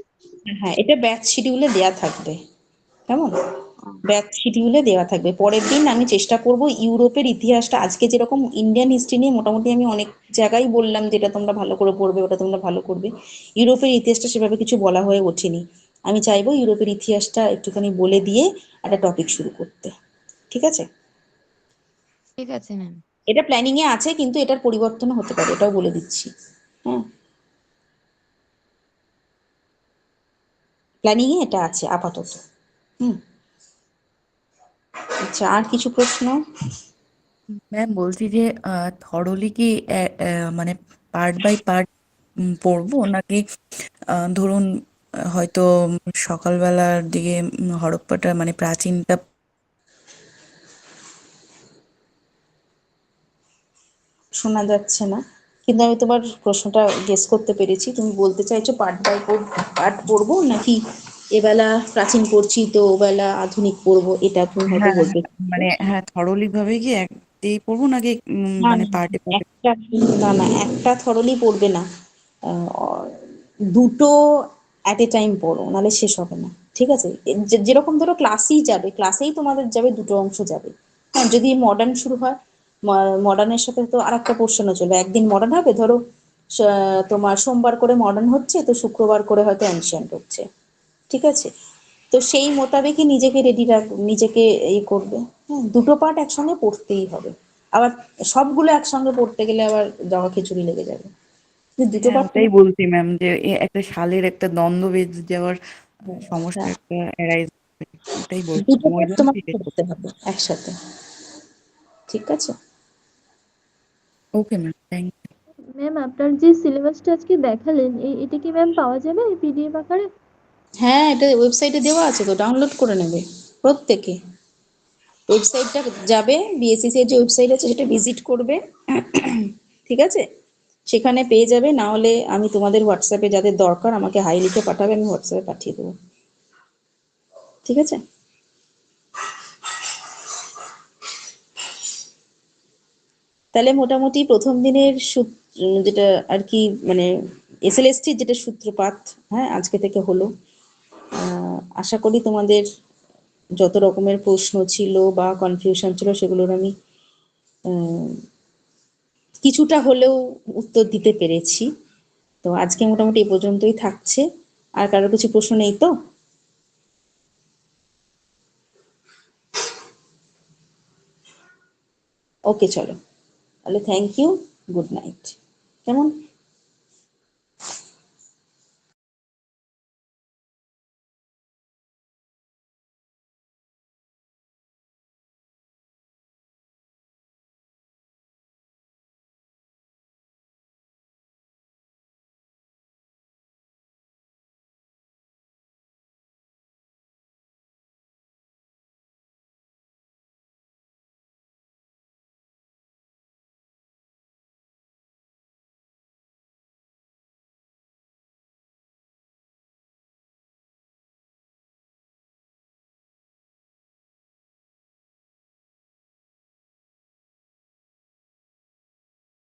হ্যাঁ, এটা ব্যাচ শিডিউলে দেয়া থাকবে, কেমন? ও, ব্যাচ শিডিউলে দেওয়া থাকবে। পরের দিন আমি চেষ্টা করব ইউরোপের ইতিহাসটা, আজকে যেরকম ইন্ডিয়ান হিস্ট্রি নিয়ে মোটামুটি আমি অনেক জায়গায় বললাম যেটা তোমরা ভালো করে পড়বে, ওটা তোমরা ভালো করবে। ইউরোপের ইতিহাসটা সেভাবে কিছু বলা হয়ে ওঠেনি। আমি চাইবো ইউরোপের ইতিহাসটা একটুখানি বলে দিয়ে একটা টপিক শুরু করতে। ঠিক আছে? ঠিক আছে ম্যাম। এটা প্ল্যানিং এ আছে, কিন্তু এটার পরিবর্তন হতে পারে, এটাও বলে দিচ্ছি। হ্যাঁ, প্ল্যানিং এ এটা আছে আপাতত। হুম, আচ্ছা, আর কিছু প্রশ্ন? ম্যাম বলছি যে থরলি কি মানে পার্ট বাই পার্ট পড়বো, নাকি ধরুন হয়তো সকালবেলার দিকে হরপ্পাটা মানে প্রাচীনটা। শোনা যাচ্ছে না, কিন্তু আমি তোমার প্রশ্নটা গেস করতে পেরেছি। তুমি বলতে চাইছো পার্ট বাই পার্ট পড়বো, নাকি এবেলা প্রাচীন পড়ছি তো ওবেলা আধুনিক পড়বো, এটা তুমি হয়তো হ্যাঁ বলতে চাইছো। মানে হ্যাঁ, থরলি ভাবে কি একটাই পড়বো, নাকি না মানে না পার্টে পার্টে? একটা, না না একটা থরলি পড়বে না, আহ, দুটো অ্যাট এ টাইম পড়ো, নাহলে শেষ হবে না। ঠিক আছে? যেরকম ধরো ক্লাসেই যাবে, ক্লাসেই তোমাদের যাবে, দুটো অংশ যাবে। হ্যাঁ, যদি মডার্ন শুরু হয়, মডার্নের সাথে তো আর একটা পোর্শনও চলবে। একদিন মডার্ন হবে, ধরো তোমার সোমবার করে মডার্ন হচ্ছে, তো শুক্রবার করে হয়তো অ্যানশিয়েন্ট হচ্ছে। ঠিক আছে? তো সেই মোতাবেকই নিজেকে রেডি নিজেকে করবে। হ্যাঁ, দুটো পার্ট একসঙ্গে পড়তেই হবে। আবার সবগুলো একসঙ্গে পড়তে গেলে আবার জগা খিচুড়ি লেগে যাবে। কিন্তু দুটো হ্যাঁ পার্ট ওটাই বলছি ম্যাম, যে একটা সালের একটা দ্বন্দ্ব বেঁধে যাওয়ার সমস্যা হ্যাঁ, একটা এরাইজ, ওটাই দুটো বলছিলাম, ওই পার্ট জন্য তোমাকে জিজ্ঞেস পড়তে করছি। হবে একসাথে। ঠিক আছে? Okay ma'am, thank you. Ma'am আপনার যে সিলেবাসটা আজকে দেখালেন এটা কি ম্যাম পাওয়া যাবে পিডিএফ আকারে? হ্যাঁ, এটা ওয়েবসাইটে দেওয়া আছে, তো ডাউনলোড করে নেবে প্রত্যেকে। ওয়েবসাইটটা যাবে, বিএসসিসি এর যে ওয়েবসাইট আছে সেটা ভিজিট করবে। ঠিক আছে? সেখানে পেয়ে যাবে, না হলে আমি তোমাদের হোয়াটসঅ্যাপে যাদের দরকার আমাকে হাই লিখে পাঠাবে, আমি হোয়াটসঅ্যাপে পাঠিয়ে দেবো। ঠিক আছে? তাহলে মোটামুটি প্রথম দিনের যেটা আর কি, মানে এসএলএসটির যেটা সূত্রপাত, হ্যাঁ, আজকে থেকে হলো। আশা করি তোমাদের যত রকমের প্রশ্ন ছিল বা কনফিউশন ছিল সেগুলোর আমি আহ, কিছুটা হলেও উত্তর দিতে পেরেছি। তো আজকে মোটামুটি এই পর্যন্তই থাকছে। আর কারো কিছু প্রশ্ন নেই তো? ওকে চলো, তাহলে থ্যাংক ইউ, গুড নাইট। কেমন?